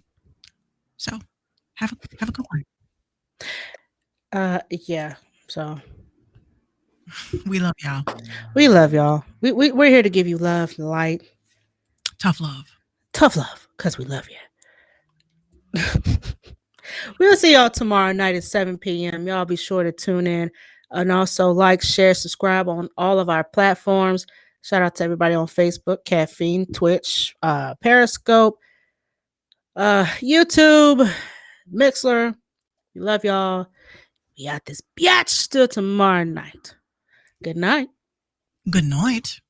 So have a good one. Yeah. So We love y'all. we love y'all. We're here to give you love, light, Tough love. tough love, because we love you. We'll see y'all tomorrow night at 7 p.m. Y'all be sure to tune in, and also like, share, subscribe on all of our platforms. Shout out to everybody on Facebook, Caffeine, Twitch, Periscope, YouTube, Mixler. We love y'all. We got this biatch till tomorrow night. Good night. Good night.